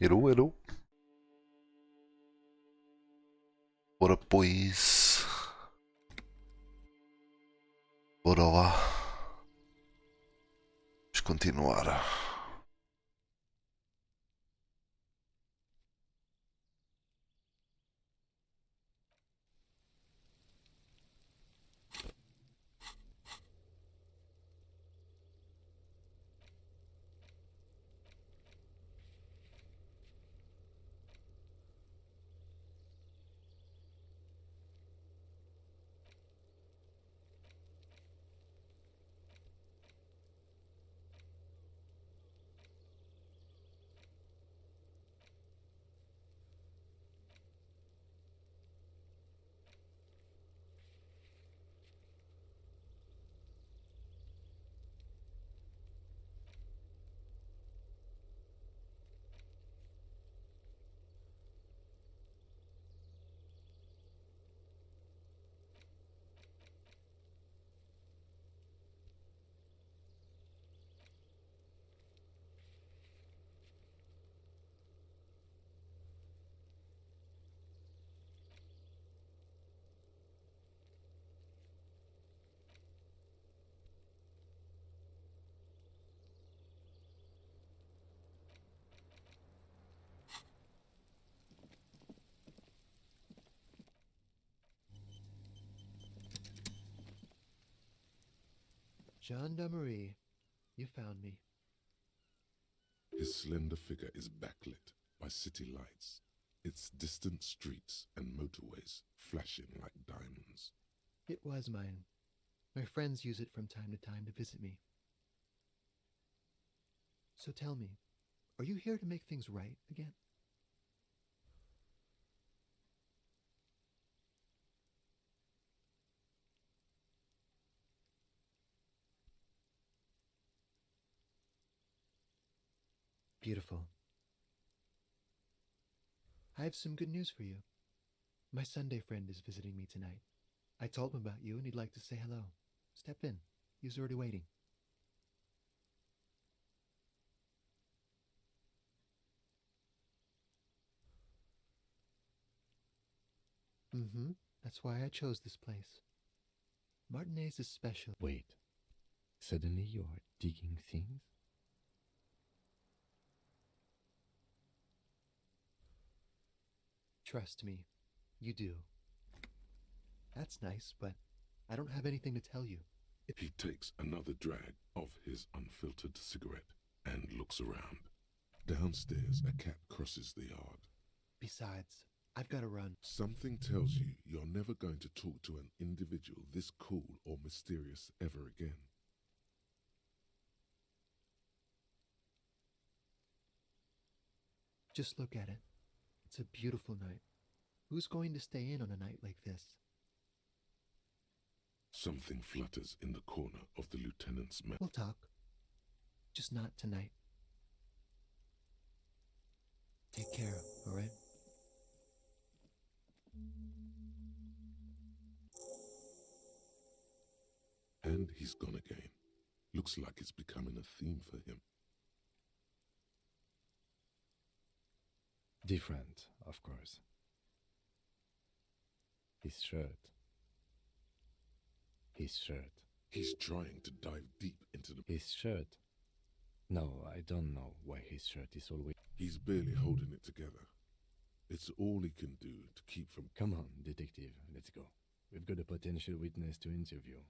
Hello, hello. Bora, pois. Bora lá. Vamos continuar. Gendarmerie, you found me. His slender figure is backlit by city lights, its distant streets and motorways flashing like diamonds. It was mine. My friends use it from time to time to visit me. So tell me, are you here to make things right again? Beautiful. I have some good news for you. My Sunday friend is visiting me tonight. I told him about you and he'd like to say hello. Step in. He's already waiting. Mm-hmm. That's why I chose this place. Martinez is special. Wait, suddenly you are digging things? Trust me, you do. That's nice, but I don't have anything to tell you. He takes another drag of his unfiltered cigarette and looks around. Downstairs, a cat crosses the yard. Besides, I've got to run. Something tells you you're never going to talk to an individual this cool or mysterious ever again. Just look at it. It's a beautiful night. Who's going to stay in on a night like this? Something flutters in the corner of the lieutenant's mouth. We'll talk. Just not tonight. Take care, all right? And he's gone again. Looks like it's becoming a theme for him. Different, of course. His shirt. His shirt. He's trying to dive deep into the... His shirt. No, I don't know why his shirt is always... He's barely holding it together. It's all he can do to keep from... Come on, detective, let's go. We've got a potential witness to interview.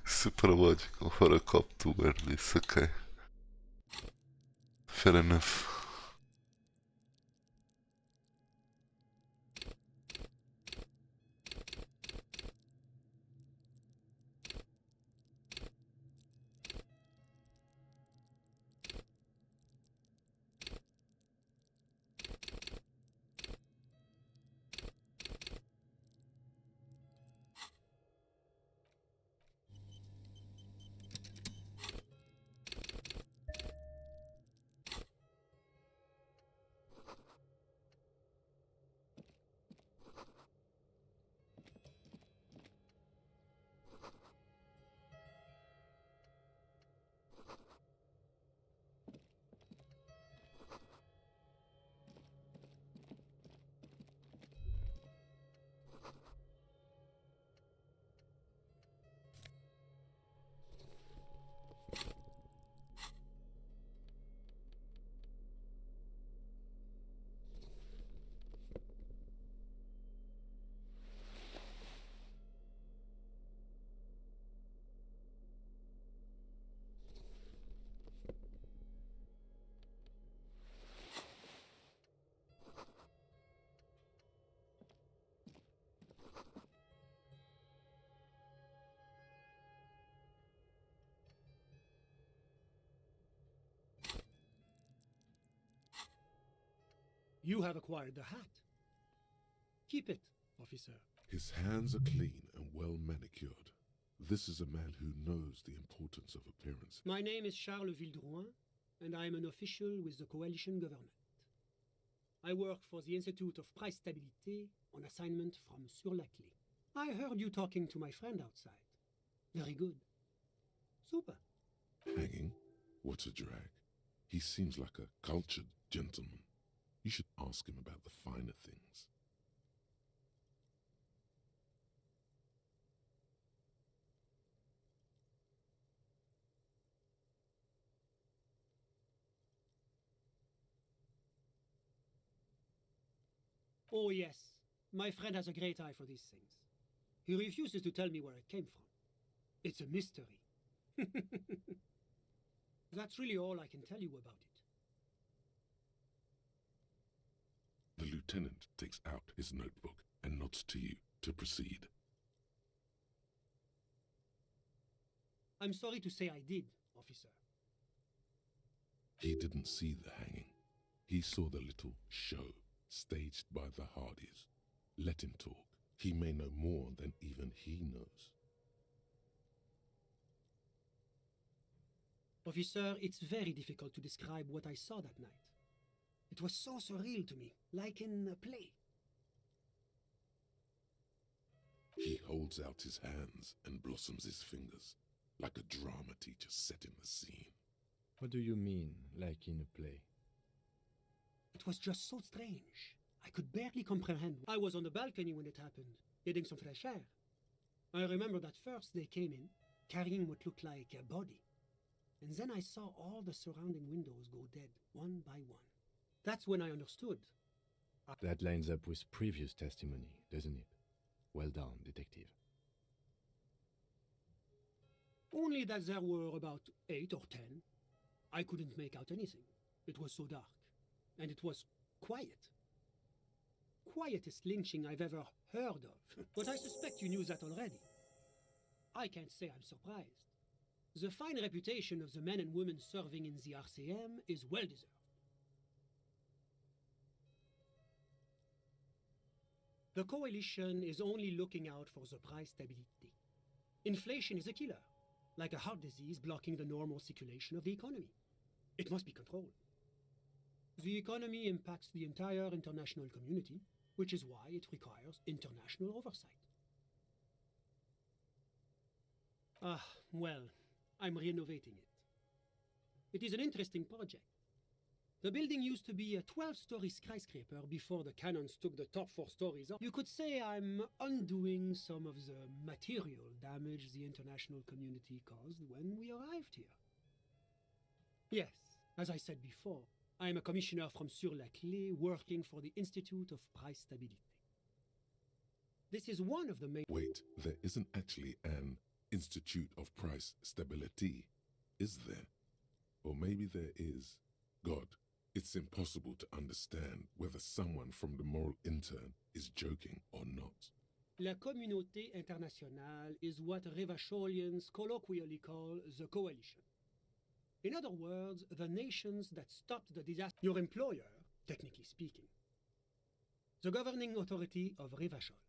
Super logical for a cop to wear this, okay. Fair enough. You have acquired the hat. Keep it, officer. His hands are clean and well manicured. This is a man who knows the importance of appearance. My name is Charles Vildrouin, and I am an official with the coalition government. I work for the Institute of Price Stabilité on assignment from Sur-la-Clé. I heard you talking to my friend outside. Very good. Super. Hanging? What a drag. He seems like a cultured gentleman. You should ask him about the finer things. Oh yes, my friend has a great eye for these things. He refuses to tell me where it came from. It's a mystery. That's really all I can tell you about it. The lieutenant takes out his notebook and nods to you to proceed. I'm sorry to say I did, officer. He didn't see the hanging. He saw the little show staged by the Hardys. Let him talk. He may know more than even he knows. Officer, it's very difficult to describe what I saw that night. It was so surreal to me, like in a play. He holds out his hands and blossoms his fingers, like a drama teacher setting the scene. What do you mean, like in a play? It was just so strange. I could barely comprehend. I was on the balcony when it happened, getting some fresh air. I remember that first they came in, carrying what looked like a body. And then I saw all the surrounding windows go dead, one by one. That's when I understood. That lines up with previous testimony, doesn't it? Well done, detective. Only that there were about 8 or 10. I couldn't make out anything. It was so dark. And it was quiet. Quietest lynching I've ever heard of. But I suspect you knew that already. I can't say I'm surprised. The fine reputation of the men and women serving in the RCM is well deserved. The coalition is only looking out for the price stability. Inflation is a killer, like a heart disease blocking the normal circulation of the economy. It must be controlled. The economy impacts the entire international community, which is why it requires international oversight. Well, I'm renovating it. It is an interesting project. The building used to be a 12-story skyscraper before the cannons took the top 4 stories off. You could say I'm undoing some of the material damage the international community caused when we arrived here. Yes, as I said before, I am a commissioner from Sur-la-Clé working for the Institute of Price Stabilité. This is one of the main... Wait, there isn't actually an Institute of Price Stability, is there? Or maybe there is. God, it's impossible to understand whether someone from the moral intern is joking or not. La communauté internationale is what Revacholians colloquially call the coalition. In other words, the nations that stopped the disaster. Your employer, technically speaking. The governing authority of Revachol.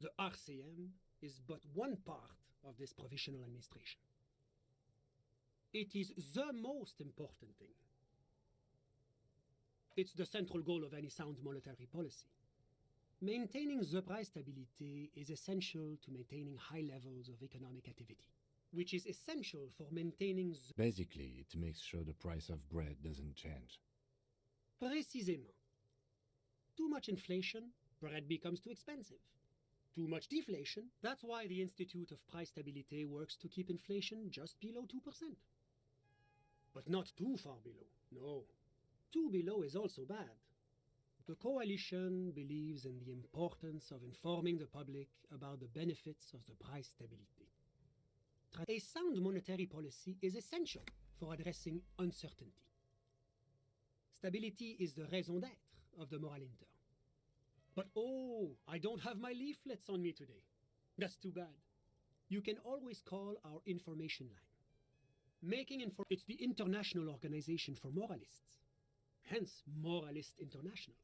The RCM is but one part of this provisional administration. It is the most important thing. It's the central goal of any sound monetary policy. Maintaining the price stability is essential to maintaining high levels of economic activity, which is essential for maintaining the... Basically, it makes sure the price of bread doesn't change. Précisément. Too much inflation, bread becomes too expensive. Too much deflation, that's why the Institute of Price Stabilité works to keep inflation just below 2%. But not too far below, no. Too below is also bad. The coalition believes in the importance of informing the public about the benefits of the price stability. A sound monetary policy is essential for addressing uncertainty. Stability is the raison d'être of the moral intern. But oh, I don't have my leaflets on me today. That's too bad. You can always call our information line. It's the International Organization for Moralists. hence Moralist International.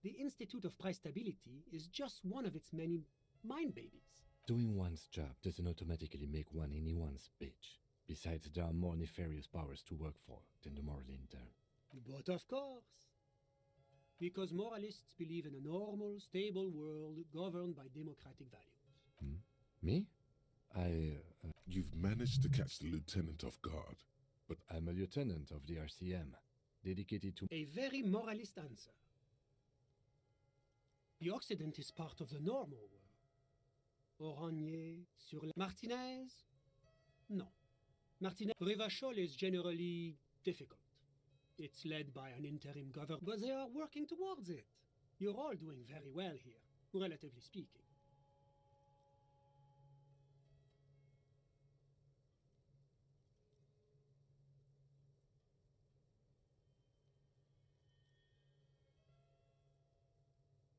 The Institute of Price Stability is just one of its many mind babies. Doing one's job doesn't automatically make one anyone's bitch. Besides, there are more nefarious powers to work for than the moral intern. But of course, because moralists believe in a normal, stable world governed by democratic values. Me? You've managed to catch the Lieutenant off guard, but I'm a lieutenant of the RCM, dedicated to... A very moralist answer. The Occident is part of the normal world. Oranier sur la... Martinez? No. Martinez... Rivachol is generally difficult. It's led by an interim government, but they are working towards it. You're all doing very well here, relatively speaking.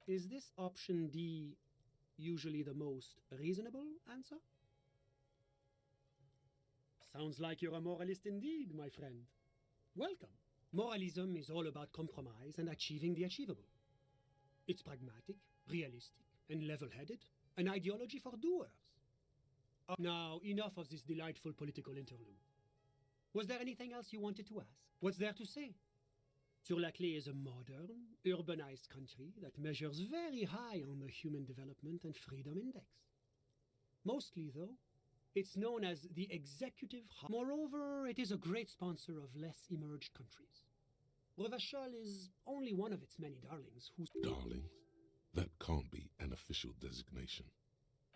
Is this option D usually the most reasonable answer? Sounds like you're a moralist indeed, my friend. Welcome. Moralism is all about compromise and achieving the achievable. It's pragmatic, realistic, and level-headed, an ideology for doers. Now, enough of this delightful political interlude. Was there anything else you wanted to ask? What's there to say? Sur-la-Clé is a modern, urbanized country that measures very high on the Human Development and Freedom Index. Mostly, though, it's known as the executive hub. Moreover, it is a great sponsor of less emerged countries. Revachol is only one of its many darlings whose... darlings? That can't be an official designation.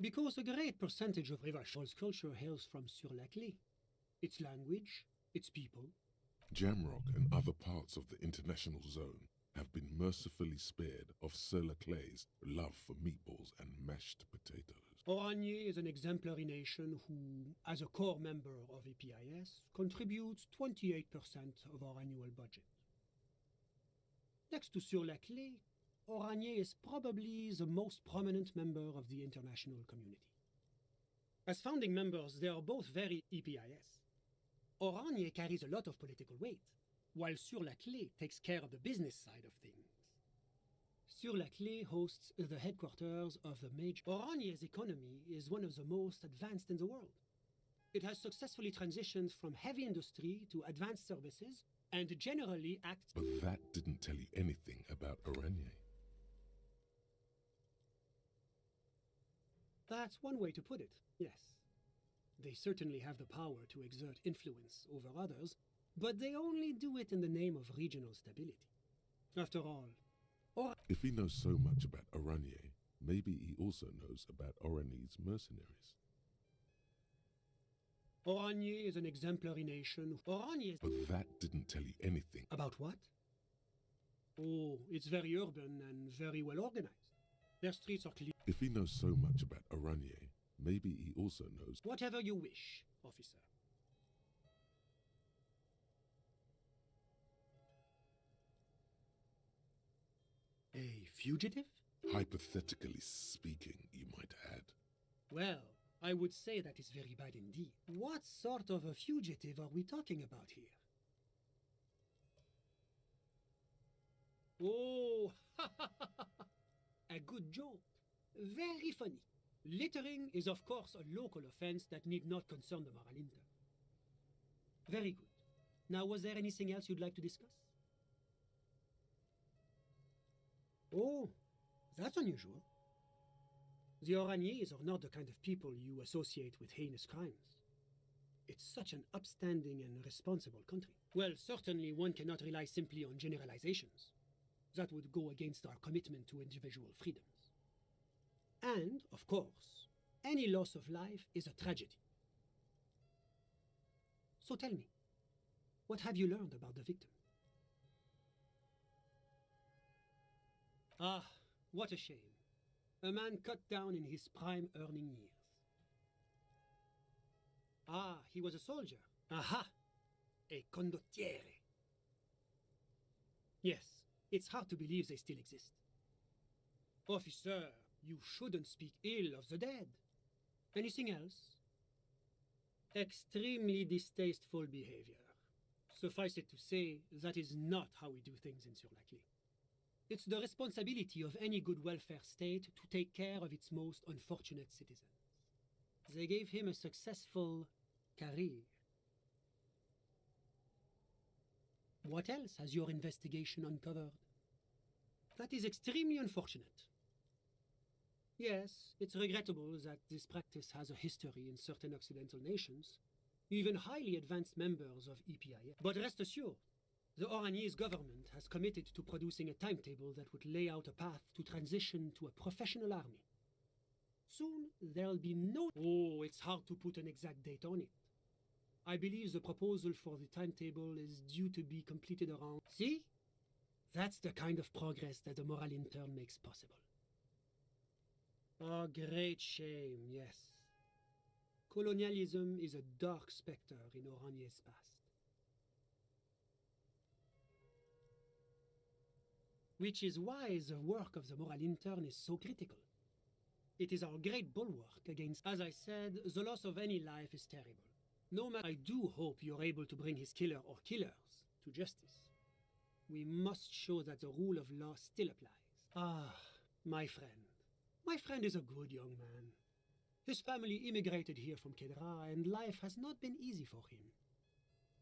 Because a great percentage of Revachol's culture hails from Sur-la-Clé. Its language, its people. Jamrock and other parts of the international zone have been mercifully spared of Sur-la-Clé's love for meatballs and mashed potatoes. Oranier is an exemplary nation who, as a core member of EPIS, contributes 28% of our annual budget. Next to Sur-la-Clé, Oranier is probably the most prominent member of the international community. As founding members, they are both very EPIS. Oranier carries a lot of political weight, while Sur-la-Clé takes care of the business side of things. Sur-la-Clé hosts the headquarters of the major... Oranier's economy is one of the most advanced in the world. It has successfully transitioned from heavy industry to advanced services and generally acts... But that didn't tell you anything about Oranier. That's one way to put it, yes. They certainly have the power to exert influence over others, but they only do it in the name of regional stability. After all, If he knows so much about Oranier, maybe he also knows about Oranier's mercenaries. Oranier is an exemplary nation. Oranier is... But that didn't tell you anything. About what? Oh, it's very urban and very well organized. Their streets are clean. If he knows so much about Oranier, maybe he also knows... Whatever you wish, officer. A fugitive? Hypothetically speaking, you might add. Well, I would say that is very bad indeed. What sort of a fugitive are we talking about here? Oh, a good joke. Very funny. Littering is of course a local offense that need not concern the moral intern. Very good. Now, was there anything else you'd like to discuss? Oh, that's unusual. The Oraniers are not the kind of people you associate with heinous crimes. It's such an upstanding and responsible country. Well, certainly one cannot rely simply on generalizations. That would go against our commitment to individual freedoms. And, of course, any loss of life is a tragedy. So tell me, what have you learned about the victim? Ah, what a shame. A man cut down in his prime earning years. Ah, he was a soldier. Aha! A condottiere. Yes, it's hard to believe they still exist. Officer, you shouldn't speak ill of the dead. Anything else? Extremely distasteful behavior. Suffice it to say, that is not how we do things in Sur-la-Clé. It's the responsibility of any good welfare state to take care of its most unfortunate citizens. They gave him a successful career. What else has your investigation uncovered? That is extremely unfortunate. Yes, it's regrettable that this practice has a history in certain Occidental nations, even highly advanced members of EPIS. But rest assured, the Orangese government has committed to producing a timetable that would lay out a path to transition to a professional army. Soon, there'll be no... Oh, it's hard to put an exact date on it. I believe the proposal for the timetable is due to be completed around... See? That's the kind of progress that the moral intern makes possible. Oh, great shame, yes. Colonialism is a dark specter in Orangese past. Which is why the work of the moral intern is so critical. It is our great bulwark against... As I said, the loss of any life is terrible. No matter... I do hope you're able to bring his killer or killers to justice. We must show that the rule of law still applies. Ah, my friend. My friend is a good young man. His family immigrated here from Kedra, and life has not been easy for him.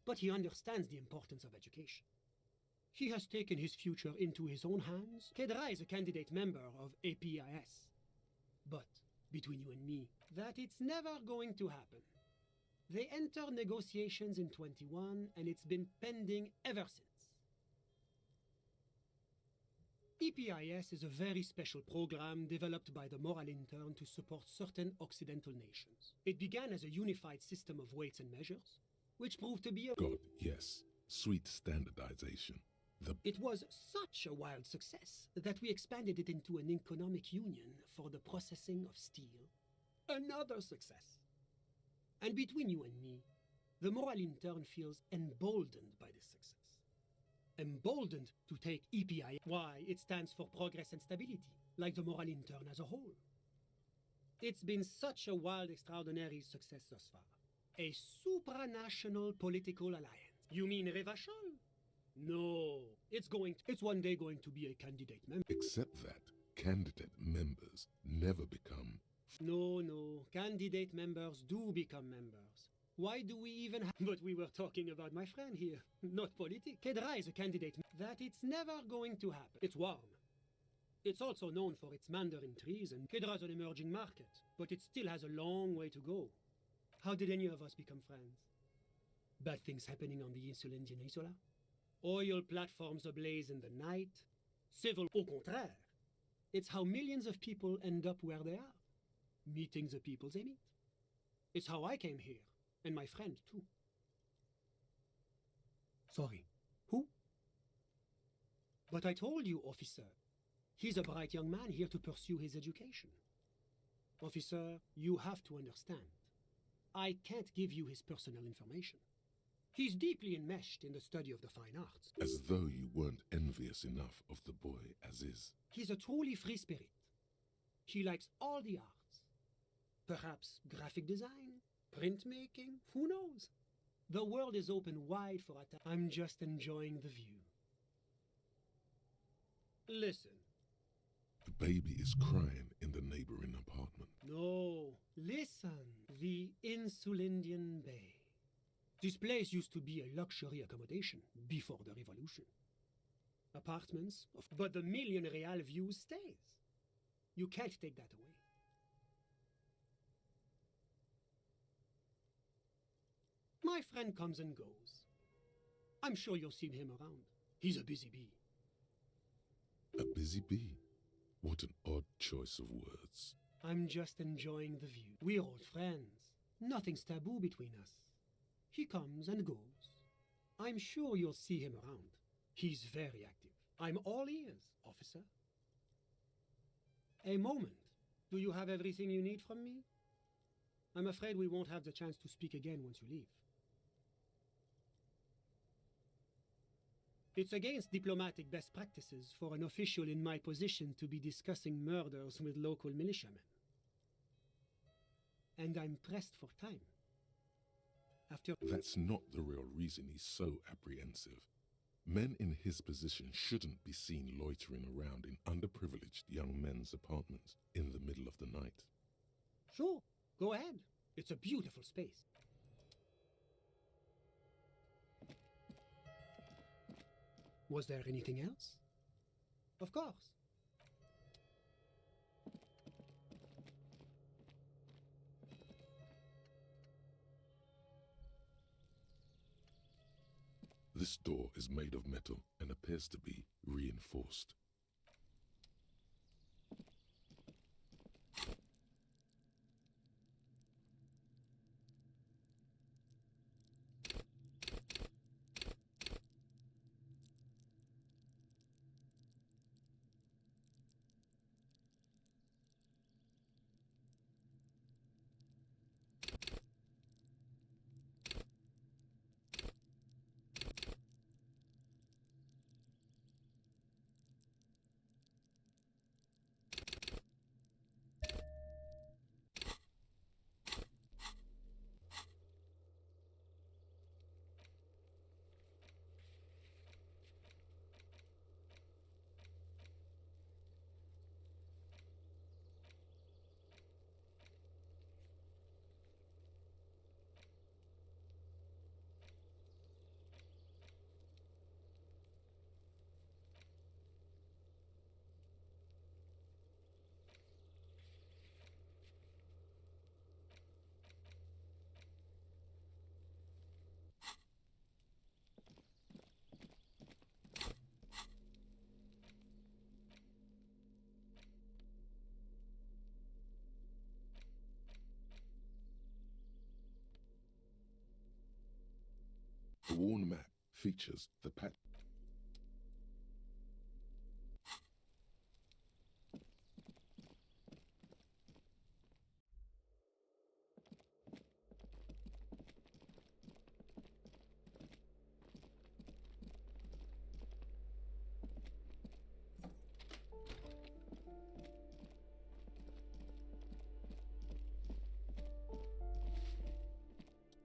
But he understands the importance of education. He has taken his future into his own hands. Kedra is a candidate member of APIS. But, between you and me, that it's never going to happen. They entered negotiations in 21, and it's been pending ever since. EPIS is a very special program developed by the moral intern to support certain Occidental nations. It began as a unified system of weights and measures, which proved to be a... God, yes. Sweet standardization. It was such a wild success that we expanded it into an economic union for the processing of steel. Another success. And between you and me, the moral intern feels emboldened by this success. Emboldened to take EPI. Why? It stands for progress and stability, like the moral intern as a whole. It's been such a wild, extraordinary success thus far. A supranational political alliance. You mean Revachol? No, it's one day going to be a candidate member. Except that candidate members never become... No, candidate members do become members. Why do we even have... But we were talking about my friend here, not politics. Kedra is a candidate that it's never going to happen. It's warm. It's also known for its mandarin trees, and Kedra is an emerging market, but it still has a long way to go. How did any of us become friends? Bad things happening on the Insulindian Isola? Oil platforms ablaze in the night? Civil... Au contraire. It's how millions of people end up where they are. Meeting the people they meet. It's how I came here. And my friend, too. Sorry, who? But I told you, officer. He's a bright young man here to pursue his education. Officer, you have to understand. I can't give you his personal information. He's deeply enmeshed in the study of the fine arts. As though you weren't envious enough of the boy as is. He's a truly free spirit. He likes all the arts. Perhaps graphic design? Printmaking? Who knows? The world is open wide for attack. I'm just enjoying the view. Listen. The baby is crying in the neighboring apartment. No, listen. The Insulindian Bay. This place used to be a luxury accommodation before the revolution. Apartments, but the million real view stays. You can't take that away. My friend comes and goes. I'm sure you'll see him around. He's a busy bee. A busy bee? What an odd choice of words. I'm just enjoying the view. We're old friends. Nothing's taboo between us. He comes and goes. I'm sure you'll see him around. He's very active. I'm all ears, officer. A moment. Do you have everything you need from me? I'm afraid we won't have the chance to speak again once you leave. It's against diplomatic best practices for an official in my position to be discussing murders with local militiamen. And I'm pressed for time. After That's not the real reason he's so apprehensive. Men in his position shouldn't be seen loitering around in underprivileged young men's apartments in the middle of the night. Sure, go ahead. It's a beautiful space. Was there anything else? Of course. This door is made of metal and appears to be reinforced. The worn map features the patch.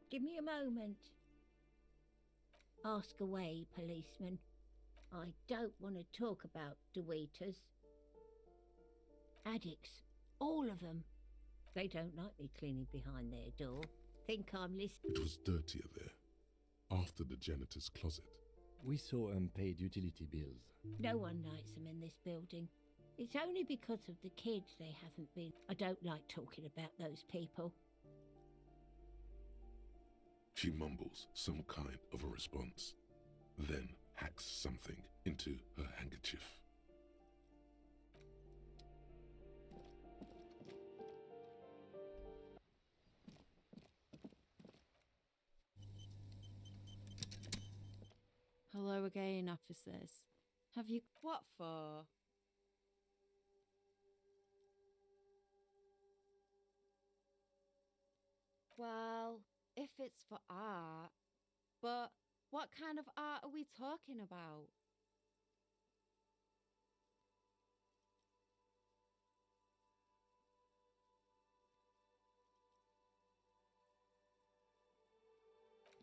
Give me a moment. Ask away, policeman. I don't want to talk about Deweeters. Addicts. All of them. They don't like me cleaning behind their door. Think I'm listening. It was dirtier there, after the janitor's closet. We saw unpaid utility bills. No one likes them in this building. It's only because of the kids they haven't been. I don't like talking about those people. She mumbles some kind of a response, then hacks something into her handkerchief. Hello again, officers. Have you... What for? Well, if it's for art... But what kind of art are we talking about?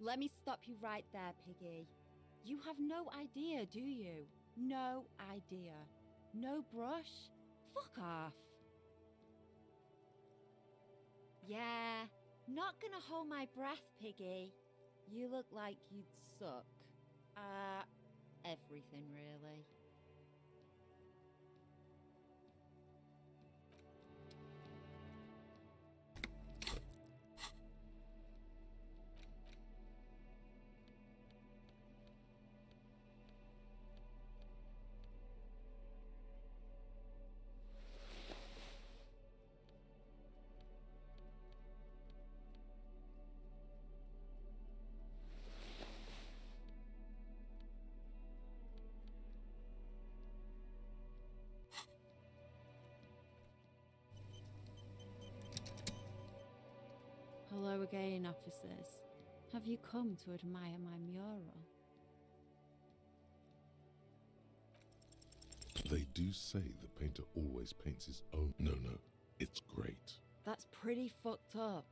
Let me stop you right there, Piggy. You have no idea, do you? No idea. No brush? Fuck off. Yeah, not gonna hold my breath, Piggy. You look like you'd suck. Everything really. Hello again, officers. Have you come to admire my mural? They do say the painter always paints his own. No, it's great. That's pretty fucked up.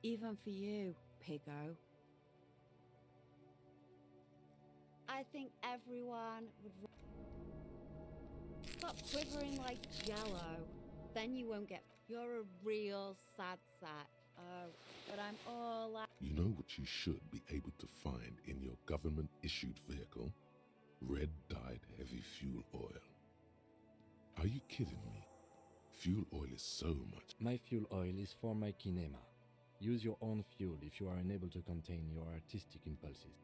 Even for you, Piggo. I think everyone would stop quivering like jello. Then you won't get. You're a real sad sack. Oh, but I'm all like. You know what you should be able to find in your government-issued vehicle? Red-dyed heavy fuel oil. Are you kidding me? Fuel oil is so much. My fuel oil is for my kinema. Use your own fuel if you are unable to contain your artistic impulses.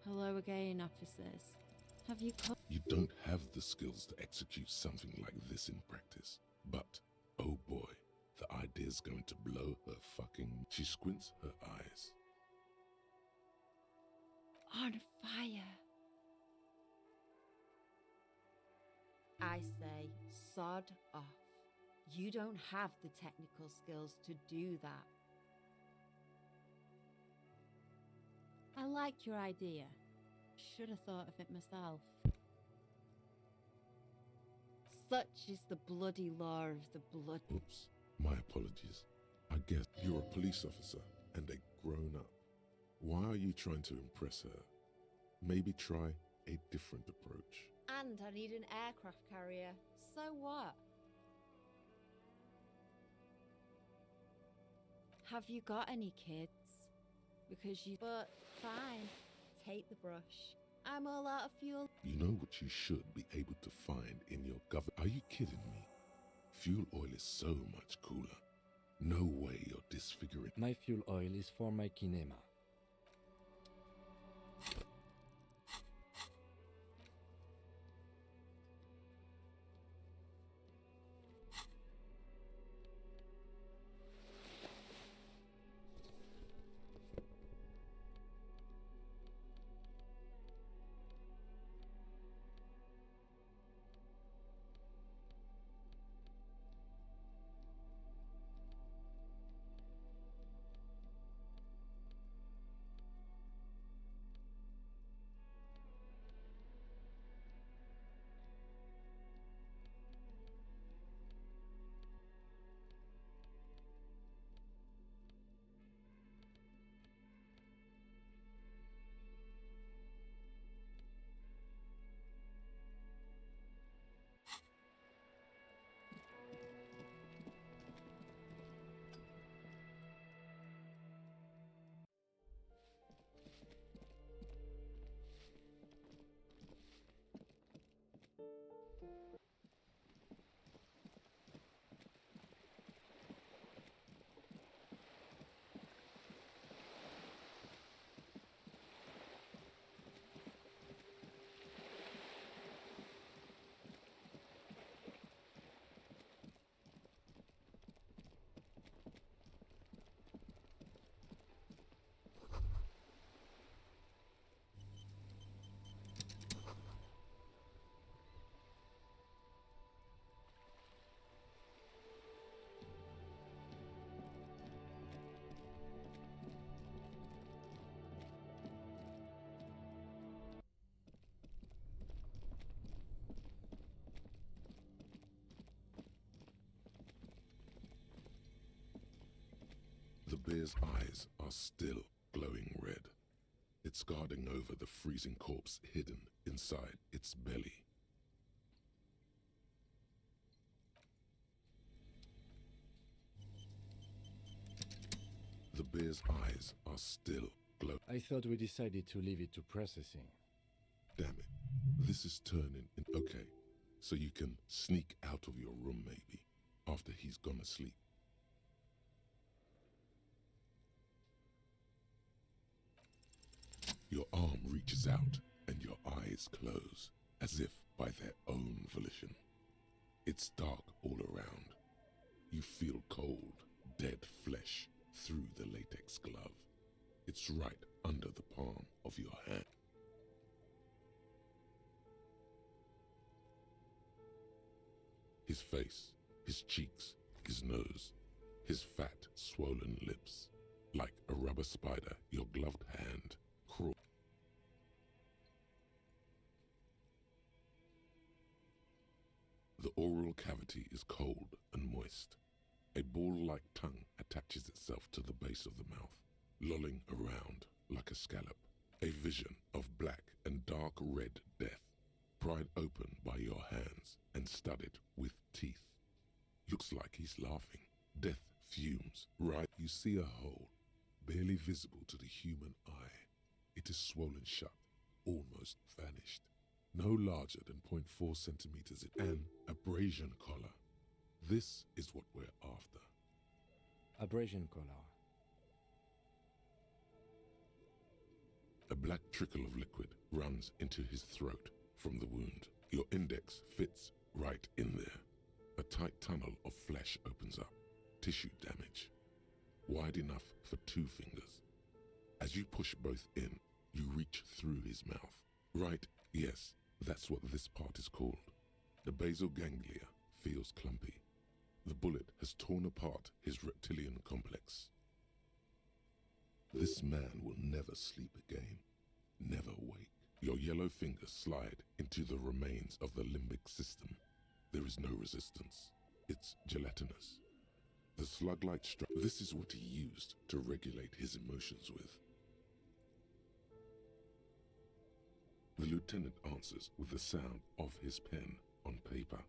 Hello again, officers. Have you come? You don't have the skills to execute something like this in practice. But, oh boy, the idea's going to blow her fucking... She squints her eyes. On fire. I say, sod off. You don't have the technical skills to do that. I like your idea. Should have thought of it myself. Such is the bloody law of the blood. Oops, my apologies. I guess you're a police officer and a grown-up. Why are you trying to impress her? Maybe try a different approach. And I need an aircraft carrier. So what? Have you got any kids? Because you... But fine. Take the brush. I'm all out of fuel. You know what you should be able to find in your government... Are you kidding me? Fuel oil is so much cooler. No way you're disfiguring... My fuel oil is for my kinema. The bear's eyes are still glowing red. It's guarding over the freezing corpse hidden inside its belly. The bear's eyes are still glowing. I thought we decided to leave it to processing. Damn it. This is turning in. Okay, so you can sneak out of your room maybe, after he's gone to sleep. Your arm reaches out and your eyes close, as if by their own volition. It's dark all around. You feel cold, dead flesh through the latex glove. It's right under the palm of your hand. His face, his cheeks, his nose, his fat, swollen lips. Like a rubber spider, your gloved hand crawls. The oral cavity is cold and moist. A ball-like tongue attaches itself to the base of the mouth, lolling around like a scallop. A vision of black and dark red death, pried open by your hands and studded with teeth. Looks like he's laughing. Death fumes. Right, you see a hole, barely visible to the human eye. It is swollen shut, almost vanished. No larger than 0.4 centimeters in an abrasion collar. This is what we're after. Abrasion collar. A black trickle of liquid runs into his throat from the wound. Your index fits right in there. A tight tunnel of flesh opens up. Tissue damage. Wide enough for 2 fingers. As you push both in, you reach through his mouth. Right, yes, that's what this part is called. The basal ganglia feels clumpy. The bullet has torn apart his reptilian complex. This man will never sleep again, never wake. Your yellow fingers slide into the remains of the limbic system. There is no resistance. It's gelatinous. The slug-like structure. This is what he used to regulate his emotions with. The lieutenant answers with the sound of his pen on paper.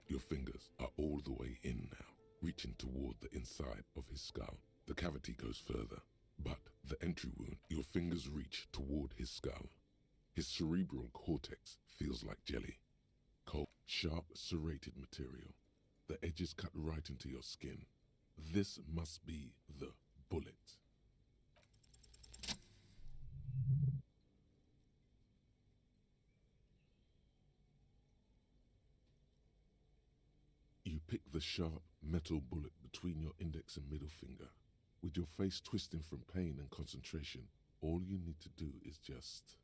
Your fingers are all the way in now, reaching toward the inside of his skull. The cavity goes further, but the entry wound, your fingers reach toward his skull. His cerebral cortex feels like jelly. Cold, sharp, serrated material. The edges cut right into your skin. This must be the bullet. You pick the sharp metal bullet between your index and middle finger. With your face twisting from pain and concentration, all you need to do is just...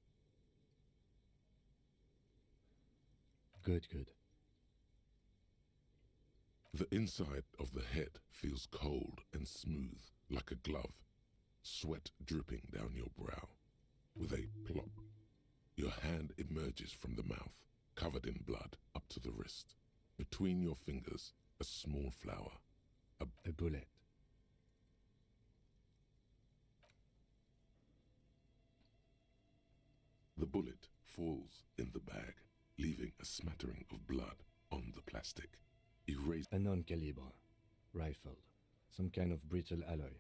Good, good. The inside of the head feels cold and smooth, like a glove, sweat dripping down your brow. With a plop, your hand emerges from the mouth, covered in blood up to the wrist. Between your fingers, a small flower. A bullet. The bullet falls in the bag, leaving a smattering of blood on the plastic. Erased. A non-caliber. Rifle. Some kind of brittle alloy.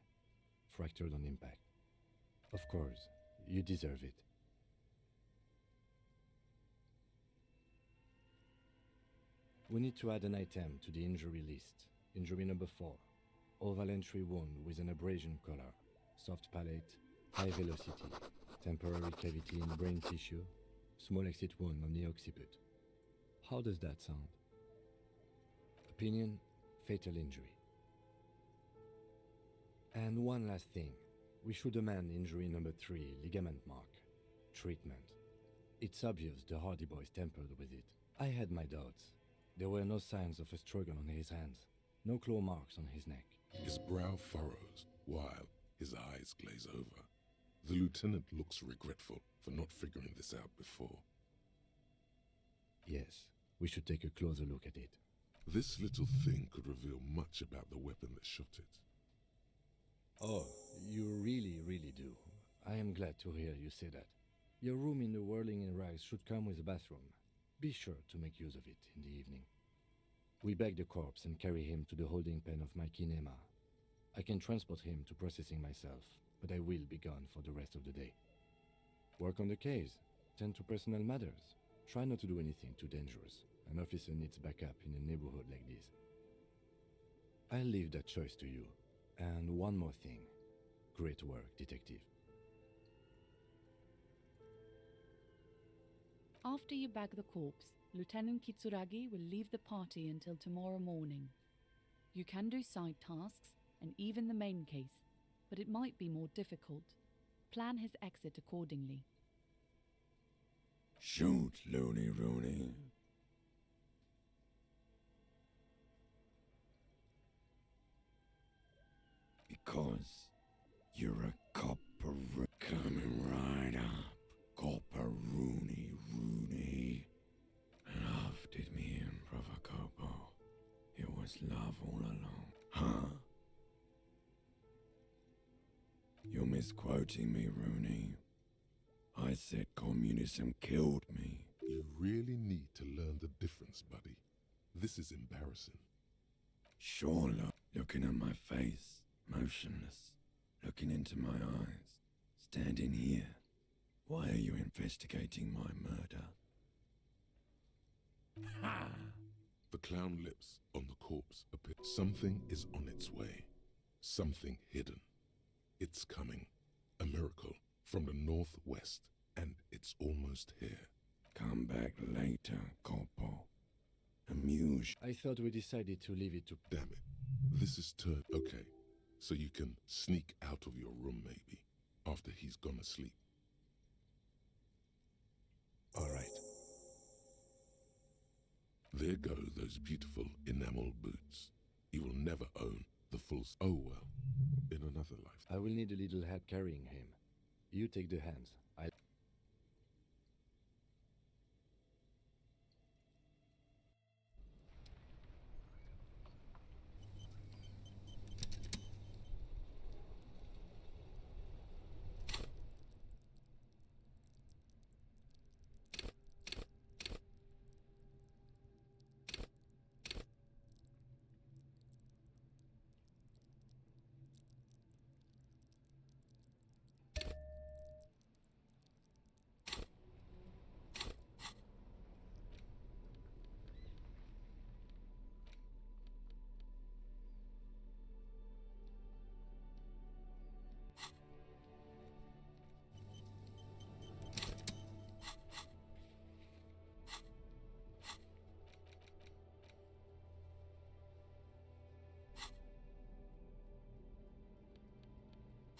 Fractured on impact. Of course, you deserve it. We need to add an item to the injury list. Injury number 4. Oval entry wound with an abrasion collar. Soft palate. High velocity. Temporary cavity in brain tissue. Small exit wound on the occiput. How does that sound? Opinion, fatal injury. And one last thing. We should amend injury number 3, ligament mark. Treatment. It's obvious the Hardy Boys tampered with it. I had my doubts. There were no signs of a struggle on his hands. No claw marks on his neck. His brow furrows, while his eyes glaze over. The lieutenant looks regretful for not figuring this out before. Yes, we should take a closer look at it. This little thing could reveal much about the weapon that shot it. Oh, you really do. I am glad to hear you say that. Your room in the Whirling in Rags should come with a bathroom. Be sure to make use of it in the evening. We bag the corpse and carry him to the holding pen of my kinema. I can transport him to processing myself, but I will be gone for the rest of the day. Work on the case. Tend to personal matters. Try not to do anything too dangerous. An officer needs backup in a neighborhood like this. I'll leave that choice to you. And one more thing. Great work, detective. After you bag the corpse, Lieutenant Kitsuragi will leave the party until tomorrow morning. You can do side tasks and even the main case, but it might be more difficult. Plan his exit accordingly. Shoot, Looney Rooney. Because you're a copper coming right up. Copper Rooney. Loved it me in Provocopo. You're misquoting me, Rooney. I said communism killed me. You really need to learn the difference, buddy. This is embarrassing. Sure, looking at my face, motionless, looking into my eyes, standing here. Why are you investigating my murder? Ha! The clown lips on the corpse appear. Something is on its way. Something hidden. It's coming. A miracle from the northwest, and it's almost here. Come back later, Corpo. Amuse. I thought we decided to leave it to... Damn it. This is turn. Okay, so you can sneak out of your room maybe, after he's gone asleep. All right. There go those beautiful enamel boots. You will never own the full... Oh well, in another life. I will need a little help carrying him. You take the hands.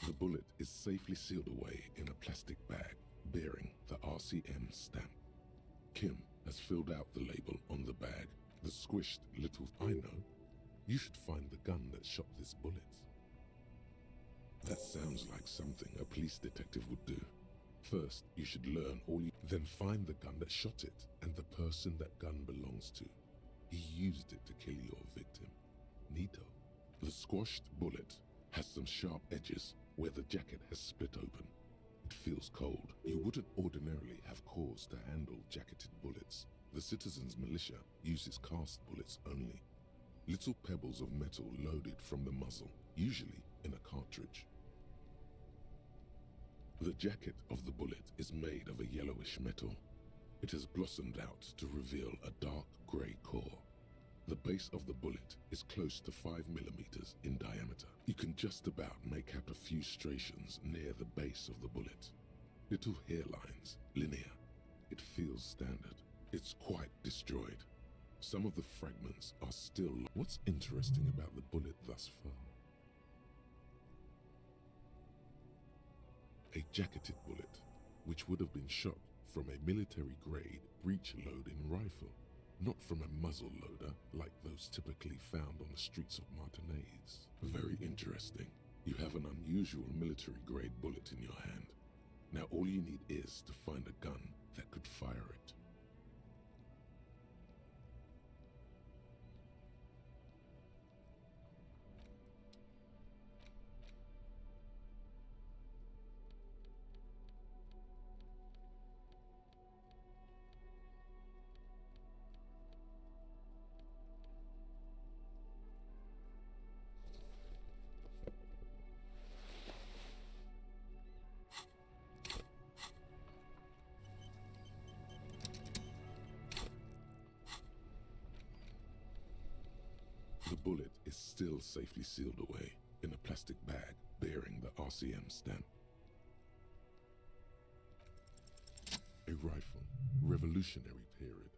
The bullet is safely sealed away in a plastic bag bearing the RCM stamp. Kim has filled out the label on the bag. The squished little... I know. You should find the gun that shot this bullet. That sounds like something a police detective would do. First, you should learn all you... Then find the gun that shot it and the person that gun belongs to. He used it to kill your victim. Neato. The squashed bullet has some sharp edges where the jacket has split open. It feels cold. You wouldn't ordinarily have cause to handle jacketed bullets. The citizens' militia uses cast bullets only. Little pebbles of metal loaded from the muzzle, usually in a cartridge. The jacket of the bullet is made of a yellowish metal. It has blossomed out to reveal a dark grey core. The base of the bullet is close to 5 millimeters in diameter. You can just about make out a few striations near the base of the bullet. Little hairlines, linear. It feels standard. It's quite destroyed. Some of the fragments are still... What's interesting about the bullet thus far? A jacketed bullet, which would have been shot from a military-grade breech-loading rifle, not from a muzzle loader like those typically found on the streets of Martinez. Very interesting. You have an unusual military-grade bullet in your hand. Now all you need is to find a gun that could fire it. The bullet is still safely sealed away in a plastic bag bearing the RCM stamp. A rifle, Revolutionary period.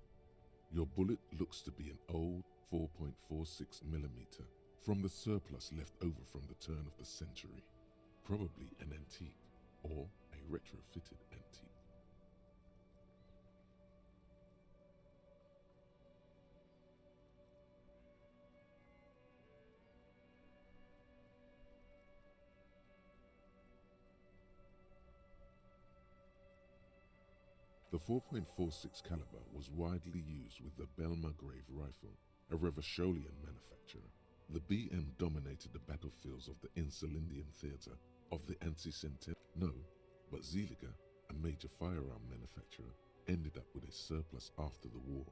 Your bullet looks to be an old 4.46 millimeter from the surplus left over from the turn of the century. Probably an antique or a retrofitted antique. The 4.46 caliber was widely used with the Belmargrave rifle, a Revacholian manufacturer. The BM dominated the battlefields of the Insulindian theatre of the anti-Centennial? No, but Zeliga, a major firearm manufacturer, ended up with a surplus after the war.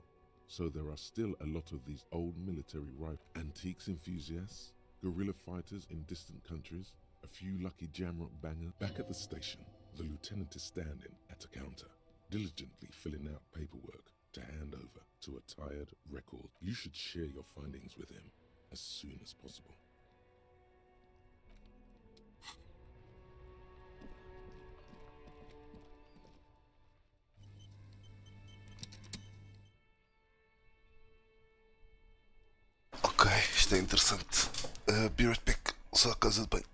So there are still a lot of these old military antiques enthusiasts, guerrilla fighters in distant countries, a few lucky jamrock bangers. Back at the station, the lieutenant is standing at a counter, diligently filling out paperwork to hand over to a tired record. You should share your findings with him as soon as possible. Ok, isto é interessante. Be right back. Só a casa de banho.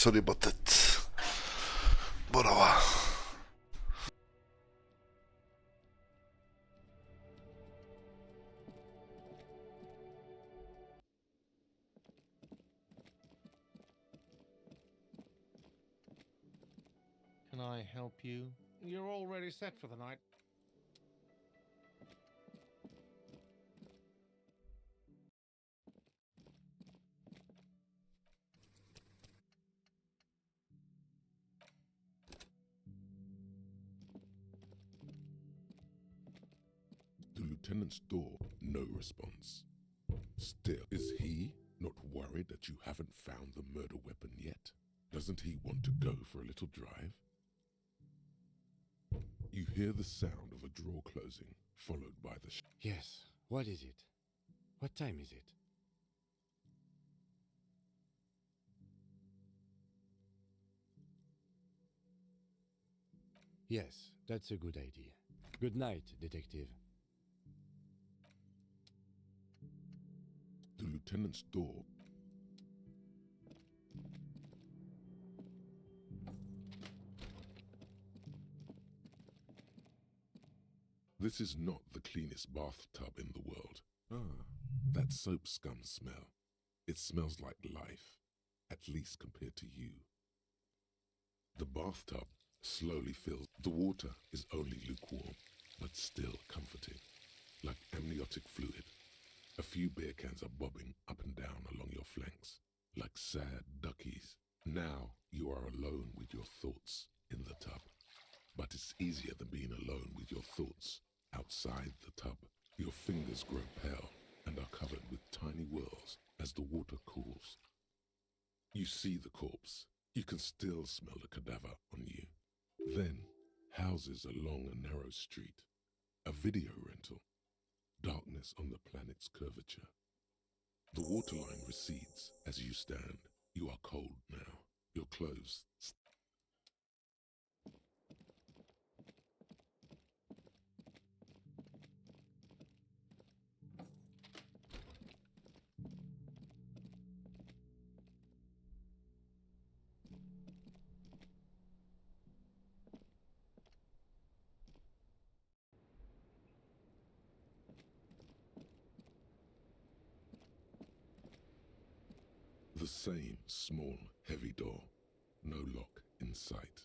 sorry about that. Borava. Can I help you? You're already set for the night. The lieutenant's door, no response. Still, is he not worried that you haven't found the murder weapon yet? Doesn't he want to go for a little drive? You hear the sound of a drawer closing, followed by the Yes, what is it? What time is it? Yes, that's a good idea. Good night, detective. The lieutenant's door. This is not the cleanest bathtub in the world. Ah, that soap scum smell. It smells like life, at least compared to you. The bathtub slowly fills. The water is only lukewarm, but still comforting, like amniotic fluid. A few beer cans are bobbing up and down along your flanks, like sad duckies. Now you are alone with your thoughts in the tub. But it's easier than being alone with your thoughts outside the tub. Your fingers grow pale and are covered with tiny whirls as the water cools. You see the corpse. You can still smell the cadaver on you. Then, houses along a narrow street. A video rental. Darkness on the planet's curvature. The waterline recedes as you stand. You are cold now. Your clothes. The same small, heavy door. No lock in sight.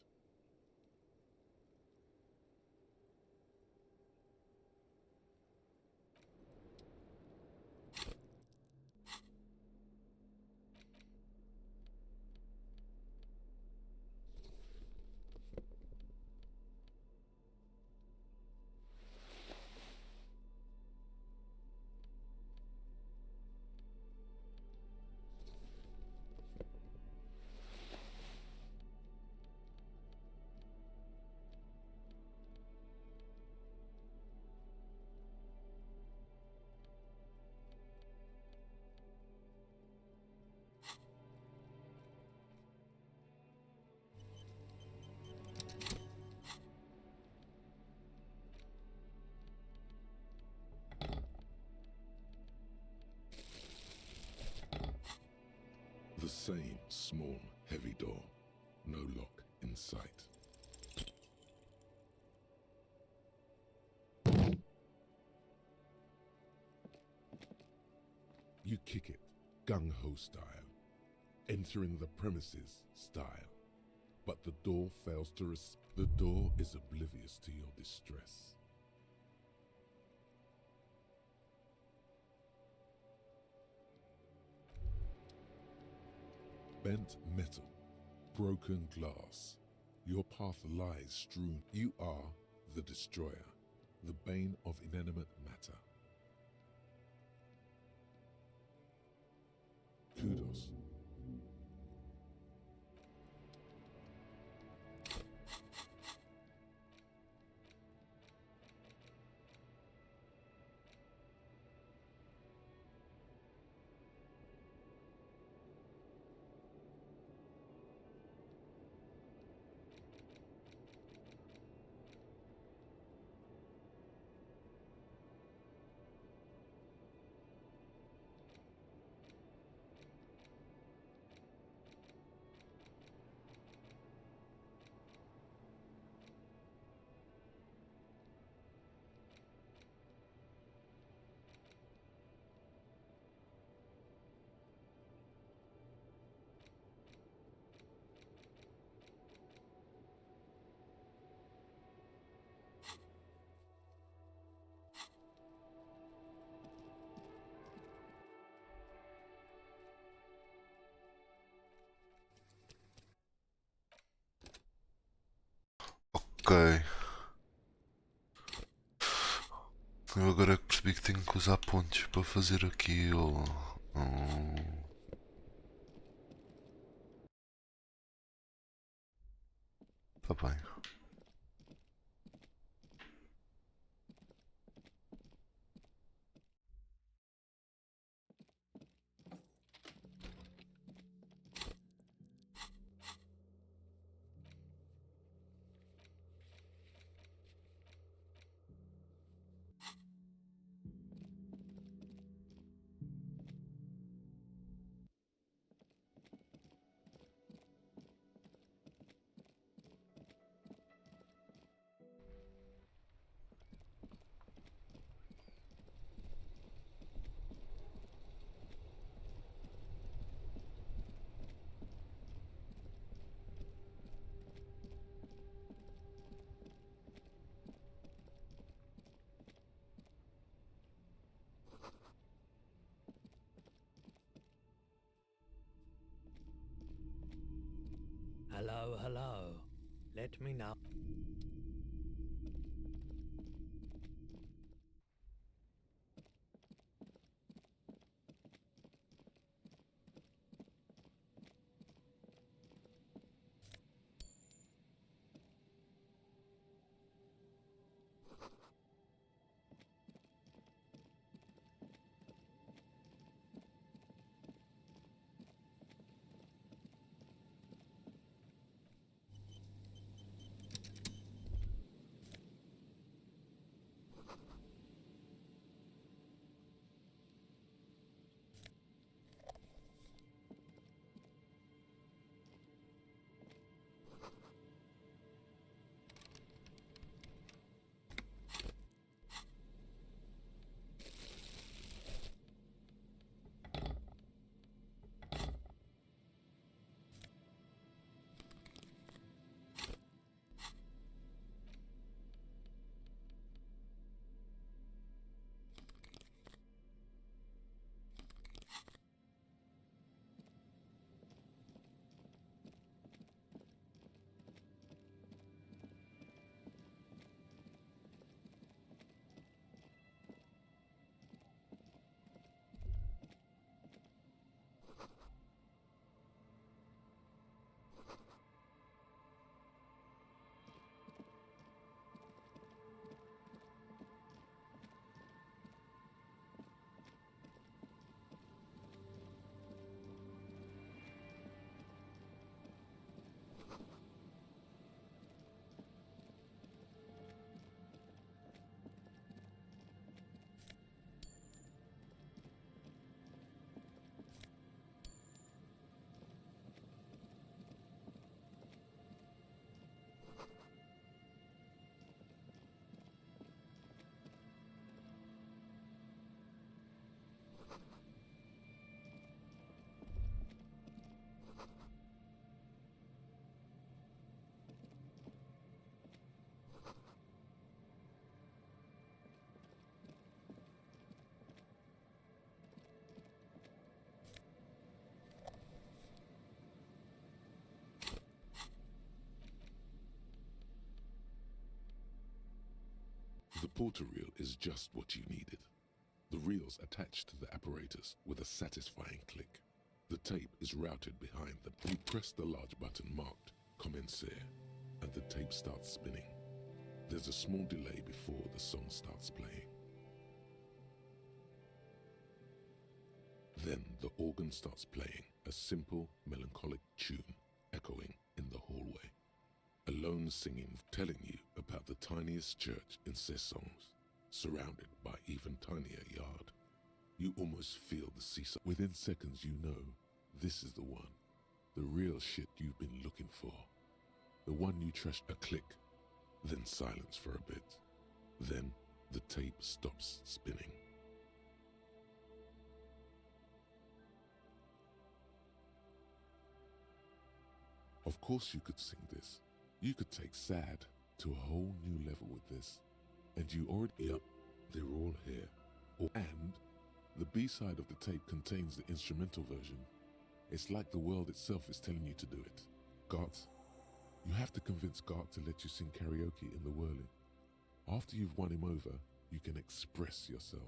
The same small, heavy door. No lock in sight. You kick it, gung-ho style, entering the premises style. But the door fails to the door is oblivious to your distress. Bent metal, broken glass. Your path lies strewn. You are the destroyer, the bane of inanimate matter. Kudos. Ok. Eu agora é que percebi que tenho que usar pontos para fazer aquilo. Tá bem. Hello, hello. Let me know. The porter reel is just what you needed. The reel's attached to the apparatus with a satisfying click. The tape is routed behind them. You press the large button marked Commencer, and the tape starts spinning. There's a small delay before the song starts playing. Then the organ starts playing a simple, melancholic tune echoing in the hallway. A lone singing telling you about the tiniest church in Cessons, surrounded by even tinier yard. You almost feel the seaside. Within seconds you know this is the one, the real shit you've been looking for. The one you trust. A click, then silence for a bit. Then the tape stops spinning. Of course you could sing this. You could take sad to a whole new level with this. And you already, yep, they're all here. And the B-side of the tape contains the instrumental version. It's like the world itself is telling you to do it. God, You have to convince Garth to let you sing karaoke in the whirling. After you've won him over, you can express yourself.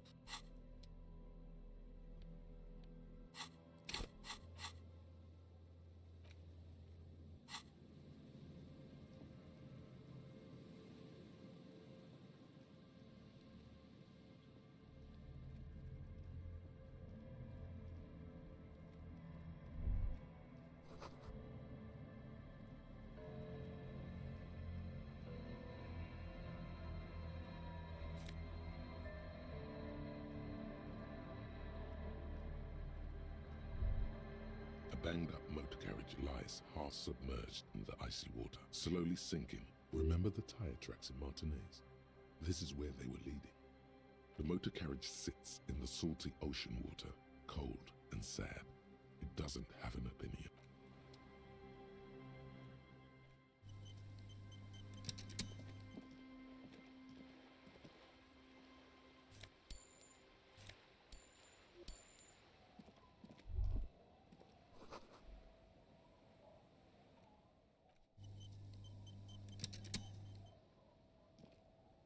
A banged-up motor carriage lies half submerged in the icy water, slowly sinking. Remember the tire tracks in Martinez? This is where they were leading. The motor carriage sits in the salty ocean water, cold and sad. It doesn't have an opinion.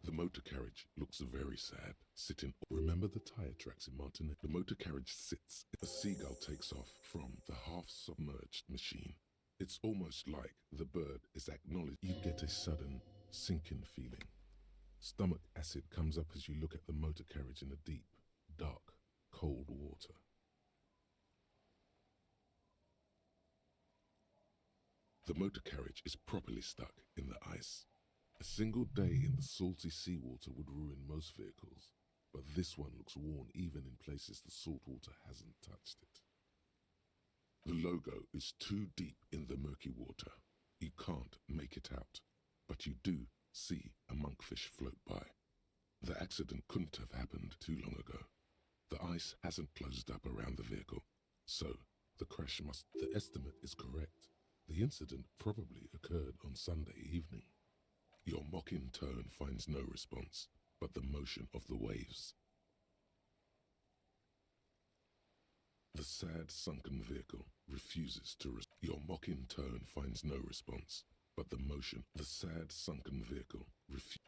The motor carriage looks very sad, sitting. Remember the tire tracks in Martinez? The motor carriage sits. A seagull takes off from the half-submerged machine. It's almost like the bird is acknowledged. You get a sudden sinking feeling. Stomach acid comes up as you look at the motor carriage in the deep, dark, cold water. The motor carriage is properly stuck in the ice. A single day in the salty seawater would ruin most vehicles, but this one looks worn even in places the salt water hasn't touched it. The logo is too deep in the murky water. You can't make it out, but you do see a monkfish float by. The accident couldn't have happened too long ago. The ice hasn't closed up around the vehicle, so the crash must... The estimate is correct. The incident probably occurred on Sunday evening. Your mocking tone finds no response, but the motion of the waves. The sad sunken vehicle refuses to your mocking tone finds no response, but the motion. The sad sunken vehicle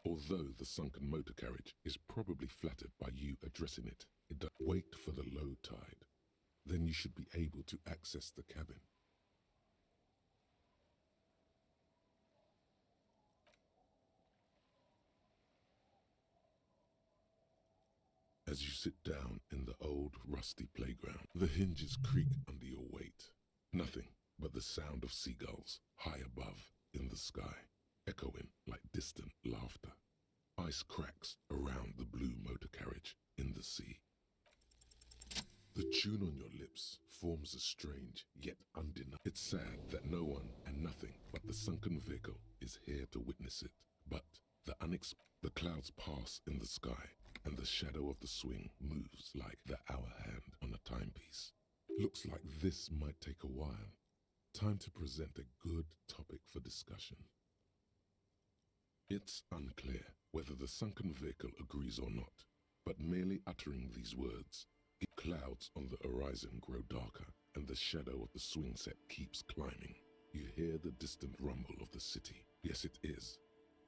although the sunken motor carriage is probably flattered by you addressing it, it does wait for the low tide. Then you should be able to access the cabin. As you sit down in the old rusty playground, the hinges creak under your weight. Nothing but the sound of seagulls high above in the sky, echoing like distant laughter. Ice cracks around the blue motor carriage in the sea. The tune on your lips forms a strange yet undeniable. It's sad that no one and nothing but the sunken vehicle is here to witness it. But the clouds pass in the sky, and the shadow of the swing moves like the hour hand on a timepiece. Looks like this might take a while. Time to present a good topic for discussion. It's unclear whether the sunken vehicle agrees or not, but merely uttering these words, clouds on the horizon grow darker, and the shadow of the swing set keeps climbing. You hear the distant rumble of the city. Yes, it is.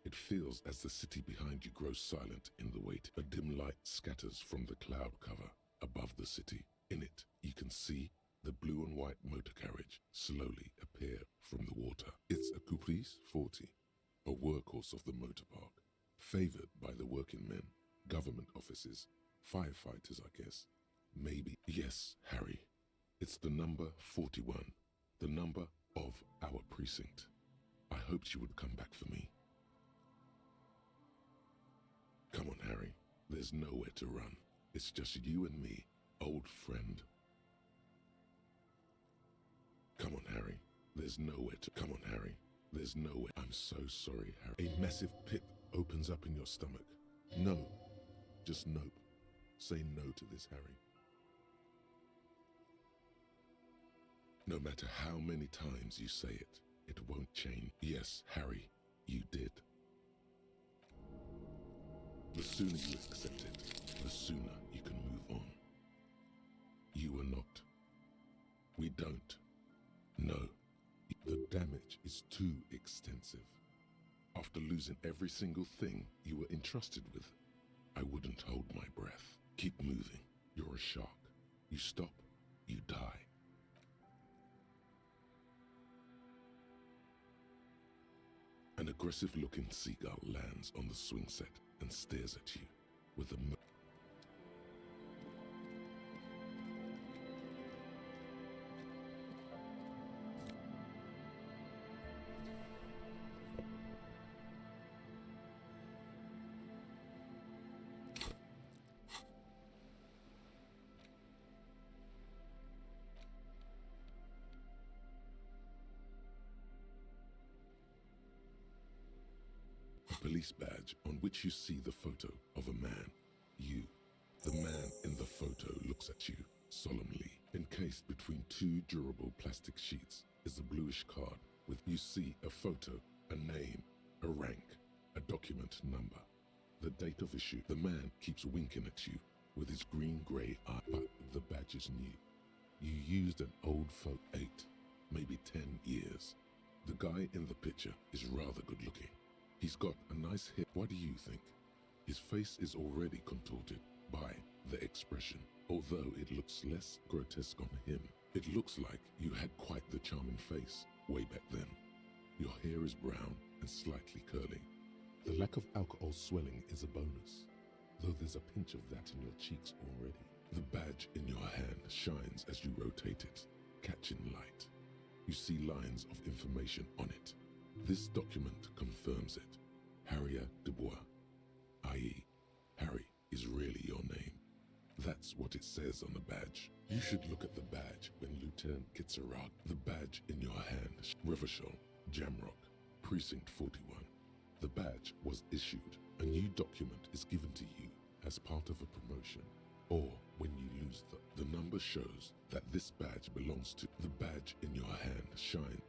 It feels as the city behind you grows silent in the wait. A dim light scatters from the cloud cover above the city. In it, you can see the blue and white motor carriage slowly appear from the water. It's a Caprice 40, a workhorse of the motor park, favored by the working men, government offices, firefighters, I guess. Maybe. Yes, Harry. It's the number 41, the number of our precinct. I hoped you would come back for me. Come on, Harry. There's nowhere to run. It's just you and me, old friend. Come on, Harry. There's nowhere to... Come on, Harry. There's nowhere... I'm so sorry, Harry. A massive pit opens up in your stomach. No. Just nope. Say no to this, Harry. No matter how many times you say it, it won't change. Yes, Harry, you did. The sooner you accept it, the sooner you can move on. You are not. We don't. No. The damage is too extensive. After losing every single thing you were entrusted with, I wouldn't hold my breath. Keep moving. You're a shark. You stop, you die. An aggressive-looking seagull lands on the swing set and stares at you with a police badge on which you see the photo of a man. You. The man in the photo looks at you solemnly. Encased between two durable plastic sheets is a bluish card with you see a photo, a name, a rank, a document number, the date of issue. The man keeps winking at you with his green-grey eye, but the badge is new. You used an old photo 8, maybe 10 years. The guy in the picture is rather good looking. He's got a nice hip. What do you think? His face is already contorted by the expression. Although it looks less grotesque on him, it looks like you had quite the charming face way back then. Your hair is brown and slightly curly. The lack of alcohol swelling is a bonus, though there's a pinch of that in your cheeks already. The badge in your hand shines as you rotate it, catching light. You see lines of information on it. This document confirms it. Harrier Dubois, i.e., Harry is really your name. That's what it says on the badge. You should look at the badge when Lieutenant Kitsarag. The badge in your hand, Rivershell, Jamrock, Precinct 41. The badge was issued. A new document is given to you as part of a promotion. Or when you lose the number shows that this badge belongs to the badge in your hand shine.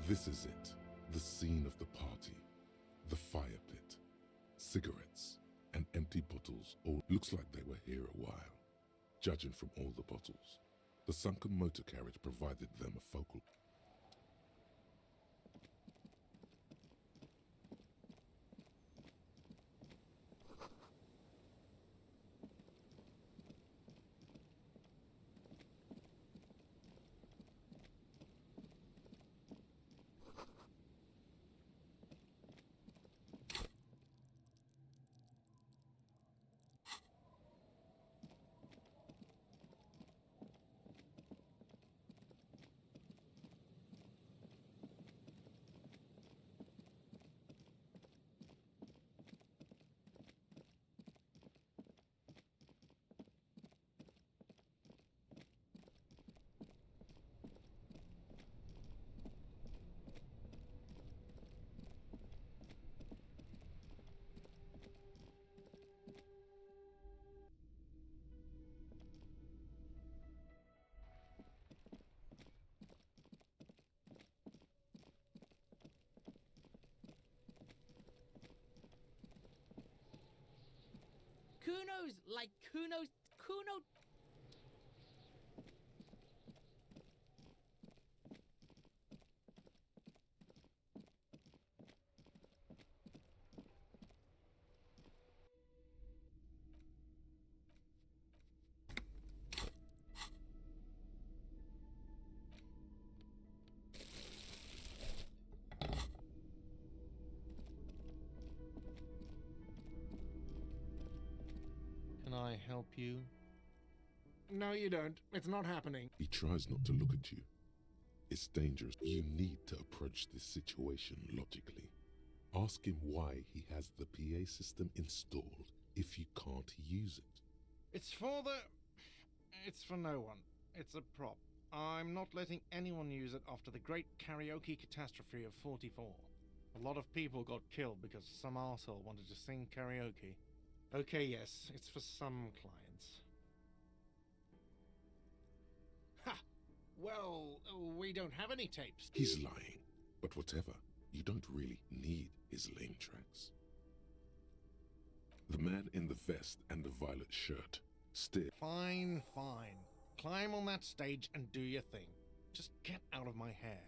This is it, the scene of the party, the fire pit, cigarettes, and empty bottles. All looks like they were here a while, judging from all the bottles. The sunken motor carriage provided them a focal. Kuno's like Kuno. Can I help you? No, you don't. It's not happening. He tries not to look at you. It's dangerous. You need to approach this situation logically. Ask him why he has the PA system installed if you can't use it. It's for the... It's for no one. It's a prop. I'm not letting anyone use it after the great karaoke catastrophe of 44. A lot of people got killed because some arsehole wanted to sing karaoke. Okay, yes, it's for some clients. Ha! Well, we don't have any tapes. He's lying. But whatever, you don't really need his lame tracks. The man in the vest and the violet shirt stared. Fine, fine. Climb on that stage and do your thing. Just get out of my hair.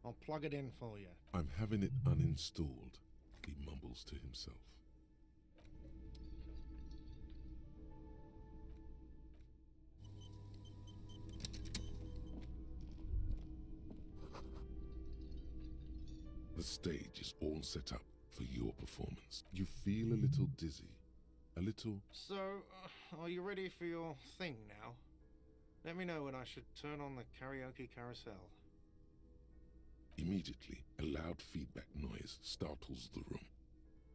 I'll plug it in for you. I'm having it uninstalled, he mumbles to himself. The stage is all set up for your performance. You feel a little dizzy, a little... So, are you ready for your thing now? Let me know when I should turn on the karaoke carousel. Immediately, a loud feedback noise startles the room.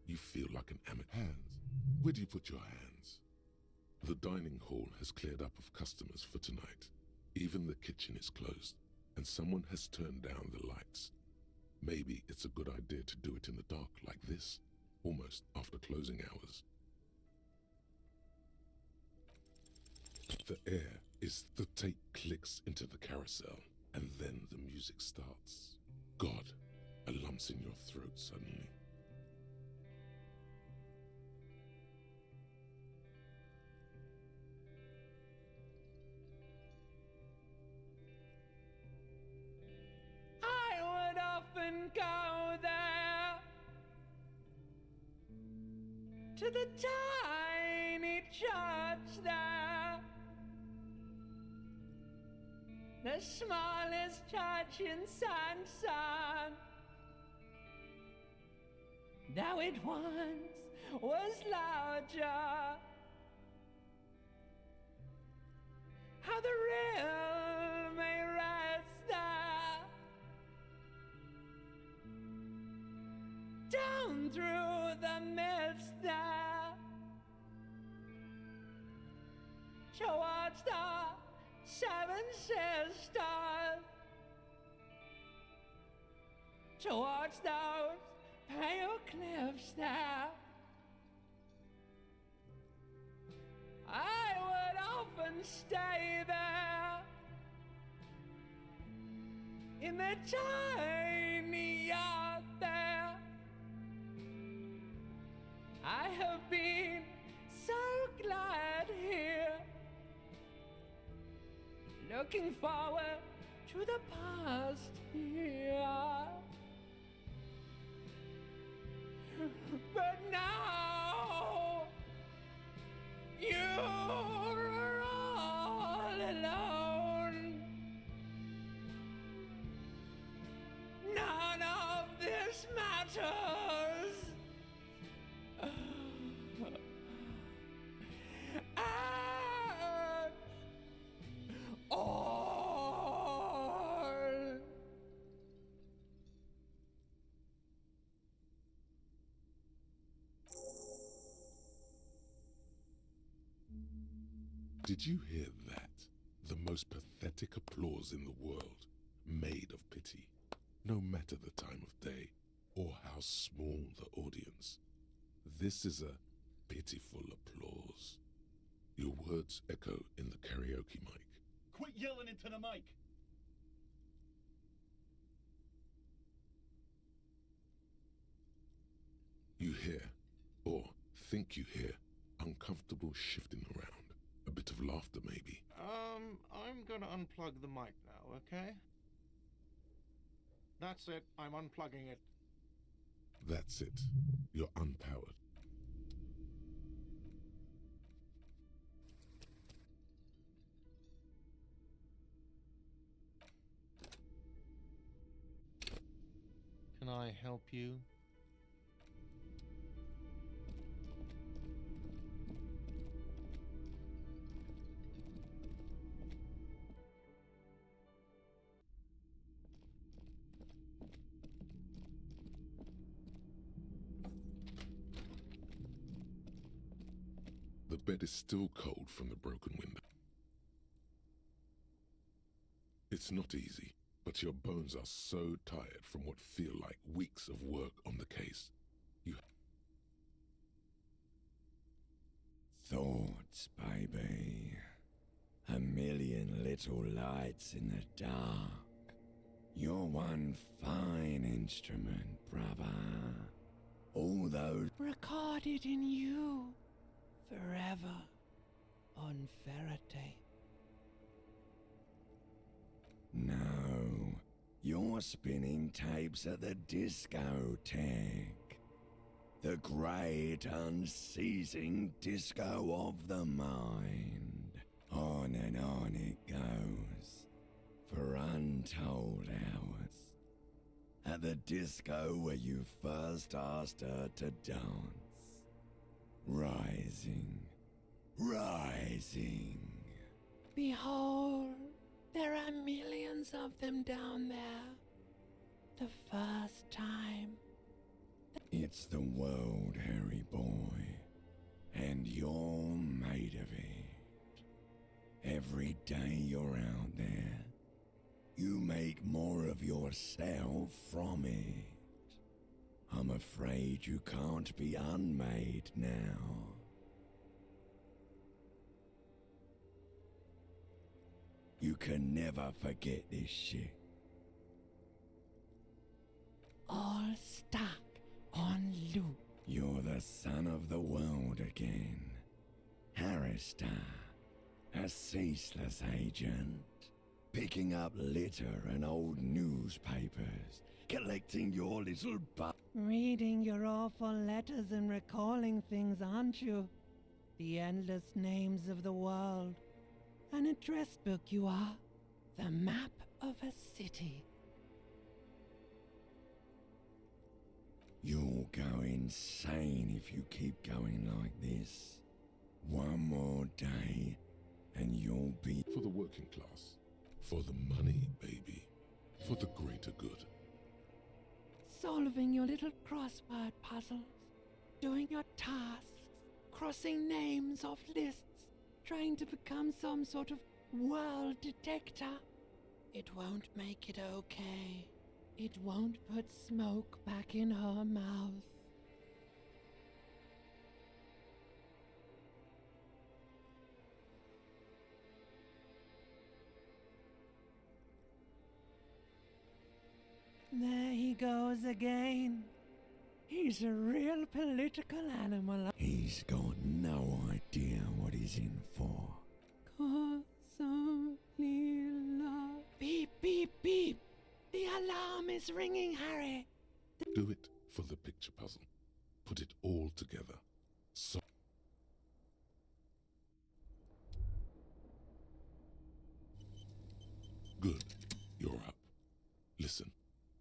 You feel like an amateur. Hands. Where do you put your hands? The dining hall has cleared up of customers for tonight. Even the kitchen is closed, and someone has turned down the lights. Maybe it's a good idea to do it in the dark like this, almost after closing hours. The air is the tape clicks into the carousel, and then the music starts. God, a lump's in your throat suddenly. I would often go there to the tiny church there, the smallest church in Sanson. Now it once was larger. How the real may rest there, down through the mist there, towards the Seven Sisters, towards those pale cliffs there. I would often stay there in the tiny yard there. I have been so glad here, looking forward to the past here. But now you're all alone. None of this matters. At all. Did you hear that? The most pathetic applause in the world, made of pity, no matter the time of day or how small the audience. This is a pitiful applause. Your words echo in the karaoke mic. Quit yelling into the mic! You hear, or think you hear, uncomfortable shifting around. A bit of laughter, maybe. I'm gonna unplug the mic now, okay? That's it, I'm unplugging it. That's it. You're unpowered. Can I help you? The bed is still cold from the broken window. It's not easy, but your bones are so tired from what feel like weeks of work on the case. You Thoughts, baby. A million little lights in the dark. You're one fine instrument, brother. All those Recorded in you forever on Faraday. No, you're spinning tapes at the discotheque. The great unceasing disco of the mind. On and on it goes, for untold hours. At the disco where you first asked her to dance. Rising, rising. Behold, there are millions of them down there. The first time. It's the world, Harry boy, and you're made of it. Every day you're out there, you make more of yourself from it. I'm afraid you can't be unmade now. You can never forget this shit. All stuck on loop. You're the son of the world again. Harrister, a ceaseless agent. Picking up litter and old newspapers. Collecting your little Reading your awful letters and recalling things, aren't you? The endless names of the world. An address book you are. The map of a city. You'll go insane if you keep going like this. One more day, and you'll be... For the working class. For the money, baby. For the greater good. Solving your little crossword puzzles. Doing your tasks. Crossing names off lists. Trying to become some sort of world detector. It won't make it okay. It won't put smoke back in her mouth. There he goes again. He's a real political animal. He's got no idea what he's in for. Beep, beep, beep. The alarm is ringing, Harry. Do it for the picture puzzle. Put it all together. So good. You're up. Listen,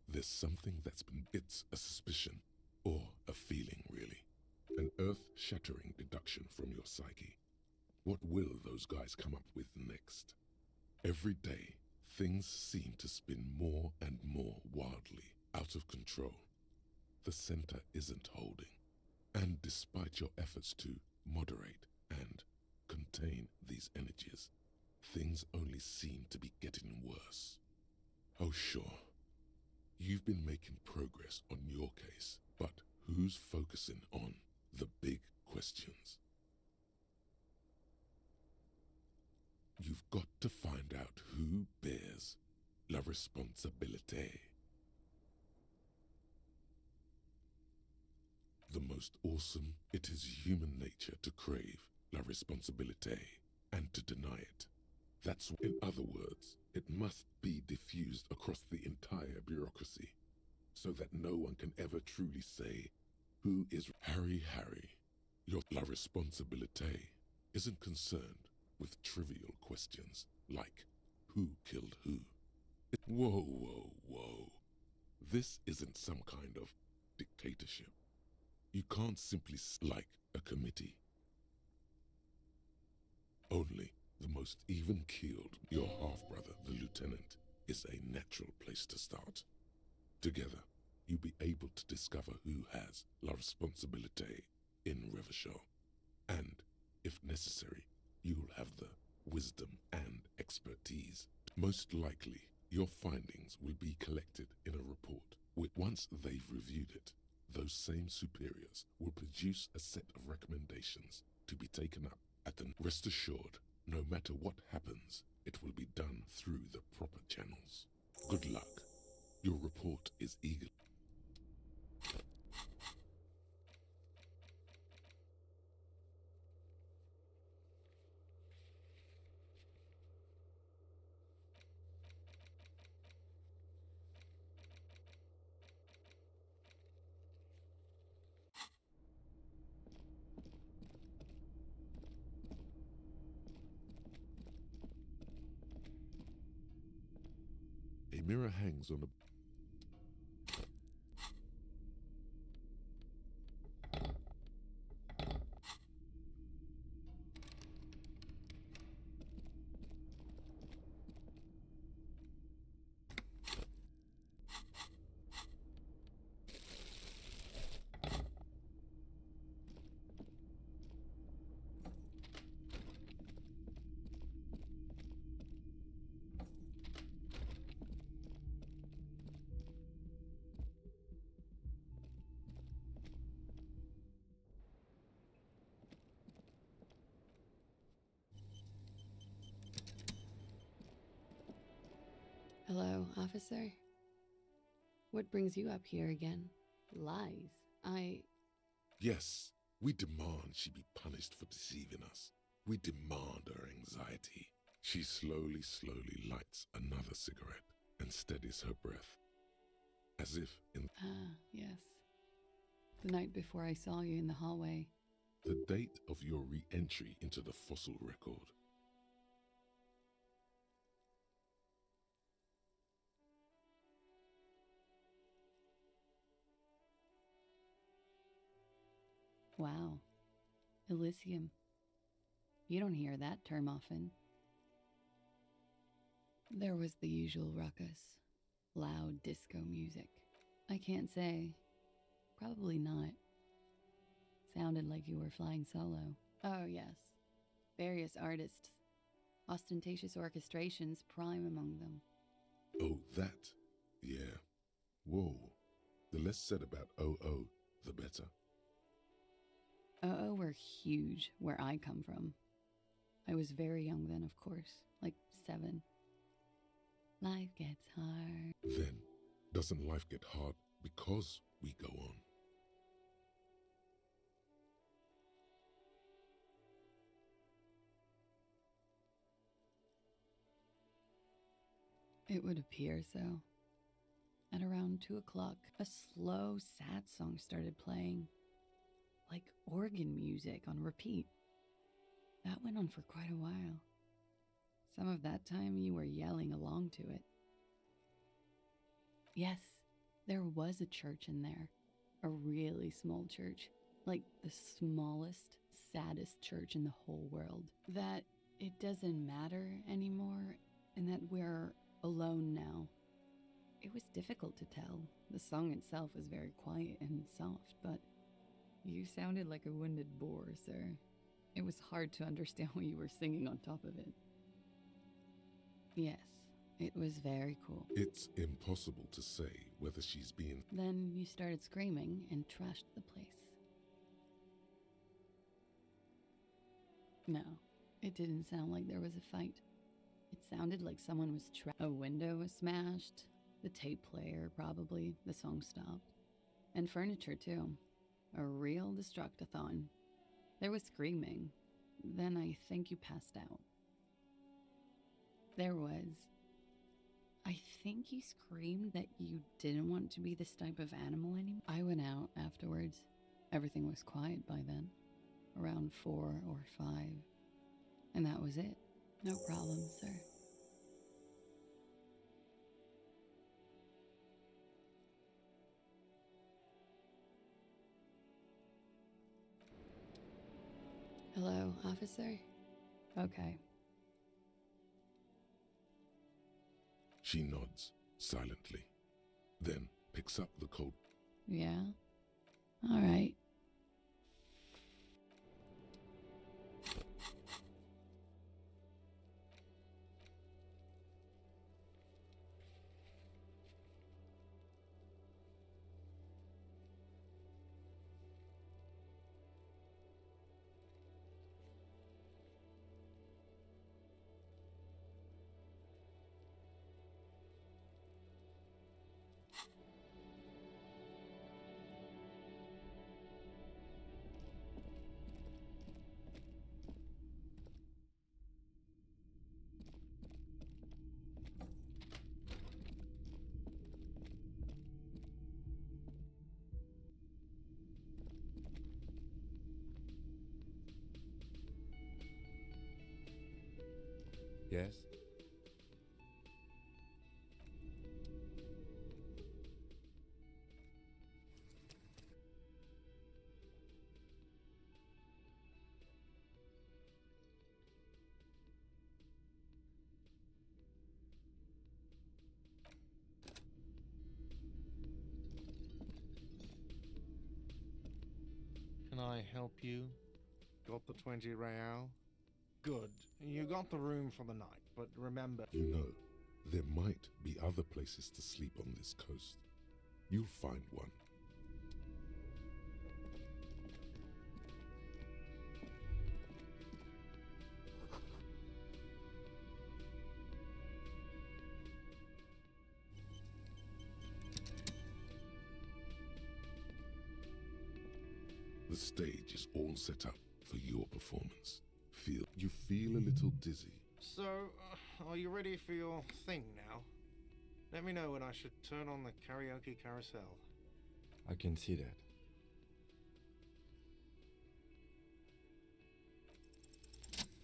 there's something that's been... It's a suspicion. Or a feeling, really. An earth-shattering deduction from your psyche. What will those guys come up with next? Every day, things seem to spin more and more wildly, out of control. The center isn't holding. And despite your efforts to moderate and contain these energies, things only seem to be getting worse. Oh, sure. You've been making progress on your case, but who's focusing on the big questions? You've got to find out who bears la responsabilité. The most awesome, it is human nature to crave la responsabilité and to deny it. That's, in other words, it must be diffused across the entire bureaucracy, so that no one can ever truly say, who is Harry? Your la responsabilité isn't concerned with trivial questions like, who killed who? Whoa, whoa, whoa. This isn't some kind of dictatorship. You can't simply like a committee. Only the most even-keeled, your half-brother, the lieutenant, is a natural place to start. Together, you'll be able to discover who has la responsabilité in Revachol. And If necessary, you'll have the wisdom and expertise. Most likely, your findings will be collected in a report. Once they've reviewed it, those same superiors will produce a set of recommendations to be taken up at the... Rest assured, no matter what happens, it will be done through the proper channels. Good luck. Your report is eager. A mirror hangs on a... Hello, officer. What brings you up here again? Lies. Yes, we demand she be punished for deceiving us. We demand her anxiety. She slowly lights another cigarette and steadies her breath, as if in... Ah, yes. The night before I saw you in the hallway. The date of your re-entry into the fossil record. Wow. Elysium. You don't hear that term often. There was the usual ruckus. Loud disco music. I can't say. Probably not. Sounded like you were flying solo. Oh, yes. Various artists. Ostentatious orchestrations prime among them. Oh, that? Yeah. Whoa. The less said about OO, the better. Oh, were huge where I come from. I was very young then, of course, like 7. Life gets hard. Then, doesn't life get hard because we go on? It would appear so. At around 2 o'clock, a slow, sad song started playing. Like organ music on repeat. That went on for quite a while. Some of that time you were yelling along to it. Yes, there was a church in there. A really small church. Like the smallest, saddest church in the whole world. That it doesn't matter anymore and that we're alone now. It was difficult to tell. The song itself was very quiet and soft, but you sounded like a wounded boar, sir. It was hard to understand what you were singing on top of it. Yes, it was very cool. It's impossible to say whether she's being... Then you started screaming and trashed the place. No, it didn't sound like there was a fight. It sounded like someone was a window was smashed, the tape player probably, the song stopped. And furniture too. A real destructathon. There was screaming. Then I think you passed out. There was. I think you screamed that you didn't want to be this type of animal anymore. I went out afterwards. Everything was quiet by then. Around 4 or 5. And that was it. No problem, sir. Hello, officer? Okay. She nods, silently, then picks up the coat. Yeah? All right. Yes? Can I help you? Got the 20 real? Good. You got the room for the night, but remember... You know, there might be other places to sleep on this coast. You'll find one. The stage is all set up for your performance. You feel a little dizzy. So, are you ready for your thing now? Let me know when I should turn on the karaoke carousel. I can see that.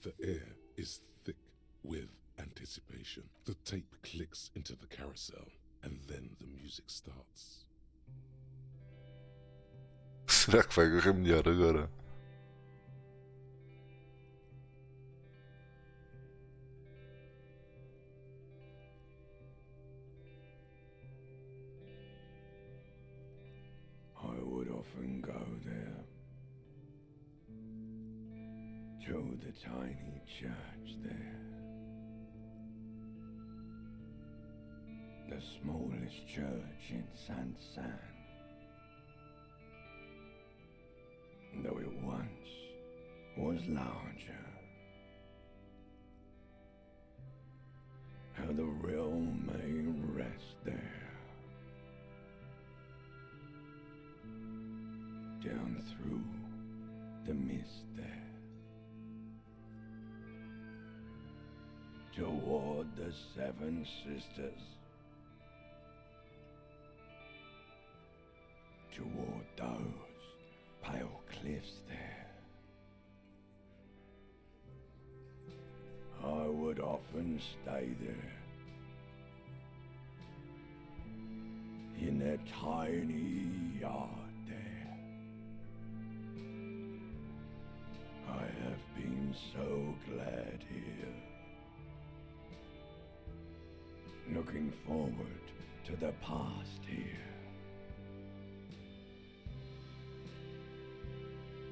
The air is thick with anticipation. The tape clicks into the carousel, and then the music starts. Será que vai correr melhor agora? I would often go there, to the tiny church there, the smallest church in San, though it once was larger. How the realm may rest there. Down through the mist there, toward the Seven Sisters, toward those pale cliffs there. I would often stay there, in that tiny yard there. I have been so glad here, looking forward to the past here.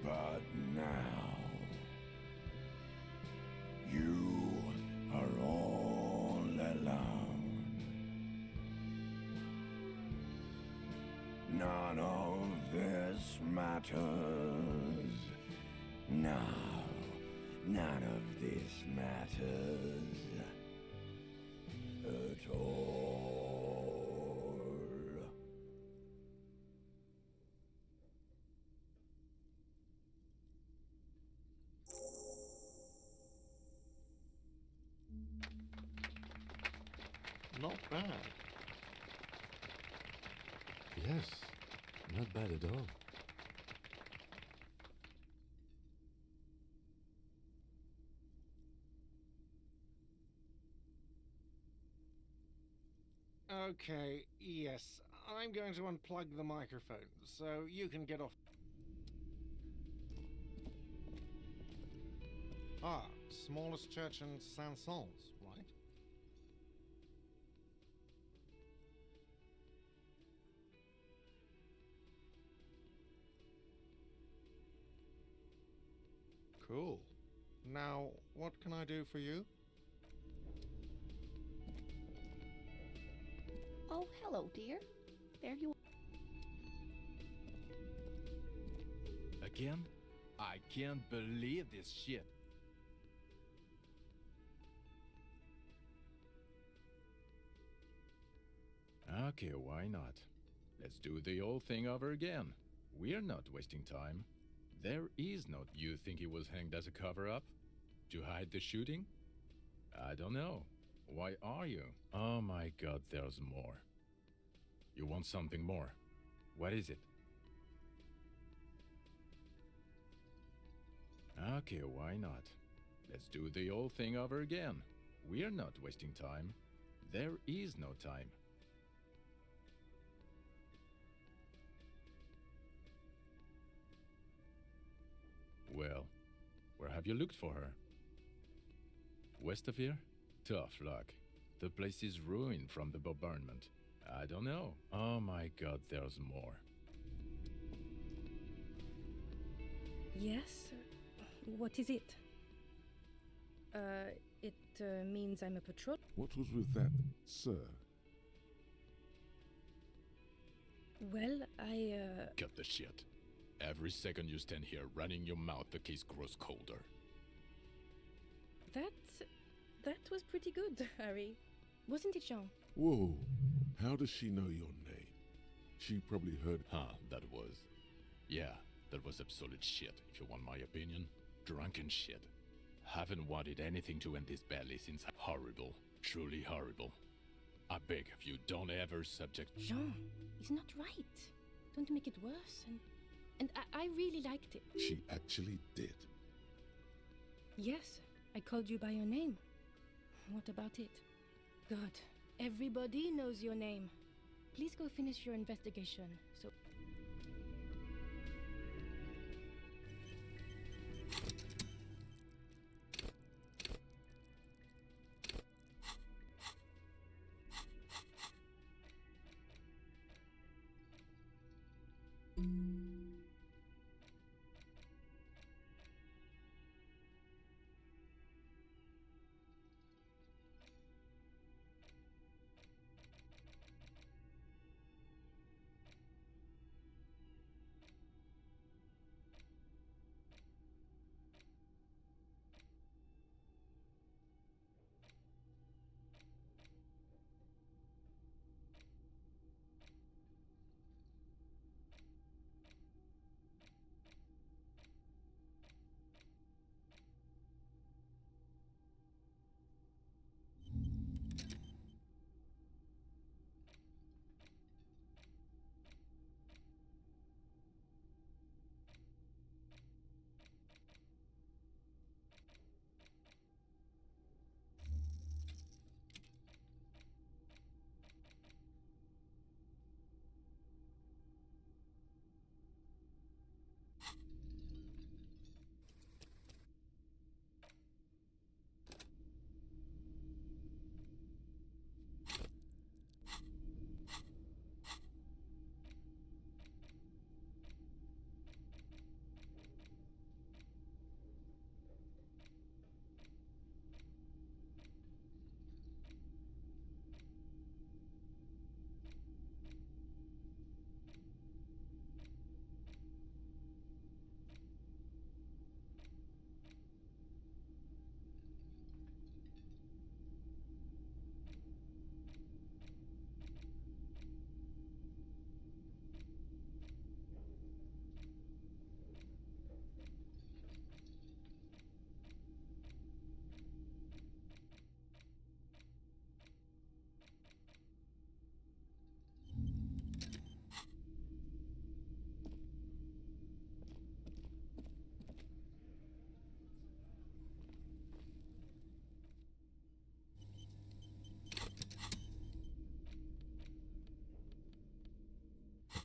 But now, you are all alone. None of this matters. No, none of this matters at all. Not bad. Yes, not bad at all. Okay, yes. I'm going to unplug the microphone, so you can get off. Ah, smallest church in Saint-Saëns, right? Cool. Now, what can I do for you? Oh, hello, dear. There you are. Again? I can't believe this shit. Okay, why not? Let's do the old thing over again. We're not wasting time. There is no... You think he was hanged as a cover-up? To hide the shooting? I don't know. Why are you? Oh my god, there's more. You want something more? What is it? Okay, why not? Let's do the old thing over again. We're not wasting time. There is no time. Well, where have you looked for her? West of here? Tough luck. The place is ruined from the bombardment. I don't know. Oh my god, there's more. Yes? What is it? It means I'm a patrol. What was with that, sir? Well, Cut the shit. Every second you stand here running your mouth, the case grows colder. That was pretty good, Harry. Wasn't it, Jean? Whoa, how does she know your name? She probably heard... That was... Yeah, that was absolute shit, if you want my opinion. Drunken shit. Haven't wanted anything to end this badly since... Horrible. Truly horrible. I beg of you, don't ever subject... Jean, it's not right. Don't make it worse, and I really liked it. She actually did. Yes, I called you by your name. What about it? God, everybody knows your name. Please go finish your investigation, so...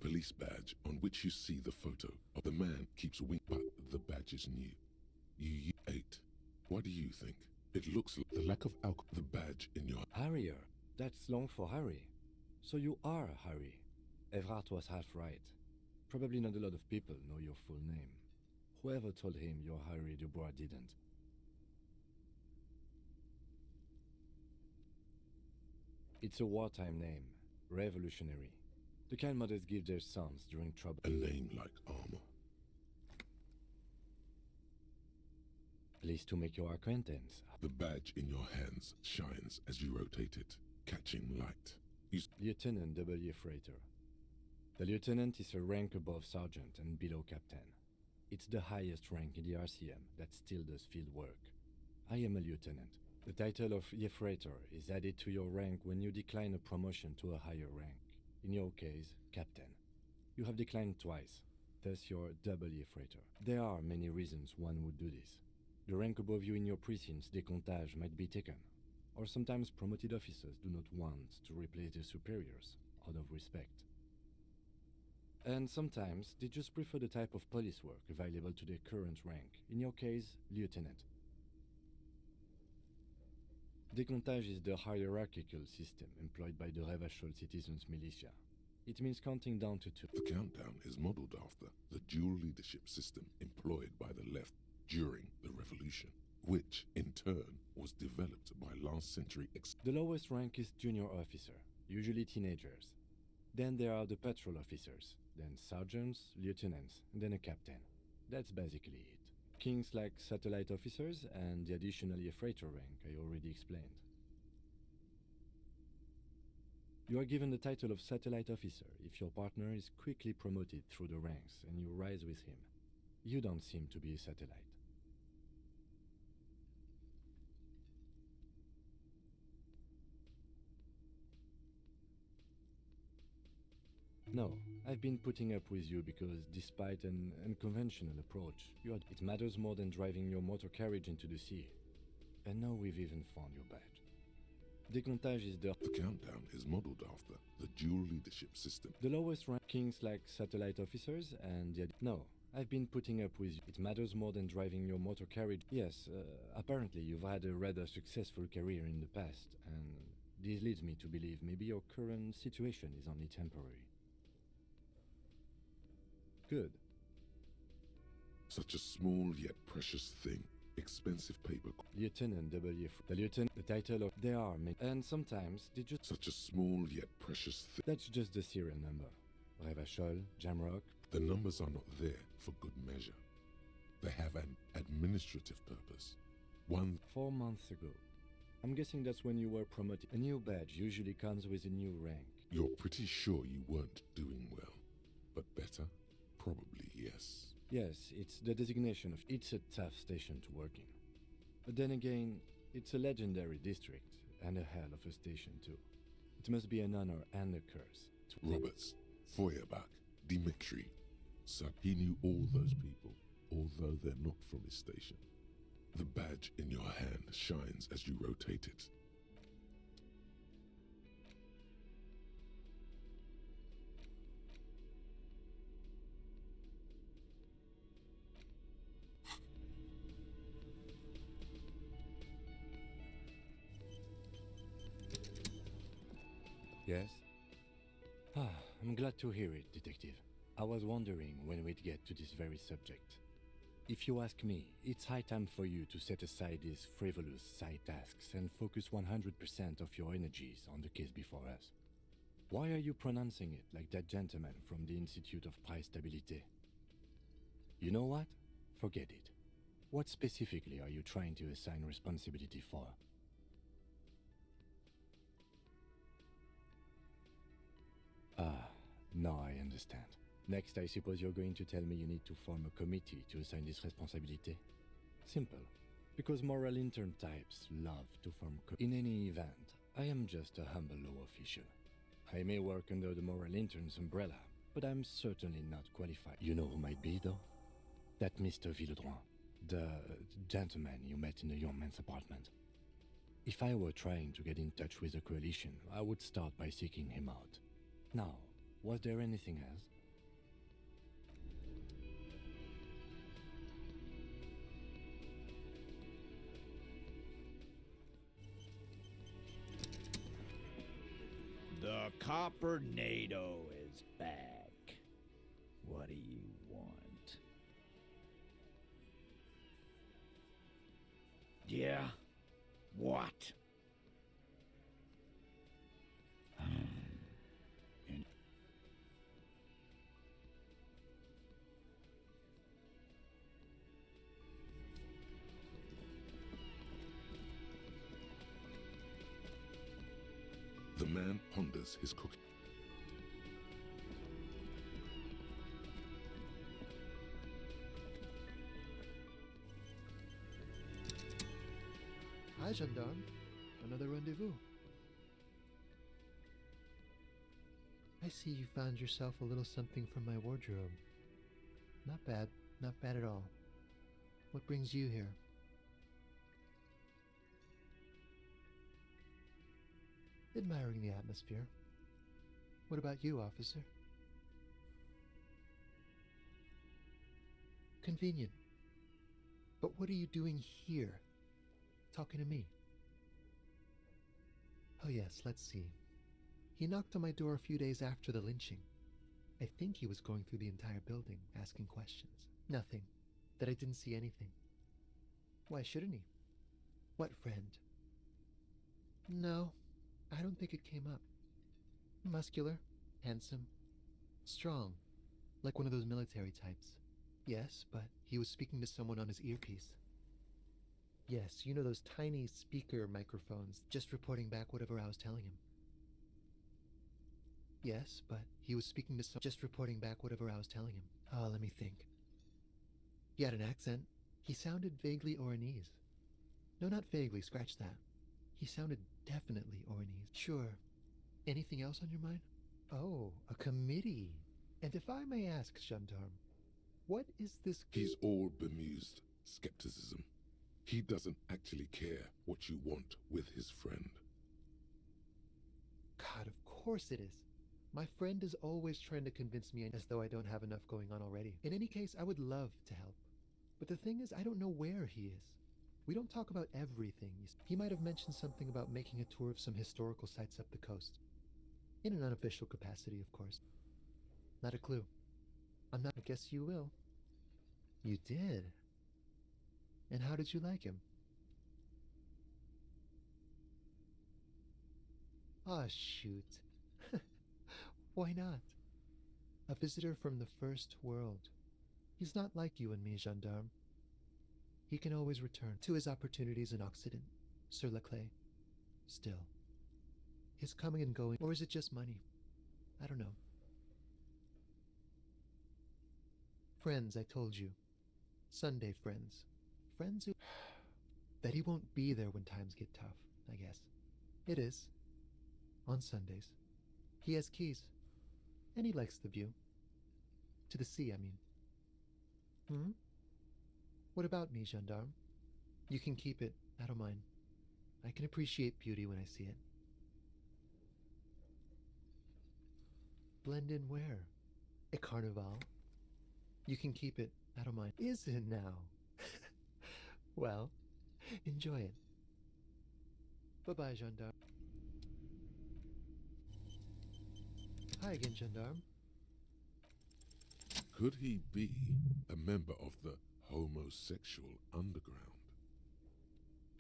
Police badge on which you see the photo of the man keeps winking, but the badge is new. You 8. What do you think? It looks like the lack of alcohol. The badge in your... Harrier. That's long for Harry. So you are Harry. Evrard was half right. Probably not a lot of people know your full name. Whoever told him you're Harry Dubois didn't. It's a wartime name. Revolutionary. The kind mothers give their sons during trouble. A name like armor. Pleased to make your acquaintance. The badge in your hands shines as you rotate it, catching light. Lieutenant W. Freighter. The lieutenant is a rank above sergeant and below captain. It's the highest rank in the RCM that still does field work. I am a lieutenant. The title of Freighter is added to your rank when you decline a promotion to a higher rank. In your case, captain. You have declined twice, thus you're W. Freighter. There are many reasons one would do this. The rank above you in your precinct's décomptage might be taken. or sometimes promoted officers do not want to replace their superiors out of respect. And sometimes they just prefer the type of police work available to their current rank, in your case, lieutenant. Décomptage is the hierarchical system employed by the Revachol citizens' militia. It means counting down to 2. The countdown is modeled after the dual leadership system employed by the left during the revolution, which in turn was developed by last century The lowest rank is junior officer, usually teenagers. Then there are the patrol officers, then sergeants, lieutenants, and then a captain. That's basically it. Kings like satellite officers and the additionally a freighter rank I already explained. You are given the title of satellite officer if your partner is quickly promoted through the ranks and you rise with him. You don't seem to be a satellite. No, I've been putting up with you because despite an unconventional approach, it matters more than driving your motor carriage into the sea. And now we've even found your badge. Décomptage is the countdown is modeled after the dual leadership system. The lowest rankings like satellite officers and the... No, I've been putting up with you. It matters more than driving your motor carriage. Yes, apparently you've had a rather successful career in the past, and this leads me to believe maybe your current situation is only temporary. Good. Such a small yet precious thing. Expensive paper. Lieutenant W. The lieutenant, the title of... There are many. And sometimes they just... Such a small yet precious thing. That's just the serial number. Revachol, Jamrock. The numbers are not there for good measure. They have an administrative purpose. 4 months ago. I'm guessing that's when you were promoted. A new badge usually comes with a new rank. You're pretty sure you weren't doing well. But better? Probably yes. Yes, it's the designation of... It's a tough station to work in. But then again, it's a legendary district, and a hell of a station too. It must be an honor and a curse. Roberts, Feuerbach, Dimitri. So he knew all those people, although they're not from his station. The badge in your hand shines as you rotate it. Yes? I'm glad to hear it, Detective. I was wondering when we'd get to this very subject. If you ask me, it's high time for you to set aside these frivolous side tasks and focus 100% of your energies on the case before us. Why are you pronouncing it like that gentleman from the Institute of Price Stabilité? You know what? Forget it. What specifically are you trying to assign responsibility for? Now I understand. Next, I suppose you're going to tell me you need to form a committee to assign this responsibility. Simple. Because moral intern types love to form In any event, I am just a humble law official. I may work under the moral intern's umbrella, but I'm certainly not qualified. You know who might be, though? That Mr. Villeudroit, the gentleman you met in the young man's apartment. If I were trying to get in touch with the coalition, I would start by seeking him out. Now, was there anything else? The Coppernado is back. What do you want? Yeah? What? The man ponders his cooking. Hi, gendarme. Another rendezvous. I see you found yourself a little something from my wardrobe. Not bad. Not bad at all. What brings you here? Admiring the atmosphere. What about you, officer? Convenient. But what are you doing here? Talking to me? Oh yes, let's see. He knocked on my door a few days after the lynching. I think he was going through the entire building, asking questions. Nothing. That I didn't see anything. Why shouldn't he? What friend? No, I don't think it came up. Muscular, handsome, strong, like one of those military types. Yes, but he was speaking to someone on his earpiece. Yes, you know those tiny speaker microphones, just reporting back whatever I was telling him. Yes, but he was speaking to someone, just reporting back whatever I was telling him. Oh, let me think. He had an accent. He sounded vaguely Oranese. No, not vaguely, scratch that. He sounded definitely Oranese. Sure. Anything else on your mind? Oh, a committee. And if I may ask, gendarme, what is this? He's all bemused skepticism. He doesn't actually care what you want with his friend. God, of course it is. My friend is always trying to convince me as though I don't have enough going on already. In any case, I would love to help. But the thing is, I don't know where he is. We don't talk about everything. He might have mentioned something about making a tour of some historical sites up the coast. In an unofficial capacity, of course. Not a clue. I'm not. I guess you will. You did? And how did you like him? Ah, shoot. Why not? A visitor from the first world. He's not like you and me, gendarme. He can always return to his opportunities in Occident, sur la clé. Still. His coming and going, or is it just money? I don't know. Friends, I told you. Sunday friends. Friends who... that he won't be there when times get tough, I guess. It is. On Sundays. He has keys. And he likes the view. To the sea, I mean. Hmm? What about me, gendarme? You can keep it. I don't mind. I can appreciate beauty when I see it. Blend in where? At Carnival? You can keep it. I don't mind. Is it now? Well, enjoy it. Bye-bye, gendarme. Hi again, gendarme. Could he be a member of the homosexual underground?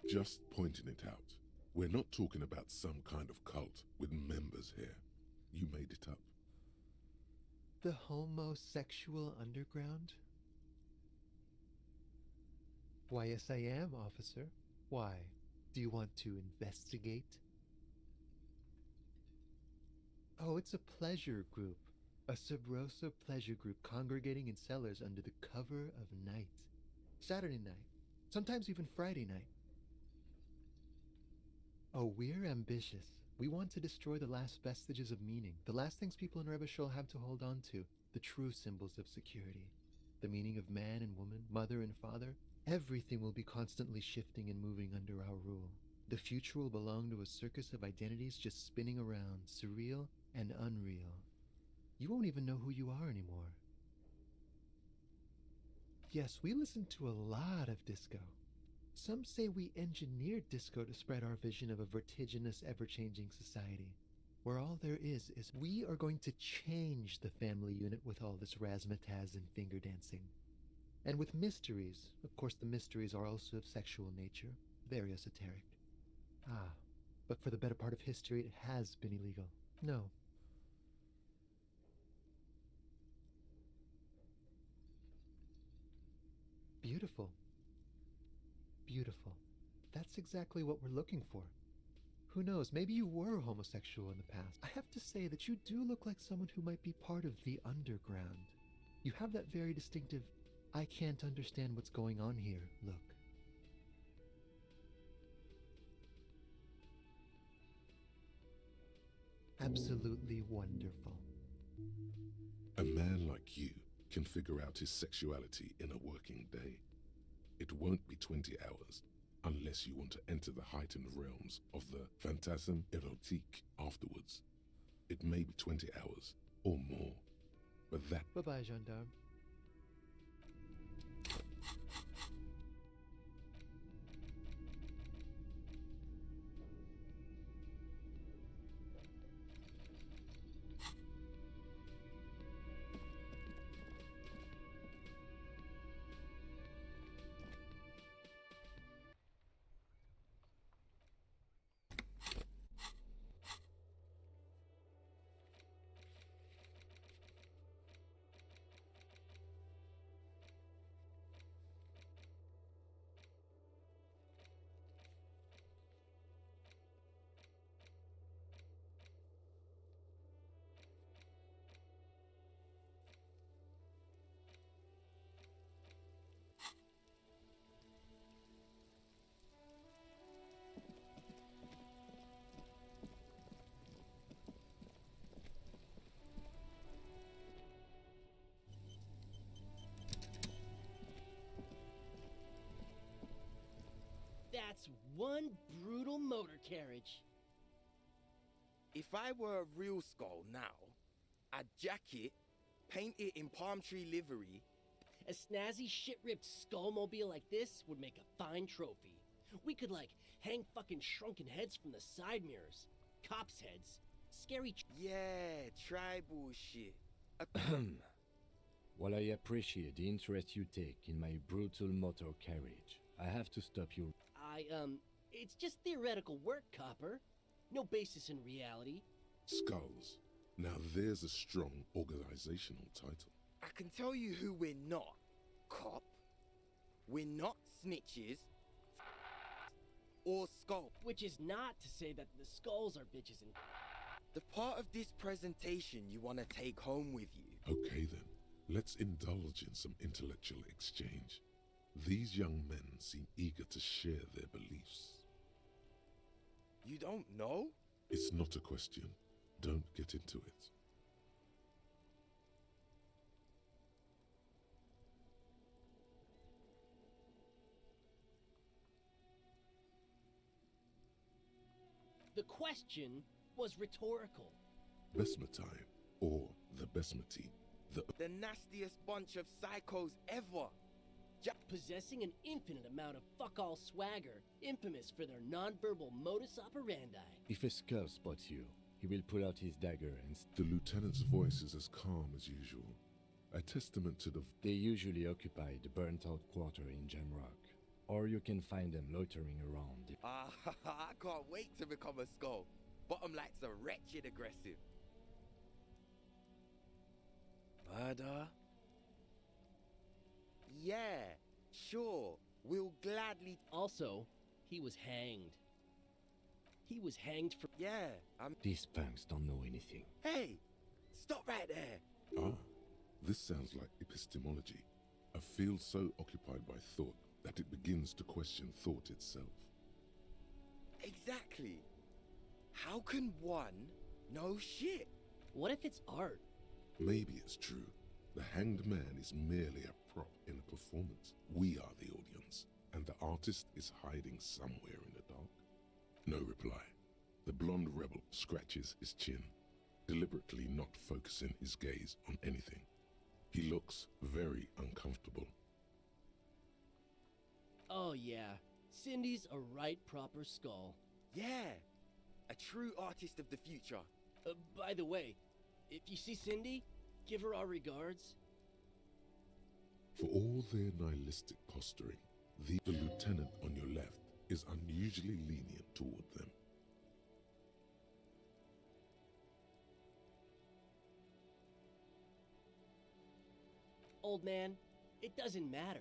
Just pointing it out. We're not talking about some kind of cult with members here. You made it up. The homosexual underground? Why, yes, I am, officer. Why? Do you want to investigate? Oh, it's a pleasure group. A sub rosa pleasure group congregating in cellars under the cover of night. Saturday night. Sometimes even Friday night. Oh, we're ambitious. We want to destroy the last vestiges of meaning, the last things people in Rebishol have to hold on to, the true symbols of security. The meaning of man and woman, mother and father. Everything will be constantly shifting and moving under our rule. The future will belong to a circus of identities just spinning around, surreal and unreal. You won't even know who you are anymore. Yes, we listen to a lot of disco. Some say we engineered disco to spread our vision of a vertiginous, ever-changing society, where all there is we are going to change the family unit with all this razzmatazz and finger dancing. And with mysteries. Of course, the mysteries are also of sexual nature, very esoteric. Ah, but for the better part of history, it has been illegal. No. Beautiful. Beautiful. That's exactly what we're looking for. Who knows, maybe you were homosexual in the past. I have to say that you do look like someone who might be part of the underground. You have that very distinctive, I can't understand what's going on here look. Absolutely wonderful. A man like you can figure out his sexuality in a working day. It won't be 20 hours. unless you want to enter the heightened realms of the phantasm erotique afterwards. It may be 20 hours or more, but that... Bye-bye, gendarme. That's one brutal motor carriage. If I were a real skull now, I'd jack it, paint it in palm tree livery. A snazzy shit-ripped skullmobile like this would make a fine trophy. We could, like, hang fucking shrunken heads from the side mirrors. Cops' heads. Scary... Yeah, tribal shit. While I appreciate the interest you take in my brutal motor carriage, I have to stop you. It's just theoretical work, Copper. No basis in reality. Skulls. Now there's a strong organizational title. I can tell you who we're not. Cop. We're not snitches. Or skull. Which is not to say that the skulls are bitches and... The part of this presentation you want to take home with you. Okay then, let's indulge in some intellectual exchange. These young men seem eager to share their beliefs. You don't know? It's not a question. Don't get into it. The question was rhetorical. Besmatai, or the Besmati, the nastiest bunch of psychos ever. Possessing an infinite amount of fuck-all swagger, infamous for their non-verbal modus operandi. If a skull spots you, he will pull out his dagger and... The lieutenant's voice is as calm as usual. A testament to the... They usually occupy the burnt-out quarter in Jamrock. Or you can find them loitering around. I can't wait to become a skull. Bottom light's a wretched aggressive. Murder? Yeah, sure. We'll gladly... Also, he was hanged. He was hanged for... Yeah, These punks don't know anything. Hey! Stop right there! Ah, this sounds like epistemology. A field so occupied by thought that it begins to question thought itself. Exactly. How can one know shit? What if it's art? Maybe it's true. The hanged man is merely a prop in a performance. We are the audience, and the artist is hiding somewhere in the dark. No reply. The blonde rebel scratches his chin, deliberately not focusing his gaze on anything. He looks very uncomfortable. Oh yeah, Cindy's a right proper skull. Yeah, a true artist of the future. By the way, if you see Cindy, give her our regards. For all their nihilistic posturing, the lieutenant on your left is unusually lenient toward them. Old man, it doesn't matter.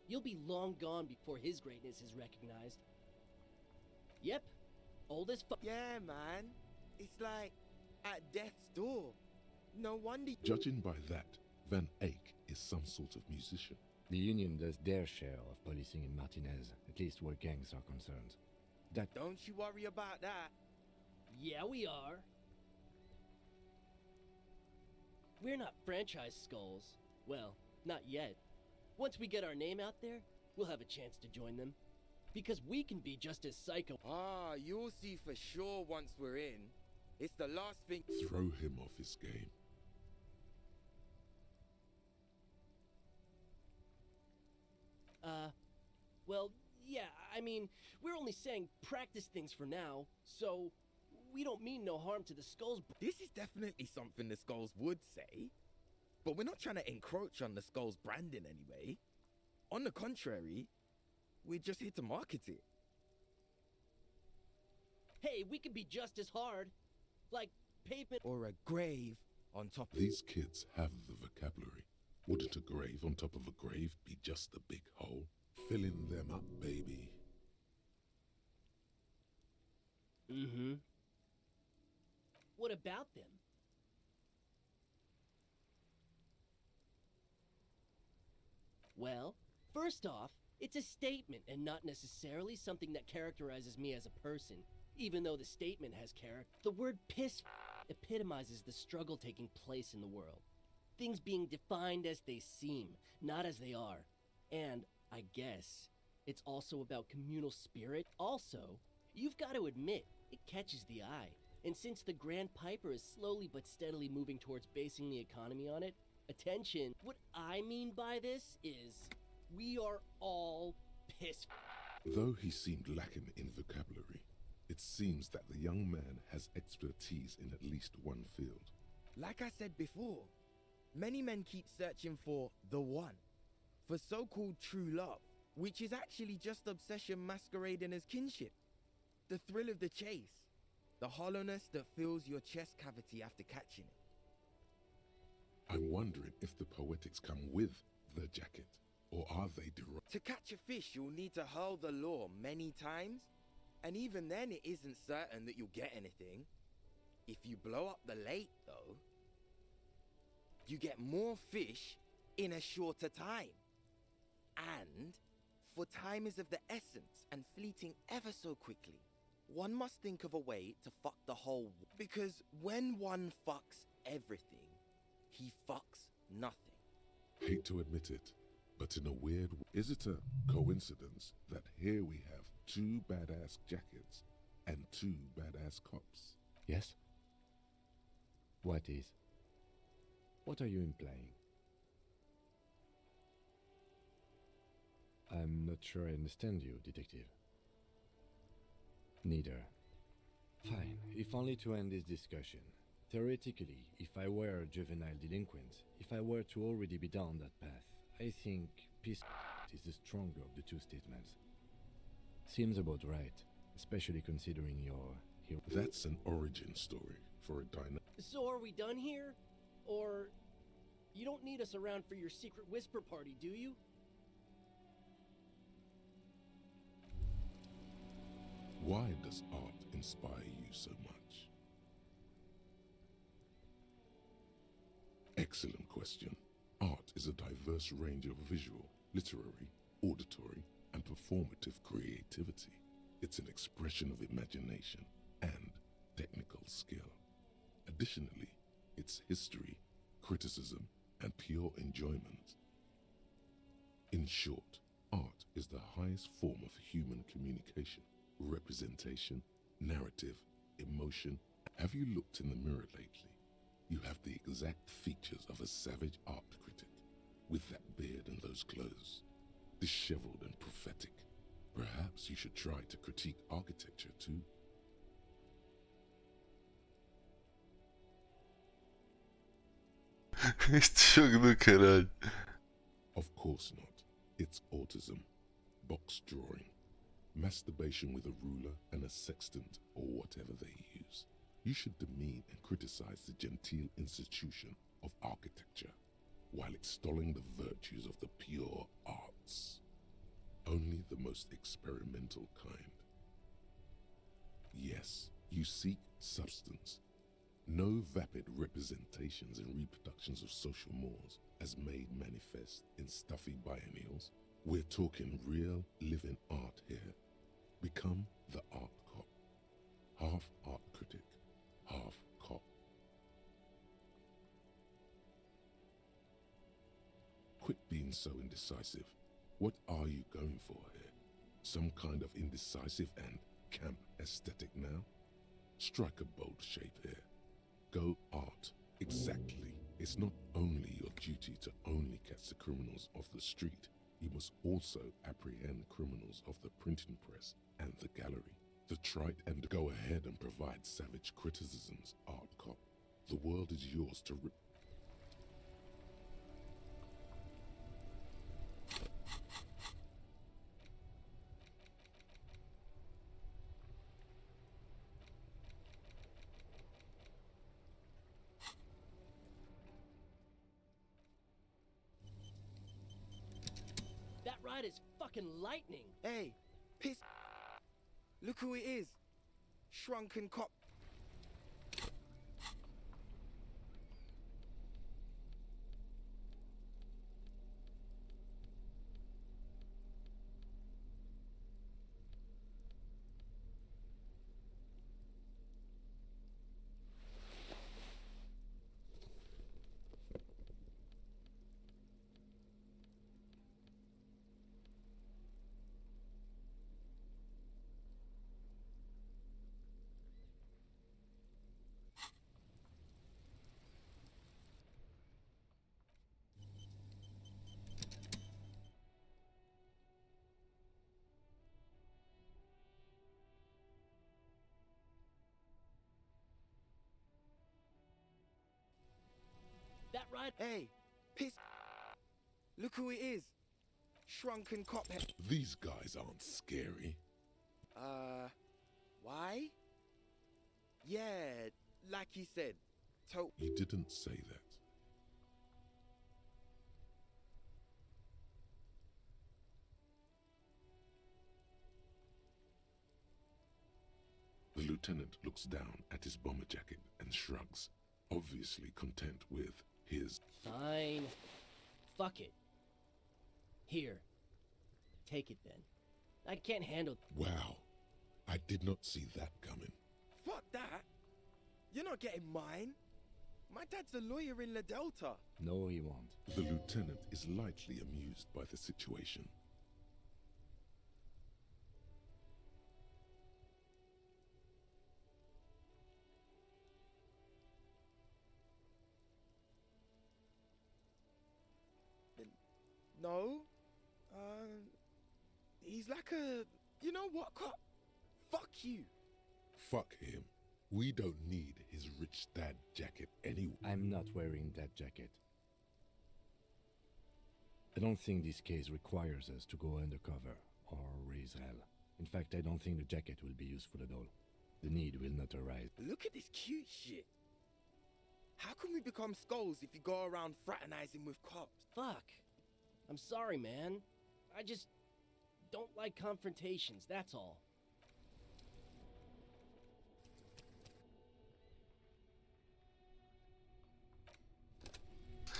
You'll be long gone before his greatness is recognized. Yep, old as fuck. Yeah, man. It's like at death's door. No wonder. Judging by that, Van Eyck is some sort of musician. The Union does their share of policing in Martinez, at least where gangs are concerned. Don't you worry about that. Yeah, we are. We're not franchise skulls. Well, not yet. Once we get our name out there, we'll have a chance to join them. Because we can be just as psycho. Ah, you'll see for sure once we're in. It's the last thing. Throw him off his game. Well, yeah, I mean, we're only saying practice things for now, so we don't mean no harm to the Skulls. This is definitely something the Skulls would say, but we're not trying to encroach on the Skulls branding anyway. On the contrary, we're just here to market it. Hey, we could be just as hard. Like pavement or a grave on top. These kids have the vocabulary. Wouldn't a grave on top of a grave be just a big hole? Filling them up, baby. Mm-hmm. What about them? Well, first off, it's a statement and not necessarily something that characterizes me as a person, even though the statement has character. The word piss epitomizes the struggle taking place in the world. Things being defined as they seem, not as they are. And, I guess, it's also about communal spirit. Also, you've got to admit, it catches the eye. And since the Grand Piper is slowly but steadily moving towards basing the economy on it, attention, what I mean by this is, we are all pissed. Though he seemed lacking in vocabulary, it seems that the young man has expertise in at least one field. Like I said before, many men keep searching for the one, for so-called true love, which is actually just obsession masquerading as kinship. The thrill of the chase, the hollowness that fills your chest cavity after catching it. I'm wondering if the poetics come with the jacket, or are they derived? To catch a fish, you'll need to hurl the lure many times, and even then it isn't certain that you'll get anything. If you blow up the lake, though, you get more fish in a shorter time. And, for time is of the essence and fleeting ever so quickly, one must think of a way to fuck the whole. Because when one fucks everything, he fucks nothing. Hate to admit it, but in a weird way, is it a coincidence that here we have two badass jackets and two badass cops? Yes? What is? What are you implying? I'm not sure I understand you, detective. Neither. Fine, if only to end this discussion. Theoretically, if I were a juvenile delinquent, if I were to already be down that path, I think peace is the stronger of the two statements. Seems about right, especially considering your hero. That's an origin story for a dino. So are we done here? Or you don't need us around for your secret whisper party, do you? Why does art inspire you so much? Excellent question. Art is a diverse range of visual, literary, auditory, and performative creativity. It's an expression of imagination and technical skill. Additionally, it's history, criticism, and pure enjoyment. In short, art is the highest form of human communication, representation, narrative, emotion. Have you looked in the mirror lately? You have the exact features of a savage art critic, with that beard and those clothes, disheveled and prophetic. Perhaps you should try to critique architecture too. Este jogo do caralho. Of course not. It's autism, box drawing, masturbation with a ruler and a sextant or whatever they use. You should demean and criticize the genteel institution of architecture while extolling the virtues of the pure arts. Only the most experimental kind. Yes, you seek substance. No vapid representations and reproductions of social mores as made manifest in stuffy biennials. We're talking real, living art here. Become the art cop. Half art critic, half cop. Quit being so indecisive. What are you going for here? Some kind of indecisive and camp aesthetic now? Strike a bold shape here. Go art. Exactly. It's not only your duty to only catch the criminals off the street, you must also apprehend criminals of the printing press and the gallery. The trite and go ahead and provide savage criticisms, art cop. The world is yours to rip. That ride is fucking lightning. Hey, piss. Look who it is. Shrunken cop. That ride. Hey, piss. Look who it is. Shrunken cop head. These guys aren't scary. Why? Yeah, like he said. You didn't say that. The lieutenant looks down at his bomber jacket and shrugs, obviously content with his... Fine. Fuck it. Here. Take it then. I can't handle... Wow. I did not see that coming. Fuck that. You're not getting mine. My dad's a lawyer in La Delta. No, he won't. The lieutenant is lightly amused by the situation. No. He's like a... You know what, cop? Fuck you. Fuck him. We don't need his rich dad jacket anyway. I'm not wearing that jacket. I don't think this case requires us to go undercover or raise hell. In fact, I don't think the jacket will be useful at all. The need will not arise. Look at this cute shit. How can we become skulls if you go around fraternizing with cops? Fuck. I'm sorry, man. I just don't like confrontations, that's all.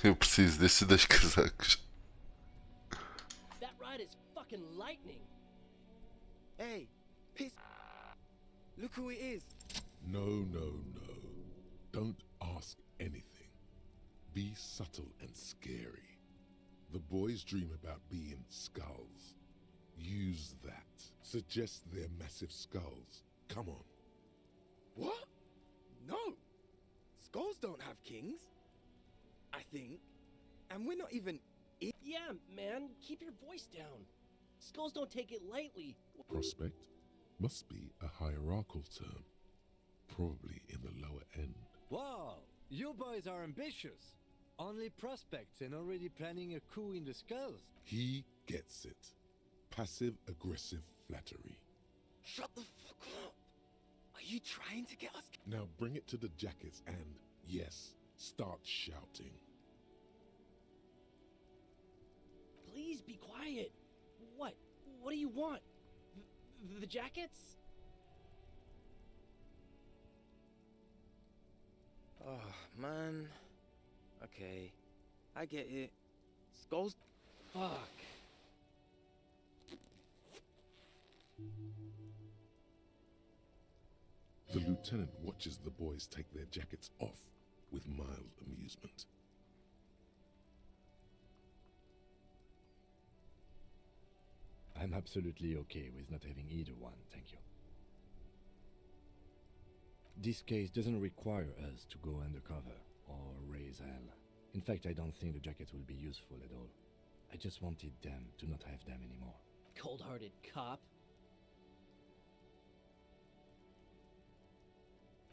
Eu preciso destes dois casacos. That ride is fucking lightning. Hey, piss. Look who it is. No, no, no. Don't ask anything. Be subtle and scary. The boys dream about being skulls. Use that. Suggest they're massive skulls. Come on. What? No. Skulls don't have kings. I think. And we're not even... Yeah, man. Keep your voice down. Skulls don't take it lightly. Prospect must be a hierarchical term. Probably in the lower end. Wow, you boys are ambitious. Only prospects and already planning a coup in the skulls. He gets it. Passive-aggressive flattery. Shut the fuck up. Are you trying to get us... Now bring it to the jackets and, yes, start shouting. Please be quiet. What? What do you want? The jackets? Oh, man. Okay. I get it. Skulls... Fuck. The lieutenant watches the boys take their jackets off with mild amusement. I'm absolutely okay with not having either one, thank you. This case doesn't require us to go undercover or raise hell. In fact, I don't think the jackets will be useful at all. I just wanted them to not have them anymore. Cold-hearted cop.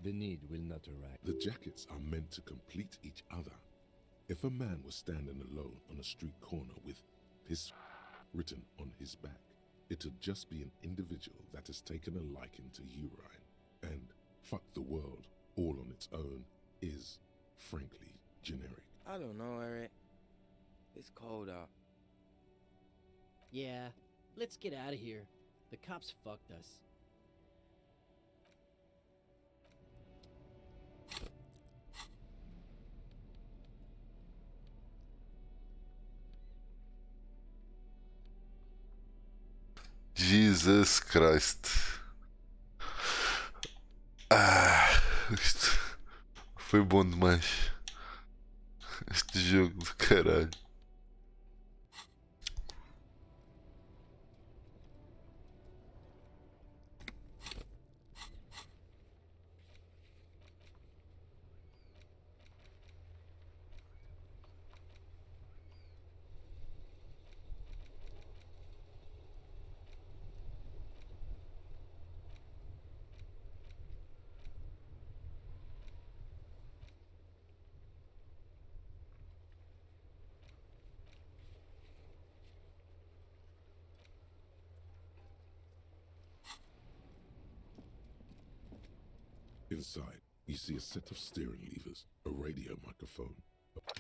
The need will not arise. The jackets are meant to complete each other. If a man was standing alone on a street corner with his written on his back, it'd just be an individual that has taken a liking to urine. And fuck the world all on its own is, frankly, generic. I don't know, Eric. It's cold out. Yeah, let's get out of here. The cops fucked us. Jesus Christ. Isto foi bom demais. Este jogo do caralho. Inside, you see a set of steering levers, a radio microphone.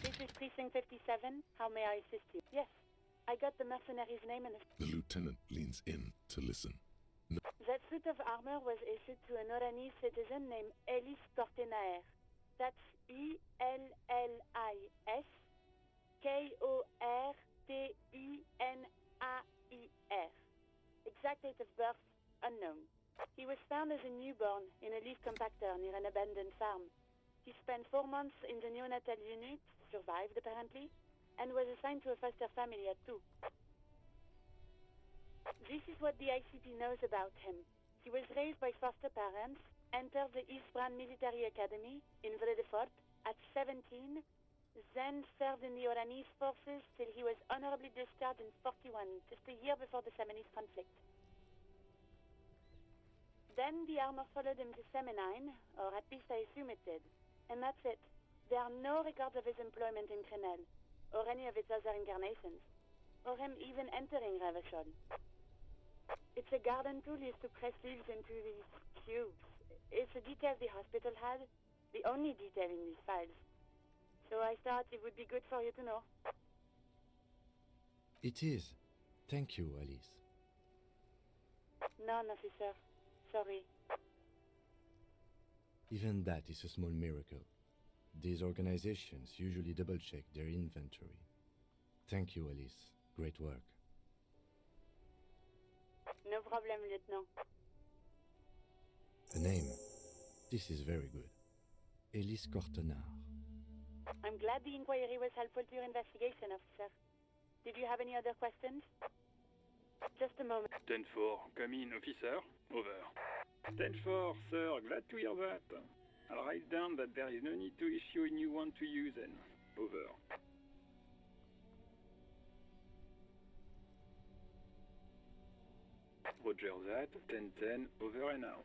This is Precinct 57. How may I assist you? Yes, I got the mercenary's name and... The lieutenant leans in to listen. That suit of armor was issued to an Oranese citizen named Elis Kortenaer. That's Ellis Kortenaer. Exact date of birth, unknown. He was found as a newborn in a leaf compactor near an abandoned farm. He spent 4 months in the neonatal unit, survived apparently, and was assigned to a foster family at 2. This is what the ICP knows about him. He was raised by foster parents, entered the Eastbrand Military Academy in Vredefort at 17, then served in the Oranese forces till he was honorably discharged in 41, just a year before the Seminese conflict. Then the armor followed him to Seminine, or at least I assume it did. And that's it. There are no records of his employment in Crenel, or any of its other incarnations, or him even entering Revachol. It's a garden tool used to press leaves into these cubes. It's a detail the hospital had, the only detail in these files. So I thought it would be good for you to know. It is. Thank you, Alice. None, officer. Sorry. Even that is a small miracle. These organizations usually double-check their inventory. Thank you, Alice. Great work. No problem, Lieutenant. A name. This is very good. Elis Kortenaer. I'm glad the inquiry was helpful to your investigation, officer. Did you have any other questions? Just a moment. 10-4, come in, officer. Over. 10-4, sir, glad to hear that. I'll write down that there is no need to issue a new one to you then. Over. Roger that, 10-10, over and out.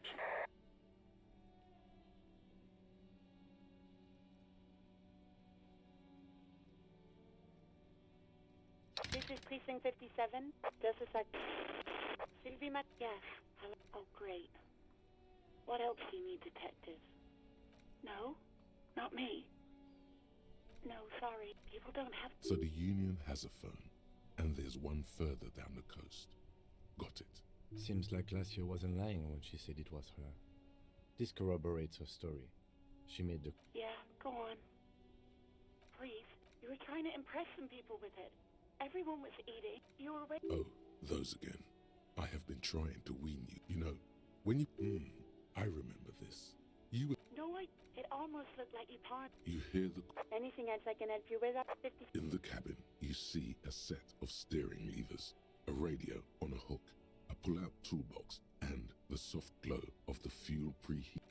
This is Precinct 57. Just a sec. Sylvie Yes. Oh, great. What else do you need, detective? No? Not me. No, sorry. People don't have... So the Union has a phone, and there's one further down the coast. Got it. Seems like Glacia wasn't lying when she said it was her. This corroborates her story. She made the... Yeah, go on. Please. You were trying to impress some people with it. Everyone was eating. You were ready. Oh, those again. I have been trying to wean you. You know, when you... I remember this. You were... No, it almost looked like you pawned. You hear the... Anything else I can help you with? 50... In the cabin, you see a set of steering levers. a radio on a hook, a pull-out toolbox, and the soft glow of the fuel preheat.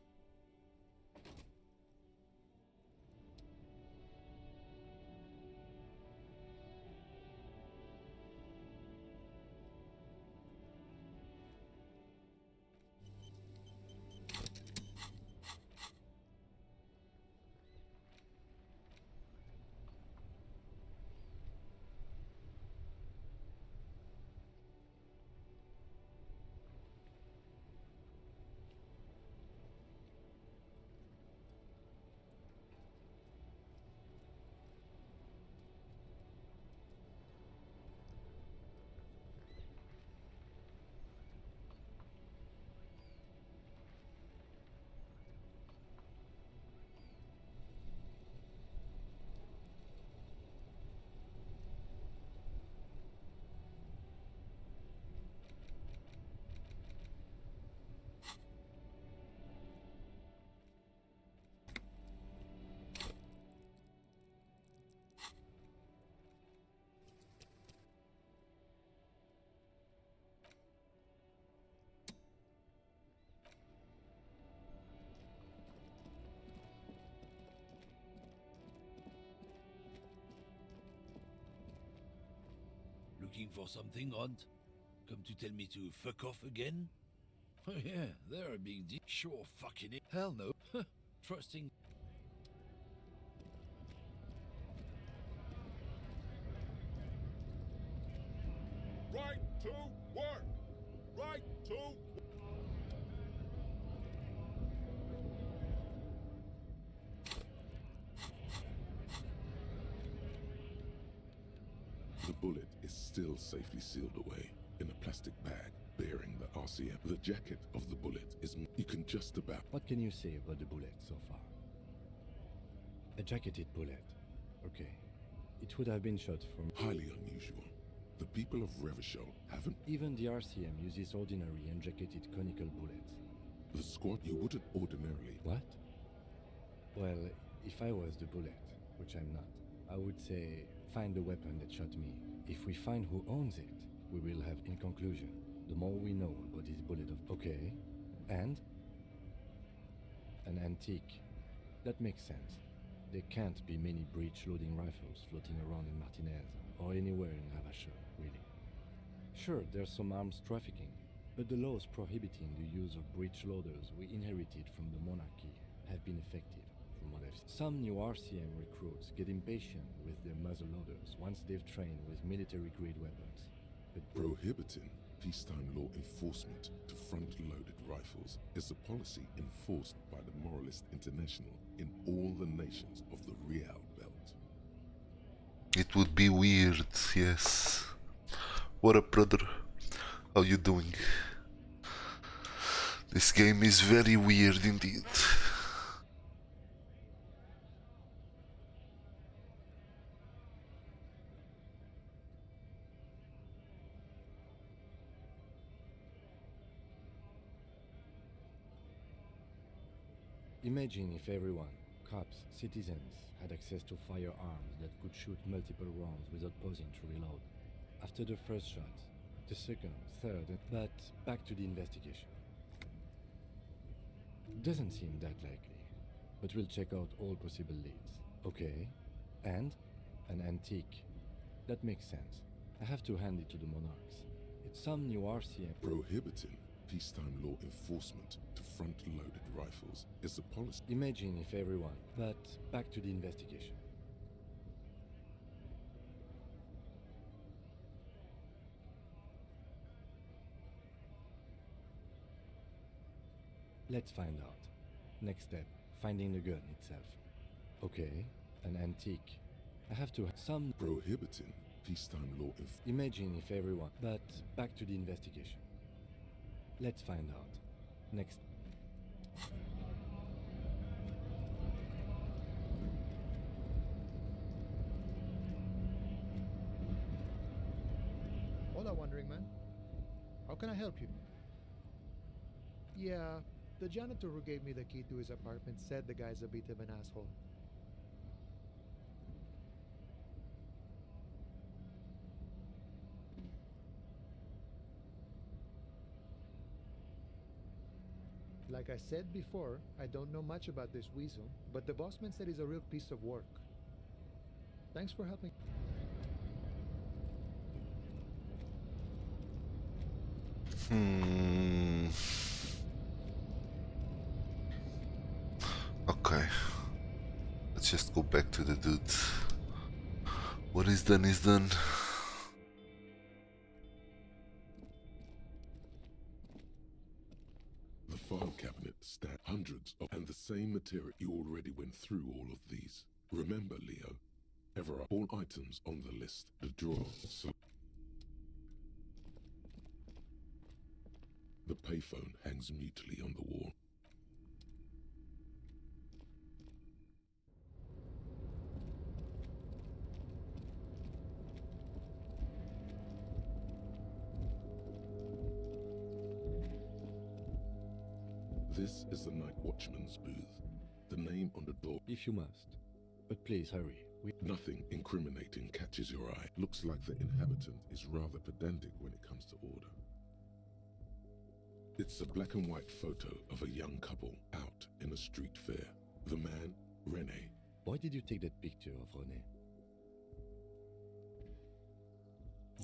Looking for something, Hunt? Come to tell me to fuck off again? Oh yeah, they're a big deal. Sure fucking it. Hell no. Trusting... Right to work! Right to... The bullet is still safely sealed away in a plastic bag bearing the RCM. The jacket of the bullet is... You can just about... What can you say about the bullet so far? A jacketed bullet. Okay. It would have been shot from... Highly unusual. The people of Revachol haven't... Even the RCM uses ordinary unjacketed conical bullets. The squad, you wouldn't ordinarily... What? Well, if I was the bullet, which I'm not, I would say, find the weapon that shot me. If we find who owns it, we will have, in conclusion, the more we know about this bullet of... Okay. And? An antique. That makes sense. There can't be many breech-loading rifles floating around in Martinez, or anywhere in Ravachol, really. Sure, there's some arms trafficking, but the laws prohibiting the use of breech loaders we inherited from the monarchy have been effective, from what I've seen. Some new RCM recruits get impatient with their muzzle loaders once they've trained with military-grade weapons. But prohibiting peacetime law enforcement to front-loaded rifles is a policy enforced by the Moralist International in all the nations of the Real Belt. It would be weird, yes. What up, brother? How you doing? This game is very weird indeed. imagine if everyone, cops, citizens, had access to firearms that could shoot multiple rounds without pausing to reload. After the first shot, the second, third, but back to the investigation. Doesn't seem that likely, but we'll check out all possible leads. Okay, and an antique. That makes sense. I have to hand it to the monarchs. It's some new RCM prohibiting peacetime law enforcement to front-loaded rifles is a policy. Imagine if everyone, but back to the investigation. Let's find out. Next step, finding the gun itself. Okay, an antique. I have to have some prohibiting peacetime law Imagine if everyone, but back to the investigation. Let's find out. Next. Hola, Wandering Man. How can I help you? Yeah, the janitor who gave me the key to his apartment said the guy's a bit of an asshole. Like I said before, I don't know much about this weasel, but the bossman said he's a real piece of work. Thanks for helping. Okay. Let's just go back to the dude. What is done is done. The file cabinet stand hundreds of and the same material. You already went through all of these. Remember, Leo, ever are all items on the list. The drawer. So the payphone hangs mutely on the wall. This is the night watchman's booth. The name on the door. If you must. But please hurry. Nothing incriminating catches your eye. Looks like the inhabitant is rather pedantic when it comes to order. It's a black and white photo of a young couple out in a street fair. The man, René. Why did you take that picture of René?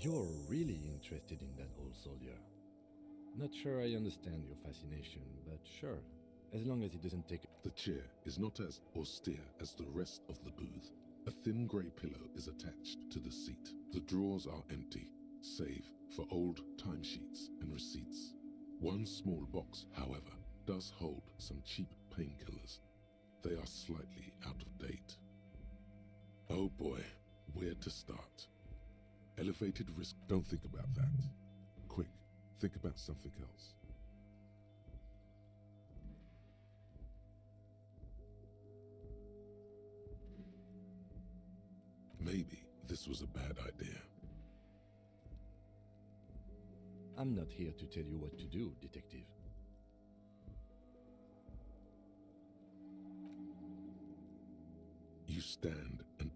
You're really interested in that old soldier. Not sure I understand your fascination, but sure, as long as it doesn't take... The chair is not as austere as the rest of the booth. A thin grey pillow is attached to the seat. The drawers are empty, save for old timesheets and receipts. One small box, however, does hold some cheap painkillers. They are slightly out of date. Oh boy, where to start? Elevated risk, don't think about that. Quick, think about something else. Maybe this was a bad idea. I'm not here to tell you what to do, detective. You stand and...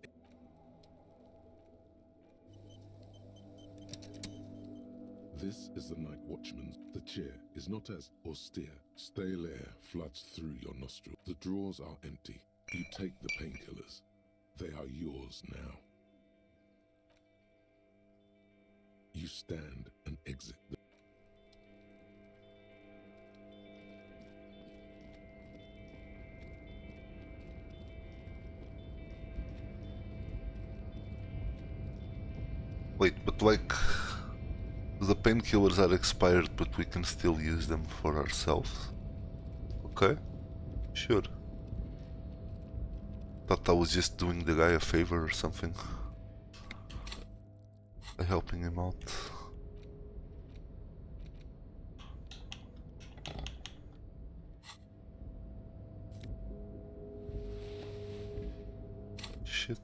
This is the night watchman's. The chair is not as austere. Stale air floods through your nostril. The drawers are empty. You take the painkillers. They are yours now. You stand and exit. Wait, but like... The painkillers are expired, but we can still use them for ourselves. Okay, sure. Thought I was just doing the guy a favor or something. By helping him out. Shit.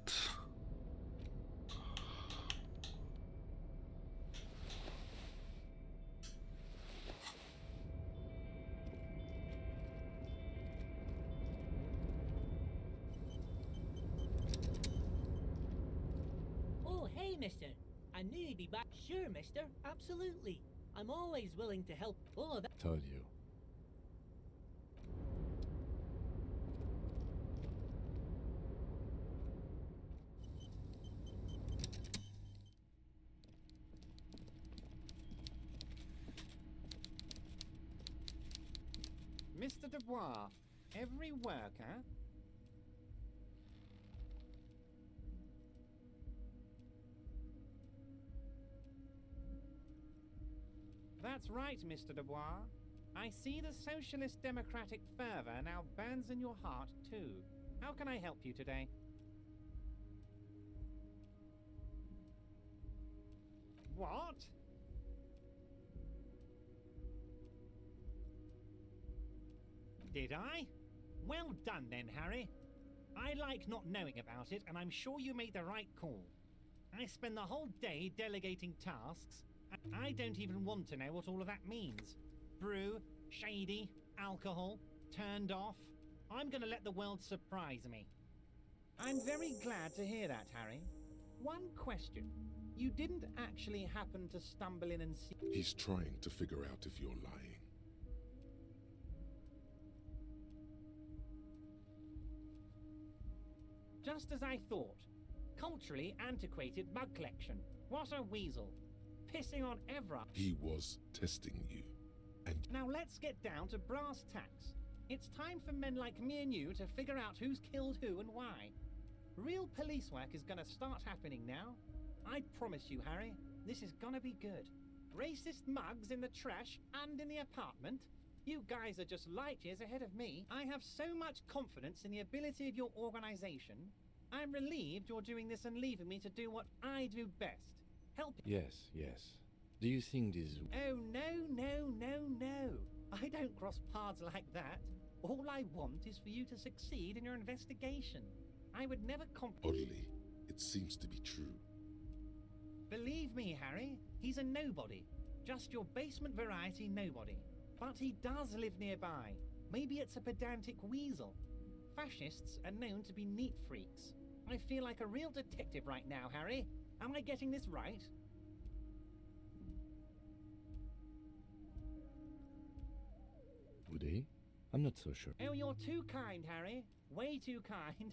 Mister. I knew you'd be back. Sure, mister. Absolutely. I'm always willing to help. Oh, that... Told you. Mr. Dubois, every worker... That's right, Mr. Dubois. I see the socialist democratic fervor now burns in your heart, too. How can I help you today? What? Did I? Well done then, Harry. I like not knowing about it, and I'm sure you made the right call. I spend the whole day delegating tasks, and I don't even want to know what all of that means. Brew, shady, alcohol, turned off. I'm going to let the world surprise me. I'm very glad to hear that, Harry. One question. You didn't actually happen to stumble in and see... He's trying to figure out if you're lying. Just as I thought. Culturally antiquated mug collection. What a weasel. Pissing on everyone. He was testing you. And now let's get down to brass tacks. It's time for men like me and you to figure out who's killed who and why. Real police work is gonna start happening now. I promise you, Harry, this is gonna be good. Racist mugs in the trash and in the apartment? You guys are just light years ahead of me. I have so much confidence in the ability of your organization. I'm relieved you're doing this and leaving me to do what I do best. Help. Yes, yes. Do you think this... Oh, no. I don't cross paths like that. All I want is for you to succeed in your investigation. I would never Oddly, it seems to be true. Believe me, Harry, he's a nobody. Just your basement variety nobody. But he does live nearby. Maybe it's a pedantic weasel. Fascists are known to be neat freaks. I feel like a real detective right now, Harry. Am I getting this right? Would he? I'm not so sure. Oh, you're too kind, Harry. Way too kind.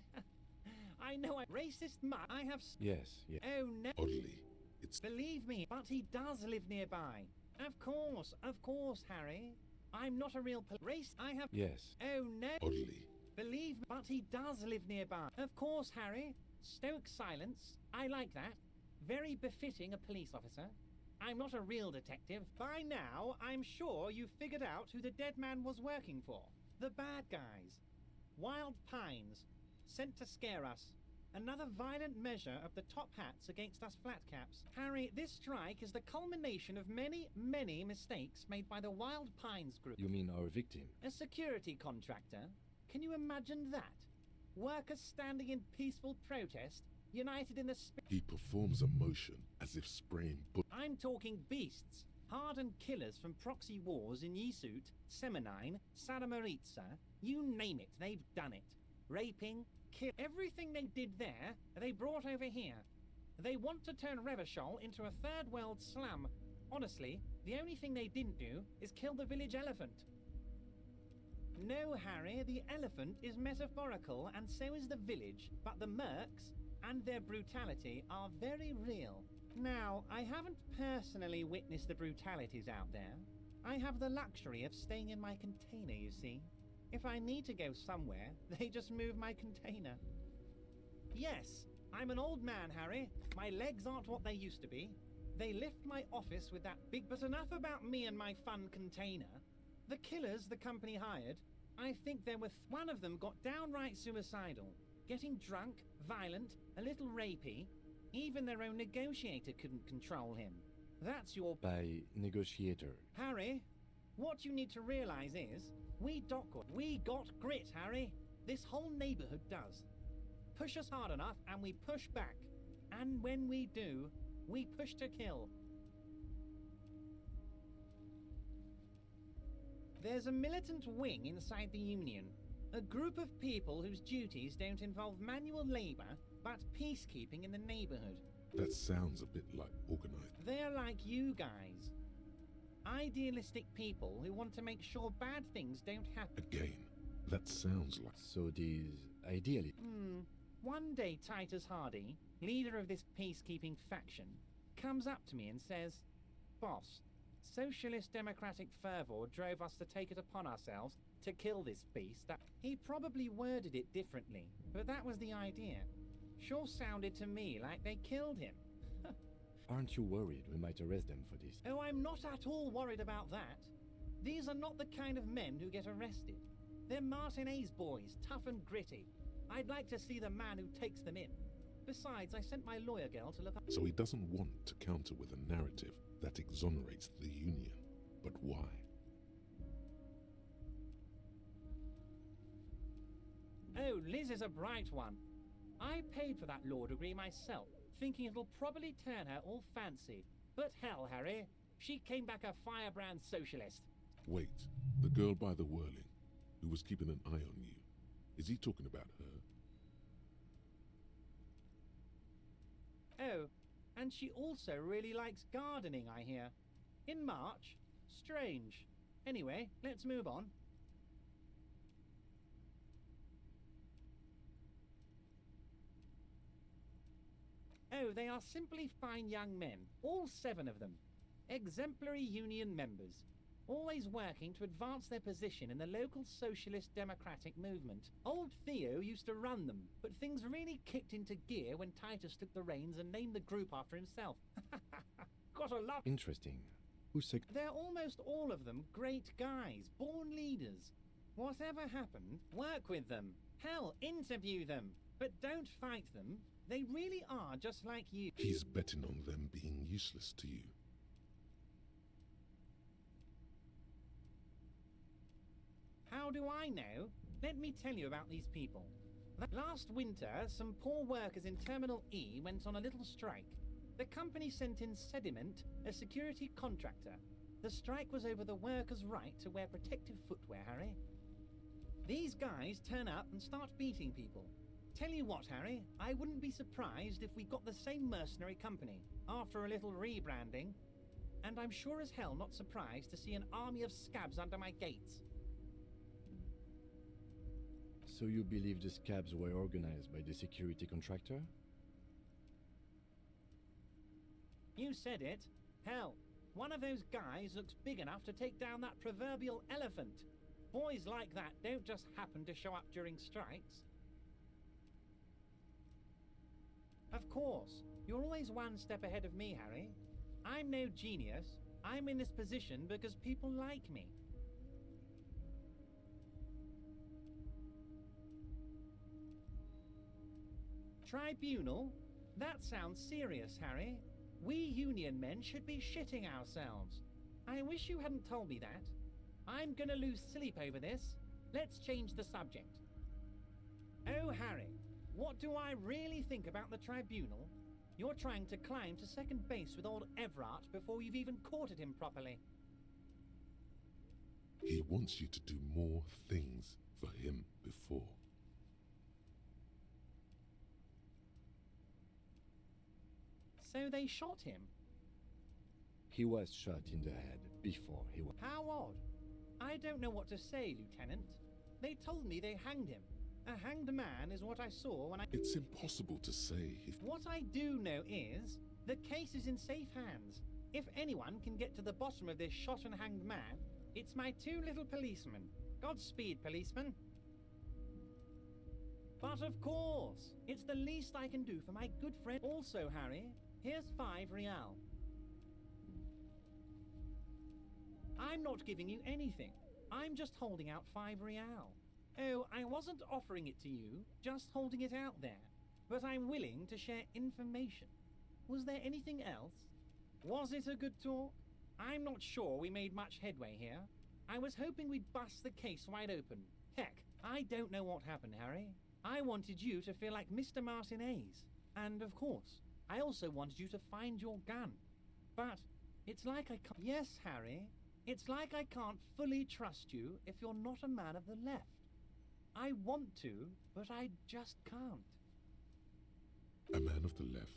I know I... Racist mutt. I have... Yes. Oh, no. Oddly, it's... Believe me, but he does live nearby. Of course, Harry. I'm not a real race. I have... Yes. Oh, no. Oddly. Believe me, but he does live nearby. Of course, Harry. Stoic silence. I like that. Very befitting a police officer. I'm not a real detective. By now, I'm sure you've figured out who the dead man was working for. The bad guys. Wild Pines. Sent to scare us. Another violent measure of the top hats against us flatcaps. Harry, this strike is the culmination of many, many mistakes made by the Wild Pines group. You mean our victim? A security contractor? Can you imagine that? Workers standing in peaceful protest, united in the He performs a motion as if spraying I'm talking beasts. Hardened killers from proxy wars in Yisut, Semenine, Saramaritsa, you name it, they've done it. Raping, everything they did there, they brought over here. They want to turn Revachol into a third world slum. Honestly, the only thing they didn't do is kill the village elephant. No, Harry, the elephant is metaphorical and so is the village, but the mercs and their brutality are very real. Now, I haven't personally witnessed the brutalities out there. I have the luxury of staying in my container, you see. If I need to go somewhere, they just move my container. Yes, I'm an old man, Harry. My legs aren't what they used to be. They lift my office with that big... But enough about me and my fun container. The killers the company hired, I think there were... One of them got downright suicidal. Getting drunk, violent, a little rapey. Even their own negotiator couldn't control him. That's your... By negotiator. Harry, what you need to realize is... We got grit, Harry. This whole neighborhood does. Push us hard enough and we push back. And when we do, we push to kill. There's a militant wing inside the Union. A group of people whose duties don't involve manual labor, but peacekeeping in the neighborhood. That sounds a bit like organized. They're like you guys. Idealistic people who want to make sure bad things don't happen. Again, that sounds like... So these ideally... One day Titus Hardy, leader of this peacekeeping faction, comes up to me and says, "Boss, socialist democratic fervor drove us to take it upon ourselves to kill this beast." He probably worded it differently, but that was the idea. Sure sounded to me like they killed him. Aren't you worried we might arrest them for this? Oh, I'm not at all worried about that. These are not the kind of men who get arrested. They're Martinez boys, tough and gritty. I'd like to see the man who takes them in. Besides, I sent my lawyer girl to look up... So he doesn't want to counter with a narrative that exonerates the Union. But why? Oh, Liz is a bright one. I paid for that law degree myself, thinking it'll probably turn her all fancy. But hell, Harry, she came back a firebrand socialist. Wait, the girl by the whirling, who was keeping an eye on you. Is he talking about her? Oh, and she also really likes gardening, I hear. In March? Strange. Anyway, let's move on. Oh, they are simply fine young men, all 7 of them. Exemplary union members, always working to advance their position in the local socialist democratic movement. Old Theo used to run them, but things really kicked into gear when Titus took the reins and named the group after himself. Got a lot. Interesting. Who's sick? They're almost all of them great guys, born leaders. Whatever happened, work with them. Hell, interview them. But don't fight them. They really are just like you. He's betting on them being useless to you. How do I know? Let me tell you about these people. Last winter, some poor workers in Terminal E went on a little strike. The company sent in Sediment, a security contractor. The strike was over the workers' right to wear protective footwear, Harry. These guys turn up and start beating people. Tell you what, Harry, I wouldn't be surprised if we got the same mercenary company after a little rebranding. And I'm sure as hell not surprised to see an army of scabs under my gates. So you believe the scabs were organized by the security contractor? You said it. Hell, one of those guys looks big enough to take down that proverbial elephant. Boys like that don't just happen to show up during strikes. Of course, you're always one step ahead of me, Harry. I'm no genius. I'm in this position because people like me. Tribunal? That sounds serious, Harry. We union men should be shitting ourselves. I wish you hadn't told me that. I'm gonna lose sleep over this. Let's change the subject. Oh, Harry, what do I really think about the tribunal? You're trying to climb to second base with old Everard before you've even courted him properly. He wants you to do more things for him before. So they shot him? He was shot in the head before he was... How odd. I don't know what to say, Lieutenant. They told me they hanged him. A hanged man is what I saw when I... It's impossible to say if... What I do know is, the case is in safe hands. If anyone can get to the bottom of this shot and hanged man, it's my 2 little policemen. Godspeed, policeman. But of course, it's the least I can do for my good friend. Also, Harry, here's 5 real. I'm not giving you anything. I'm just holding out 5 real. Oh, I wasn't offering it to you, just holding it out there. But I'm willing to share information. Was there anything else? Was it a good talk? I'm not sure we made much headway here. I was hoping we'd bust the case wide open. Heck, I don't know what happened, Harry. I wanted you to feel like Mr. Martinez. And of course, I also wanted you to find your gun. But it's like I can't... Yes, Harry. It's like I can't fully trust you if you're not a man of the left. I want to, but I just can't. A man of the left.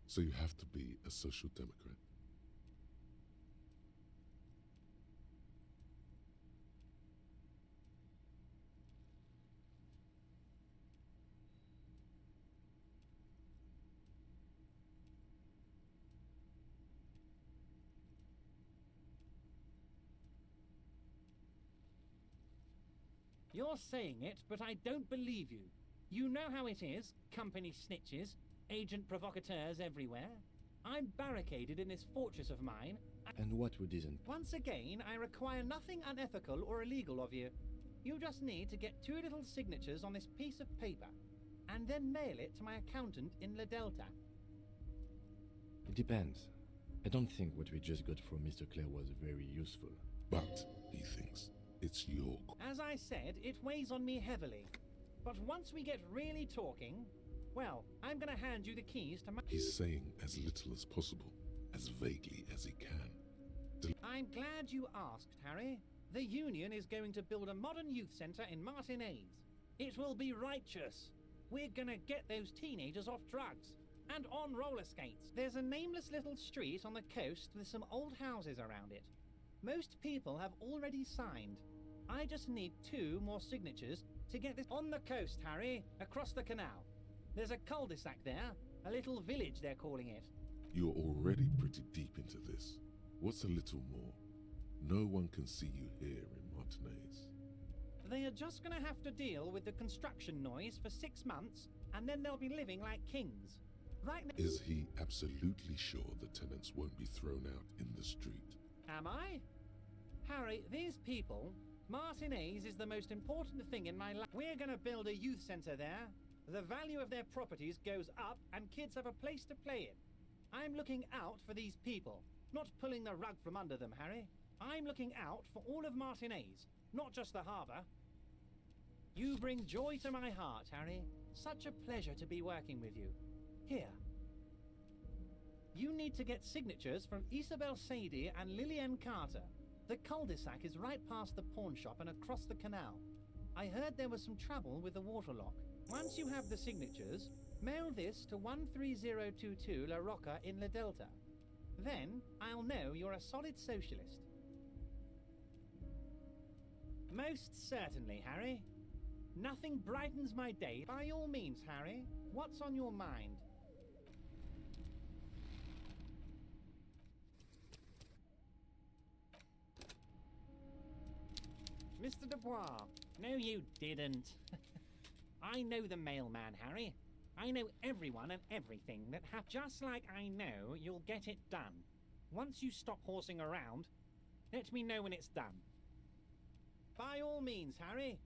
So you have to be a social democrat. You're saying it, but I don't believe you. You know how it is, company snitches, agent provocateurs everywhere. I'm barricaded in this fortress of mine. And what would isn't? Once again, I require nothing unethical or illegal of you. You just need to get 2 little signatures on this piece of paper, and then mail it to my accountant in La Delta. It depends. I don't think what we just got from Mr. Clare was very useful. But, he thinks, it's your... As I said, it weighs on me heavily. But once we get really talking, well, I'm gonna hand you the keys to my... He's saying as little as possible, as vaguely as he can. I'm glad you asked, Harry. The Union is going to build a modern youth centre in Martinez. It will be righteous. We're gonna get those teenagers off drugs. And on roller skates. There's a nameless little street on the coast with some old houses around it. Most people have already signed. I just need 2 more signatures to get this on the coast, Harry, across the canal. There's a cul-de-sac there. A little village, they're calling it. You're already pretty deep into this. What's a little more? No one can see you here in Martinez. They are just going to have to deal with the construction noise for 6 months, and then they'll be living like kings. Right now. Is he absolutely sure the tenants won't be thrown out in the street? Am I? Harry, these people, Martinez is the most important thing in my life. We're going to build a youth centre there. The value of their properties goes up, and kids have a place to play in. I'm looking out for these people, not pulling the rug from under them, Harry. I'm looking out for all of Martinez, not just the harbour. You bring joy to my heart, Harry. Such a pleasure to be working with you. Here. You need to get signatures from Isabel Sadie and Lillian Carter. The cul-de-sac is right past the pawn shop and across the canal. I heard there was some trouble with the waterlock. Once you have the signatures, mail this to 13022 La Rocca in La Delta. Then I'll know you're a solid socialist. Most certainly, Harry. Nothing brightens my day. By all means, Harry. What's on your mind? Mr. Dubois. No, you didn't. I know the mailman, Harry. I know everyone and everything that just like I know you'll get it done. Once you stop horsing around, let me know when it's done. By all means, Harry.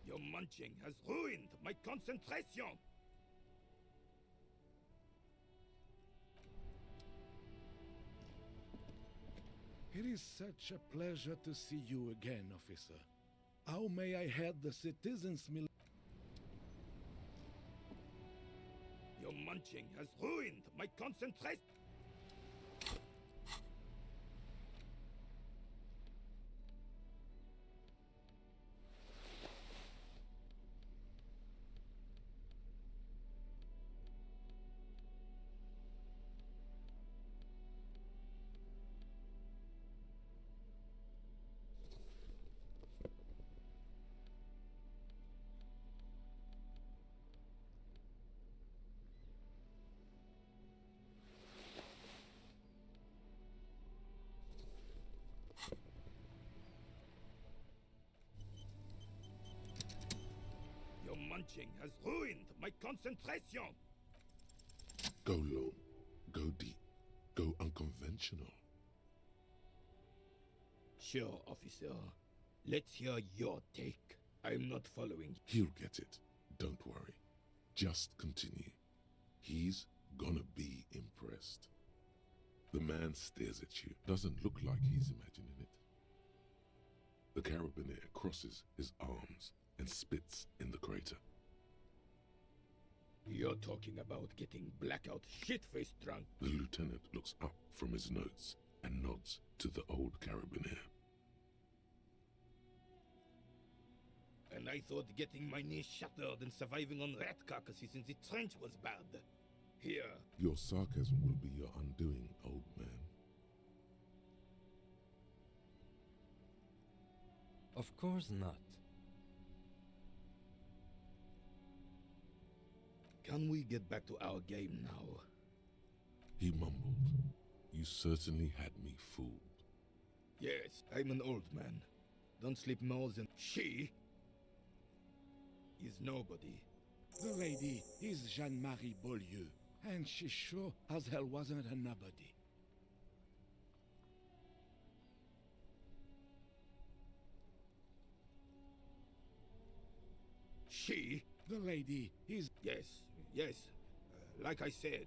Your munching has ruined my concentration! It is such a pleasure to see you again, officer. How may I head the citizens' Your munching has ruined my concentration! Your munching has ruined my concentration! Go long, go deep, go unconventional. Sure, officer. Let's hear your take. I'm not following. He'll get it. Don't worry. Just continue. He's gonna be impressed. The man stares at you. Doesn't look like he's imagining it. The carabiner crosses his arms and spits in the crater. You're talking about getting blackout shit-faced drunk. The lieutenant looks up from his notes and nods to the old carabiner. and I thought getting my knee shattered and surviving on rat carcasses in the trench was bad. Here. Your sarcasm will be your undoing, old man. Of course not. Can we get back to our game now? He mumbled. You certainly had me fooled. Yes, I'm an old man. Don't sleep more than she is nobody. The lady is Jeanne-Marie Beaulieu, and she sure as hell wasn't a nobody. She? The lady is... Yes, like I said.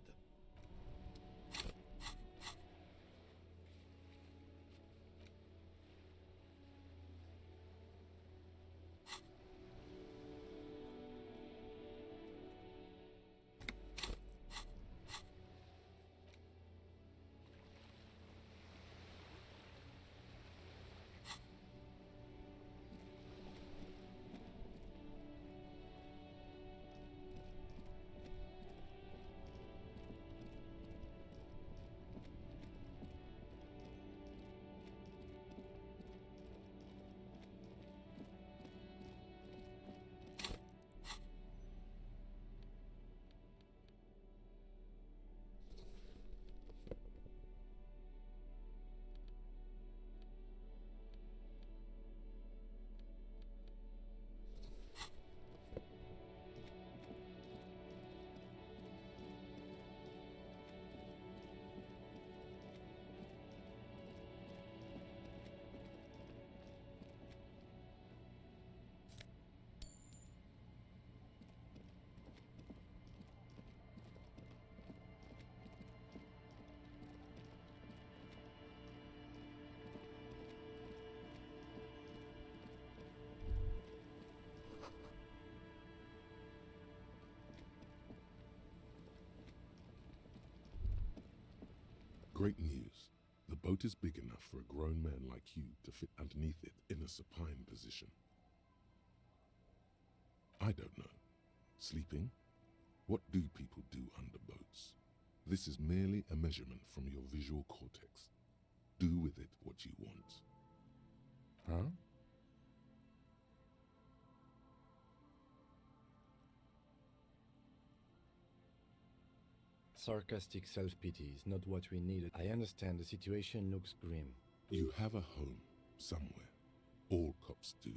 Great news. The boat is big enough for a grown man like you to fit underneath it in a supine position. I don't know. Sleeping? What do people do under boats? This is merely a measurement from your visual cortex. Do with it what you want. Huh? Sarcastic self-pity is not what we needed. I understand the situation looks grim. You have a home somewhere. All cops do.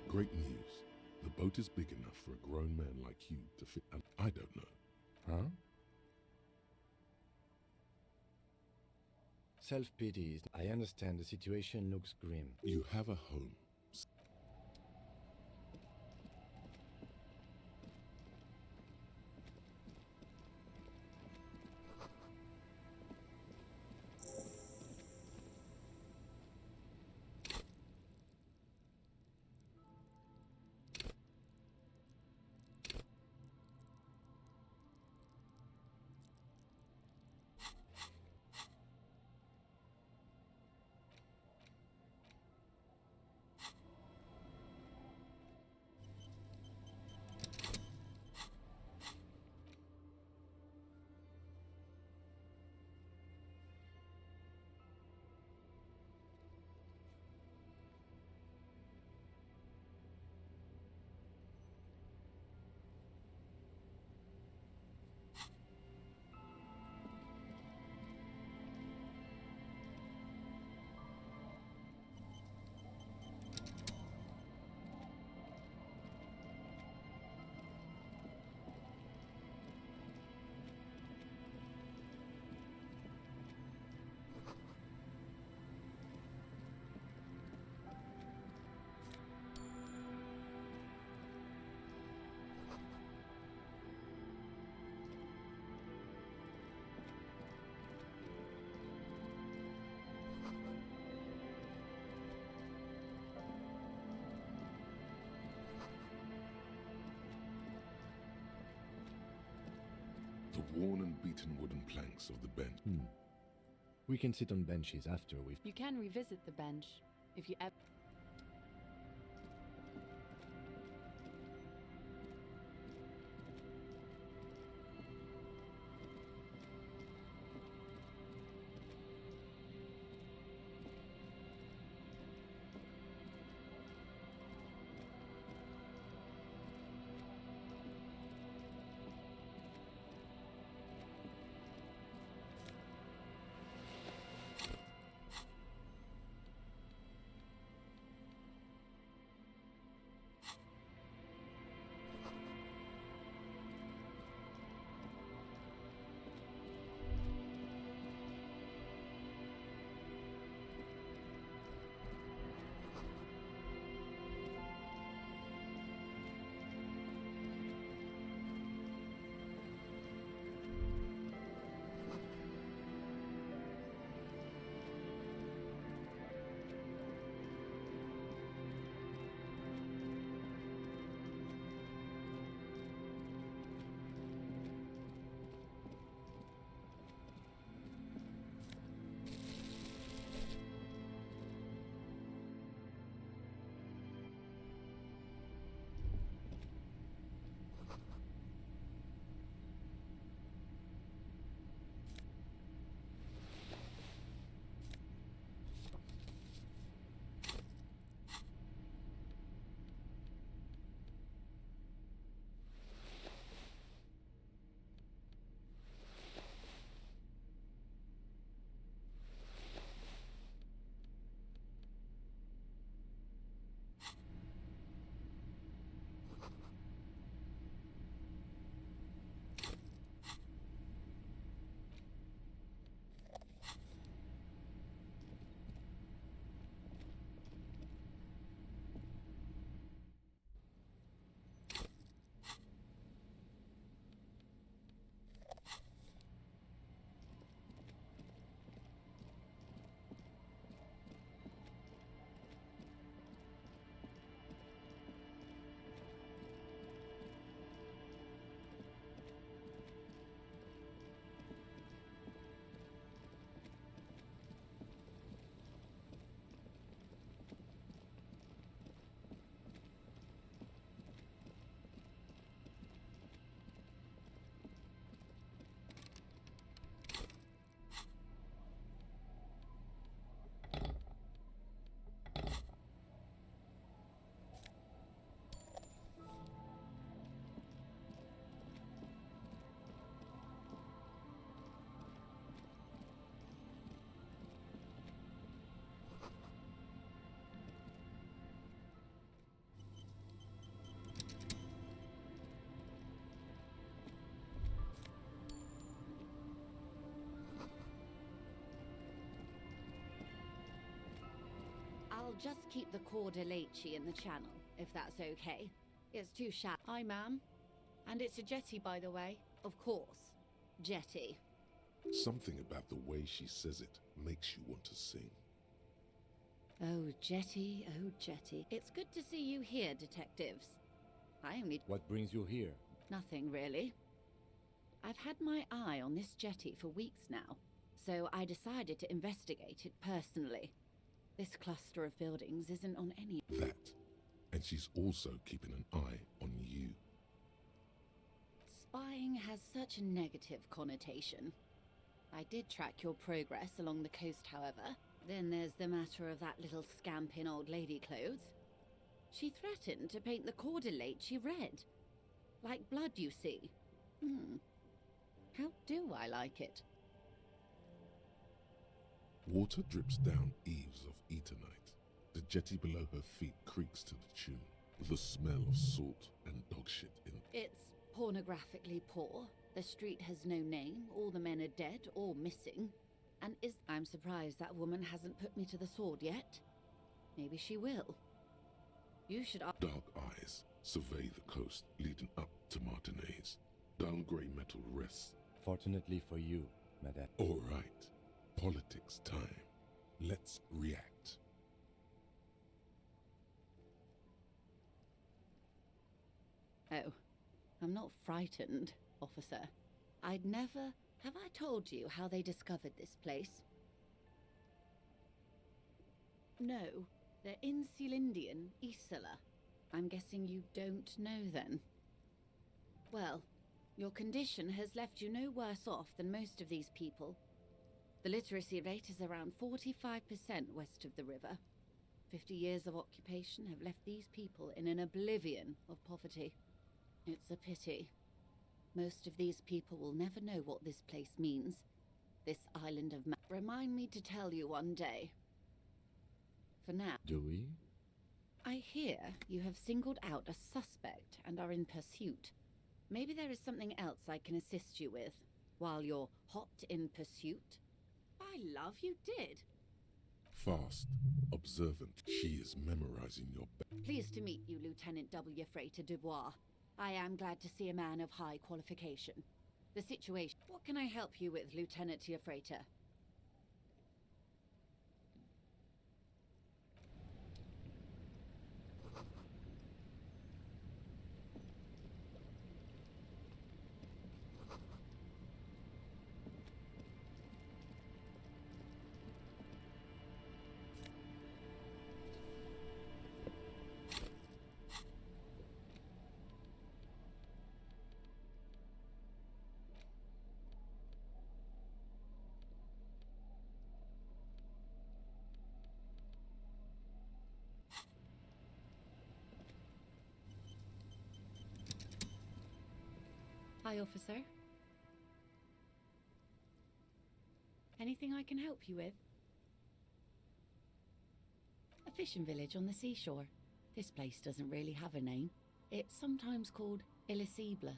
Great news. The boat is big enough for a grown man like you to fit. I don't know. Huh? Self-pity is... I understand the situation looks grim. You have a home. The worn and beaten wooden planks of the bench. We can sit on benches after we've... You can revisit the bench if you ever... I'll just keep the Cordelechi in the channel, if that's okay. It's too shallow. Hi, ma'am. And it's a jetty, by the way. Of course. Jetty. Something about the way she says it makes you want to sing. Oh, Jetty, oh, Jetty. It's good to see you here, detectives. I only... What brings you here? Nothing, really. I've had my eye on this jetty for weeks now, so I decided to investigate it personally. This cluster of buildings isn't on any... That. And she's also keeping an eye on you. Spying has such a negative connotation. I did track your progress along the coast, however. Then there's the matter of that little scamp in old lady clothes. She threatened to paint the Cordelechi red. Like blood, you see. How do I like it? Water drips down eaves of Eternite. The jetty below her feet creaks to the tune. The smell of salt and dog shit in... It's pornographically poor. The street has no name. All the men are dead or missing. And I'm surprised that woman hasn't put me to the sword yet. Maybe she will. You should... Dark eyes survey the coast leading up to Martinez. Dull grey metal rests. Fortunately for you, madame. All right. Politics time. Let's react. Oh, I'm not frightened, officer. I'd never... Have I told you how they discovered this place? No, they're in Celindian, Isola. I'm guessing you don't know then. Well, your condition has left you no worse off than most of these people. The literacy rate is around 45% west of the river. 50 years of occupation have left these people in an oblivion of poverty. It's a pity. Most of these people will never know what this place means. This island of remind me to tell you one day. For now... Do we? I hear you have singled out a suspect and are in pursuit. Maybe there is something else I can assist you with, while you're hot in pursuit? By love, you did. Fast, observant, she is memorizing your... Pleased to meet you, Lieutenant W. Frater Dubois. I am glad to see a man of high qualification. The situation... What can I help you with, Lieutenant Frater? Hi, officer. Anything I can help you with? A fishing village on the seashore. This place doesn't really have a name. It's sometimes called Elysium.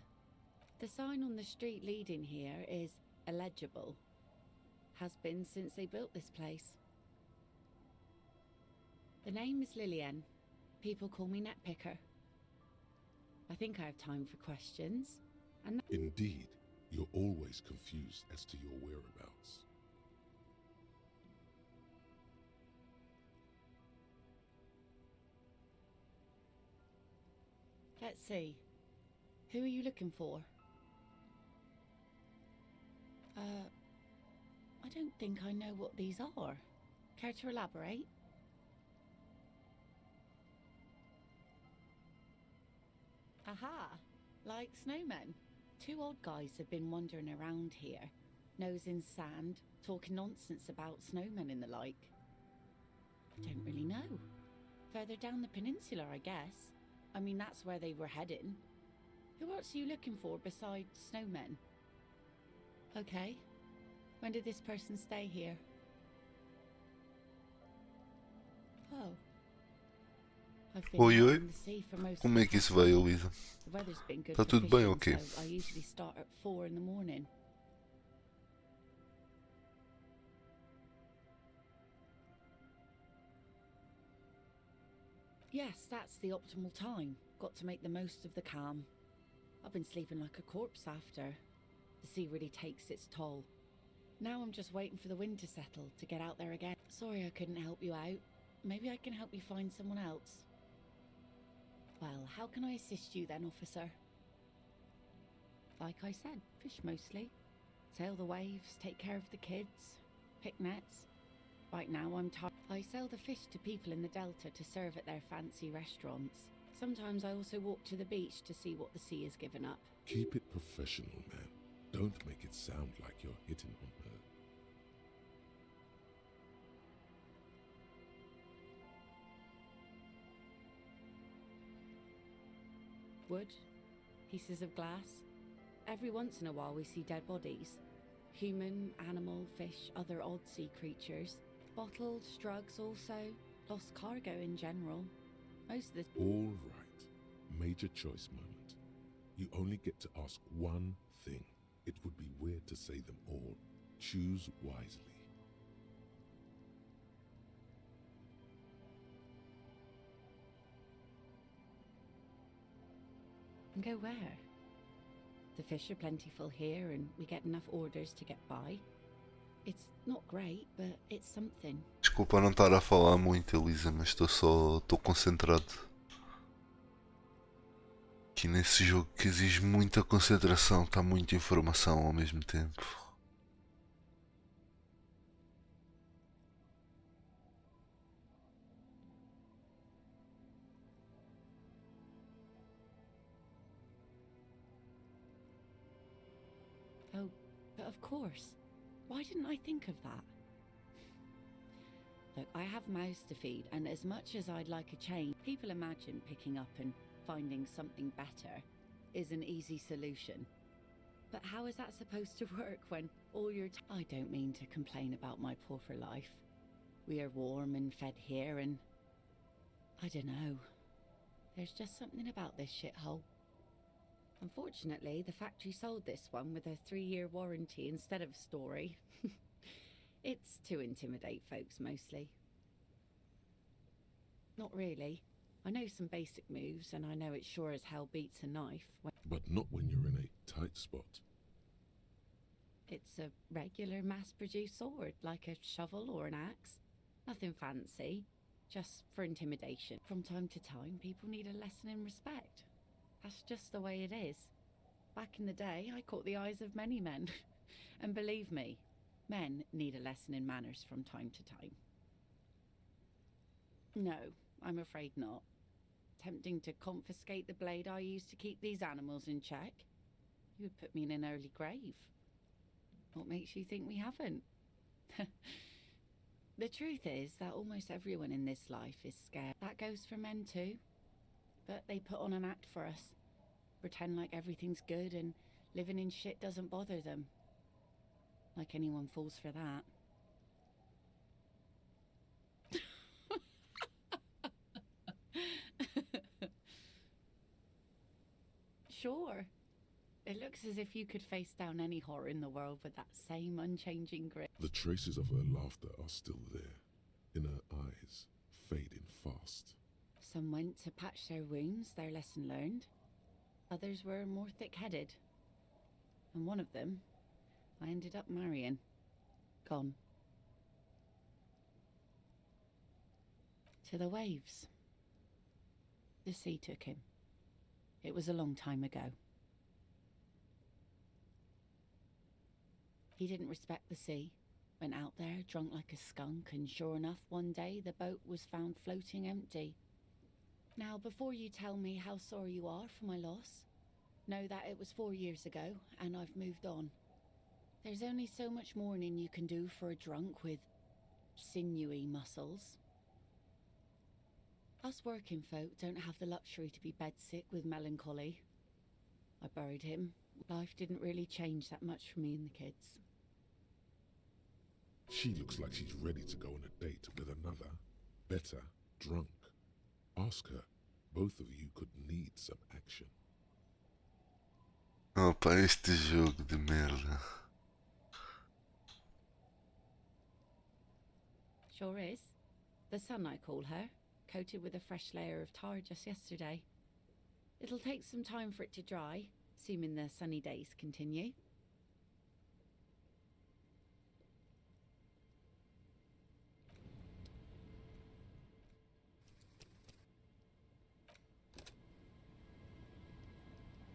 The sign on the street leading here is illegible. Has been since they built this place. The name is Lillian. People call me Netpicker. I think I have time for questions. And Indeed, you're always confused as to your whereabouts. Let's see. Who are you looking for? I don't think I know what these are. Care to elaborate? Aha! Like snowmen. Two old guys have been wandering around here, nose in sand, talking nonsense about snowmen and the like. Don't really know. Further down the peninsula, I guess. I mean, that's where they were heading. Who else are you looking for besides snowmen? Okay. When did this person stay here? Oh. I've been Oi, out oi. on the sea for most Como of é the que isso past vai, week. Elisa? The weather's been good Tá for tudo bem, fishing, ok? so I usually start at 4 in the morning. Yes, that's the optimal time. Got to make the most of the calm. I've been sleeping like a corpse after. The sea really takes its toll. Now I'm just waiting for the wind to settle to get out there again. Sorry I couldn't help you out. Maybe I can help you find someone else. Well, how can I assist you then, officer? Like I said, fish mostly. Sail the waves, take care of the kids, pick nets. Right now I'm tired. I sell the fish to people in the Delta to serve at their fancy restaurants. Sometimes I also walk to the beach to see what the sea has given up. Keep it professional, man. Don't make it sound like you're hitting on her. Wood, pieces of glass. Every once in a while we see dead bodies. Human, animal, fish, other odd sea creatures. Bottles, drugs also. Lost cargo in general. Most of the... All right. Major choice moment. You only get to ask one thing. It would be weird to say them all. Choose wisely. And go where? The fish are plentiful here and we get enough orders to get by. It's not great, but it's something. Desculpa não estar a falar muito, Elisa, mas estou concentrado. aqui nesse jogo que exige muita concentração, está muita informação ao mesmo tempo. Oh, but of course. Why didn't I think of that? Look, I have mouths to feed, and as much as I'd like a change, people imagine picking up and finding something better is an easy solution. But how is that supposed to work when all your I don't mean to complain about my pauper life. We are warm and fed here, and I don't know. There's just something about this shithole. Unfortunately, the factory sold this one with a 3-year warranty instead of a story. It's to intimidate folks, mostly. Not really. I know some basic moves, and I know it sure as hell beats a knife. But not when you're in a tight spot. It's a regular mass-produced sword, like a shovel or an axe. Nothing fancy, just for intimidation. From time to time, people need a lesson in respect. That's just the way it is. Back in the day, I caught the eyes of many men. And believe me, men need a lesson in manners from time to time. No, I'm afraid not. Tempting to confiscate the blade I used to keep these animals in check? You would put me in an early grave. What makes you think we haven't? The truth is that almost everyone in this life is scared. That goes for men too. But they put on an act for us. Pretend like everything's good and living in shit doesn't bother them. Like anyone falls for that. Sure. It looks as if you could face down any horror in the world with that same unchanging grit. The traces of her laughter are still there, in her eyes, fading fast. Some went to patch their wounds, their lesson learned. Others were more thick-headed. And one of them, I ended up marrying. Gone. To the waves. The sea took him. It was a long time ago. He didn't respect the sea. Went out there, drunk like a skunk, and sure enough, one day the boat was found floating empty. Now, before you tell me how sorry you are for my loss, know that it was 4 years ago, and I've moved on. There's only so much mourning you can do for a drunk with sinewy muscles. Us working folk don't have the luxury to be bedsick with melancholy. I buried him. Life didn't really change that much for me and the kids. She looks like she's ready to go on a date with another, better, drunk. Ask her. Both of you could need some action. Opa, este jogo de merda. Sure is. The sun, I call her, coated with a fresh layer of tar just yesterday. It'll take some time for it to dry, assuming the sunny days continue.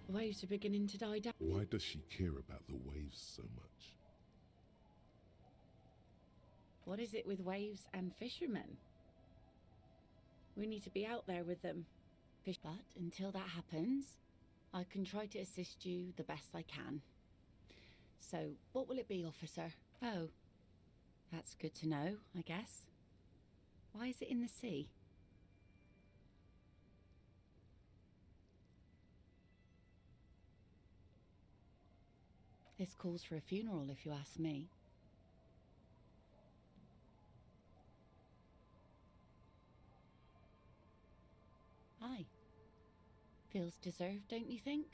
Waves are beginning to die down. Why does she care about the waves so much? What is it with waves and fishermen? We need to be out there with them. But until that happens, I can try to assist you the best I can. So, what will it be, officer? Oh, that's good to know, I guess. Why is it in the sea? This calls for a funeral, if you ask me. Aye. Feels deserved, don't you think?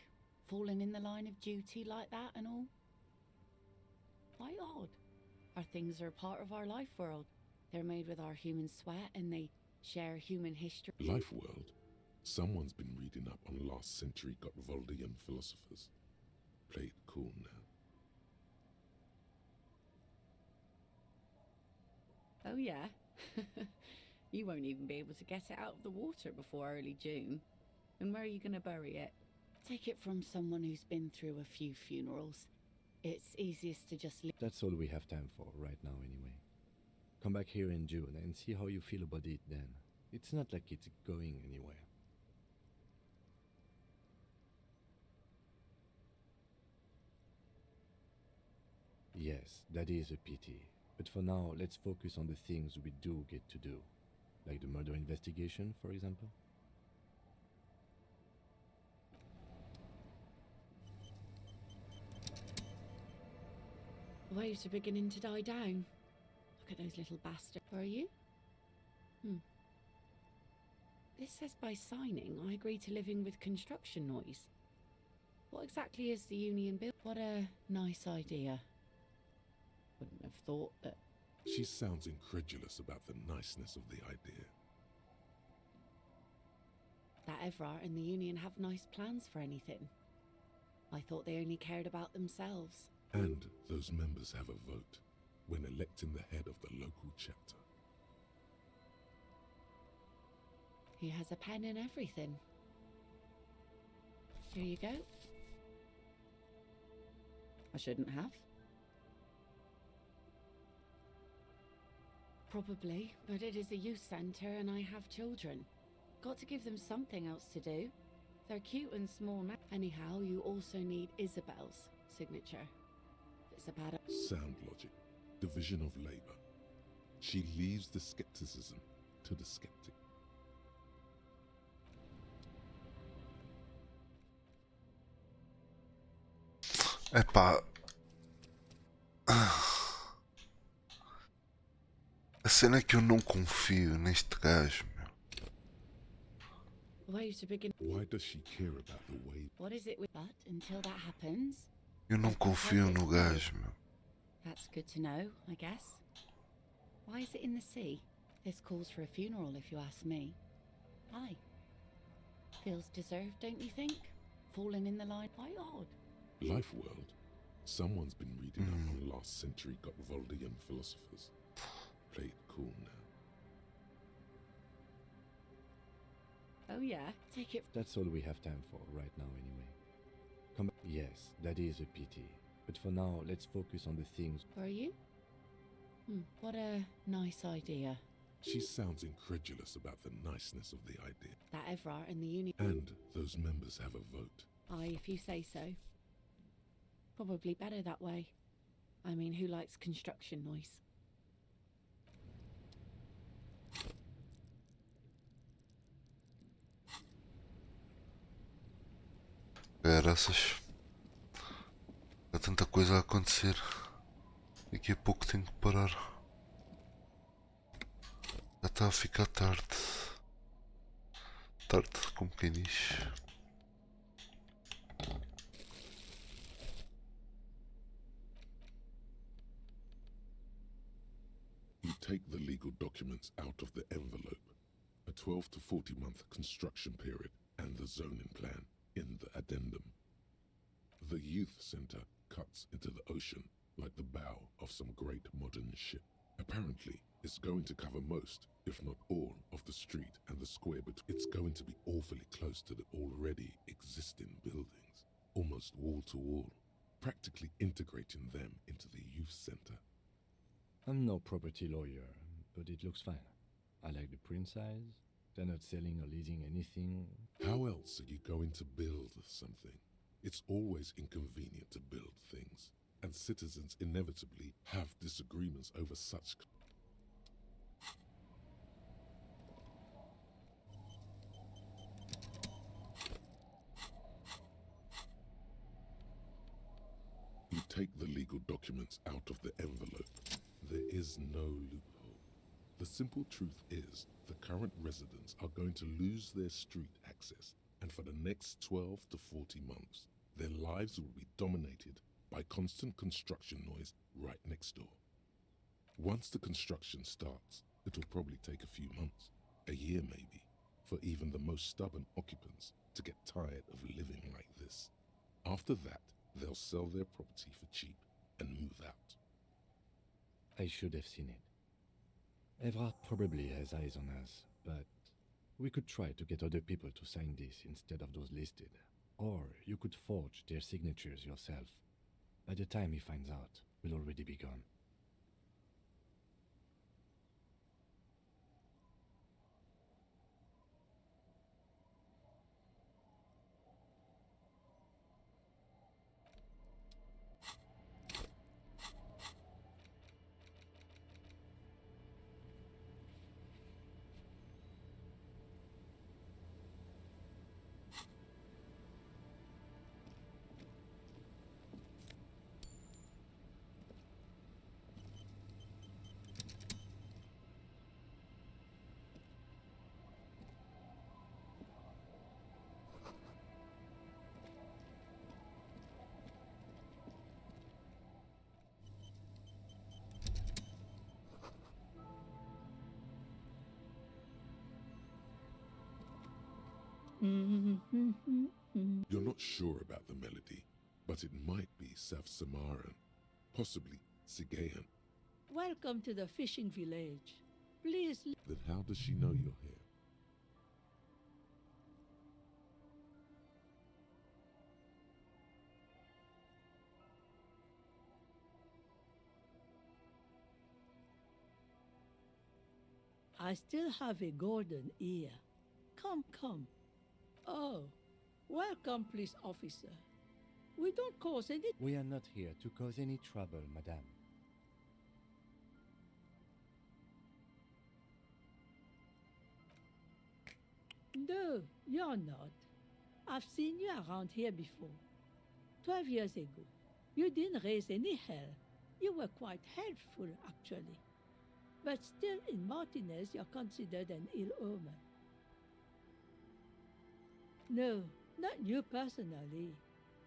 Falling in the line of duty like that and all? Quite odd. Our things are a part of our life world. They're made with our human sweat and they share human history. Life world? Someone's been reading up on last century Gottwaldian philosophers. Play it cool now. Oh yeah? You won't even be able to get it out of the water before early June. And where are you going to bury it? Take it from someone who's been through a few funerals. It's easiest to just leave. That's all we have time for right now, anyway. Come back here in June and see how you feel about it then. It's not like it's going anywhere. Yes, that is a pity. But for now, let's focus on the things we do get to do. Like the murder investigation, for example. The waves are beginning to die down. Look at those little bastards. Where are you? This says by signing, I agree to living with construction noise. What exactly is the union bill? What a nice idea. Wouldn't have thought that... She sounds incredulous about the niceness of the idea. That Evrart and the union have nice plans for anything. I thought they only cared about themselves. And those members have a vote when electing the head of the local chapter. He has a pen and everything. Here you go. I shouldn't have. Probably, but it is a youth centre and I have children. Got to give them something else to do. They're cute and small now. Anyhow, you also need Isabel's signature. It's a bad... Sound logic. Division of labor. She leaves the skepticism to the skeptic. Epá. A cena é que eu não confio neste gajo, meu. Ways to begin. Why does she care about the wave? What is it with... But until that happens... Eu não confio no gajo, meu. That's good to know, I guess. Why is it in the sea? This calls for a funeral, if you ask me. Aye. Feels deserved, don't you think? Fallen in the line. Quite odd. Life world. Someone's been reading up on last century Gottwaldian philosophers. Play it cool now. Oh yeah, take it... That's all we have time for right now, anyway. Come... Yes, that is a pity. But for now, let's focus on the things... Where are you? What a nice idea. She sounds incredulous about the niceness of the idea. That Evrart and the union... And those members have a vote. Aye, if you say so. Probably better that way. I mean, who likes construction noise? Graças. Há tanta coisa a acontecer. Daqui a pouco tenho que parar. Já está a ficar tarde. Tarde, como quem diz. You take the legal documents out of the envelope. A 12 to 40 month construction period and the zoning plan in the addendum. The youth center cuts into the ocean like the bow of some great modern ship. Apparently, it's going to cover most, if not all, of the street and the square, but it's going to be awfully close to the already existing buildings, almost wall to wall, practically integrating them into the youth center. I'm no property lawyer, but it looks fine. I like the print size. They're not selling or leasing anything. How else are you going to build something? It's always inconvenient to build things, and citizens inevitably have disagreements over such. You take the legal documents out of the envelope. There is no loophole. The simple truth is, the current residents are going to lose their street access, and for the next 12 to 40 months, their lives will be dominated by constant construction noise right next door. Once the construction starts, it will probably take a few months, a year maybe, for even the most stubborn occupants to get tired of living like this. After that, they'll sell their property for cheap and move out. I should have seen it. Evrart probably has eyes on us, but we could try to get other people to sign this instead of those listed. Or you could forge their signatures yourself. By the time he finds out, we'll already be gone. You're not sure about the melody, but it might be South Samaran, possibly Sigayan. Welcome to the fishing village. Please. Then how does she know you're here? I still have a golden ear. Come, come. Oh, welcome, police officer. We don't cause any... We are not here to cause any trouble, madame. No, you're not. I've seen you around here before. 12 years ago. You didn't raise any hell. You were quite helpful, actually. But still, in Martinez, you're considered an ill omen. No, not you personally.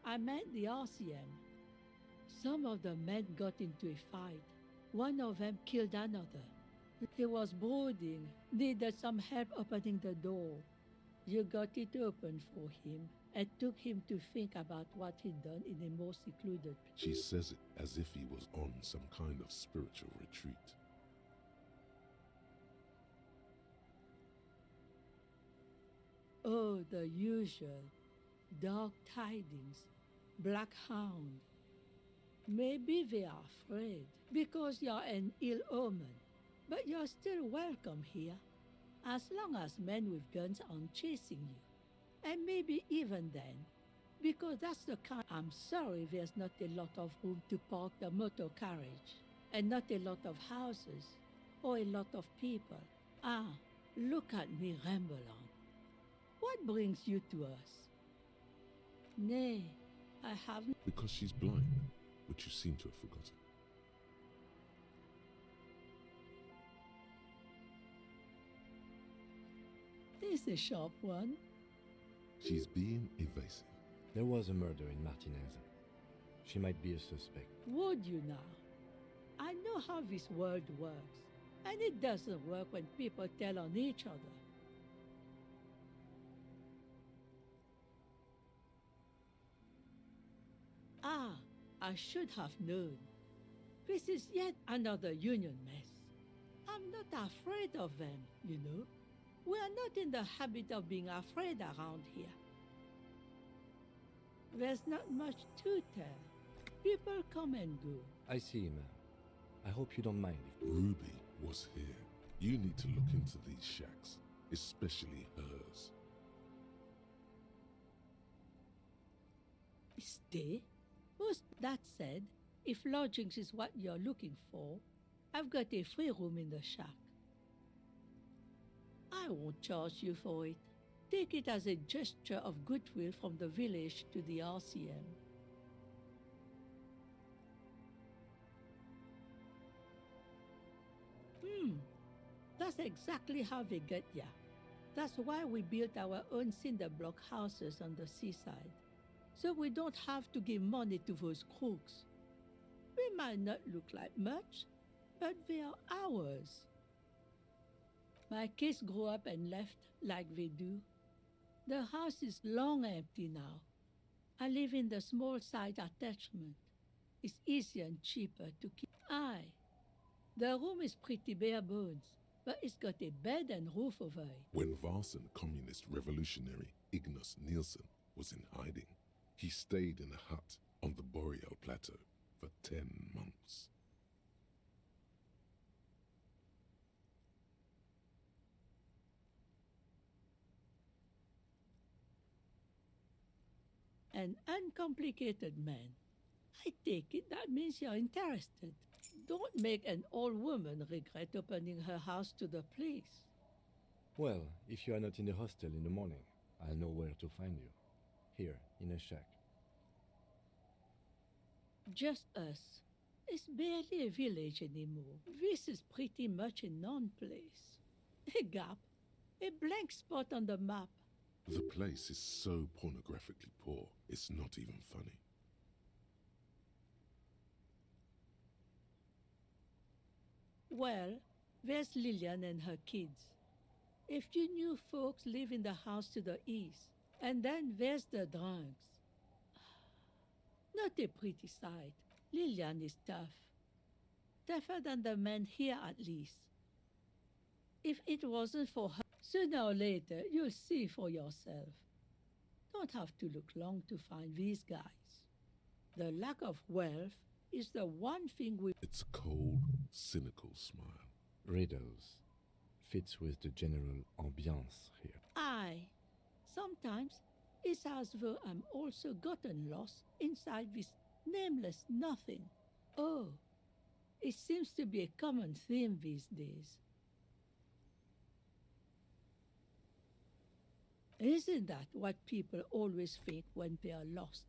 I meant the RCM. Some of the men got into a fight. One of them killed another. He was brooding, needed some help opening the door. You got it open for him and took him to think about what he'd done in a more secluded place. She says it as if he was on some kind of spiritual retreat. Oh, the usual. Dark tidings. Black hound. Maybe they are afraid because you're an ill omen. But you're still welcome here. As long as men with guns aren't chasing you. And maybe even then. Because that's the kind... I'm sorry there's not a lot of room to park the motor carriage. And not a lot of houses. Or a lot of people. Ah, look at me ramble on. What brings you to us? Nay, I haven't... Because she's blind, which you seem to have forgotten. This is a sharp one. She's being evasive. There was a murder in Martinez. She might be a suspect. Would you now? I know how this world works. And it doesn't work when people tell on each other. Ah, I should have known. This is yet another union mess. I'm not afraid of them, you know. We are not in the habit of being afraid around here. There's not much to tell. People come and go. I see, ma'am. I hope you don't mind if... Ruby was here. You need to look into these shacks, especially hers. Stay? That said, if lodgings is what you're looking for, I've got a free room in the shack. I won't charge you for it. Take it as a gesture of goodwill from the village to the RCM. That's exactly how they get ya. That's why we built our own cinder block houses on the seaside. So we don't have to give money to those crooks. We might not look like much, but they are ours. My kids grew up and left like they do. The house is long empty now. I live in the small side attachment. It's easier and cheaper to keep. Aye, the room is pretty bare bones, but it's got a bed and roof over it. When Varson communist revolutionary Ignace Nielsen was in hiding. He stayed in a hut on the Boreal Plateau for 10 months. An uncomplicated man. I take it that means you're interested. Don't make an old woman regret opening her house to the police. Well, if you are not in the hostel in the morning, I'll know where to find you. Here, in a shack. Just us. It's barely a village anymore. This is pretty much a non-place. A gap. A blank spot on the map. The place is so pornographically poor, it's not even funny. Well, there's Lillian and her kids. A few new folks live in the house to the east. And then there's the drunks. Not a pretty sight. Lillian is tough. Tougher than the men here, at least. If it wasn't for her, sooner or later, you'll see for yourself. Don't have to look long to find these guys. The lack of wealth is the one thing we... It's a cold, cynical smile. Riddles. Fits with the general ambiance here. Aye. Sometimes it's as though I'm also gotten lost inside this nameless nothing. Oh, it seems to be a common theme these days. Isn't that what people always think when they are lost?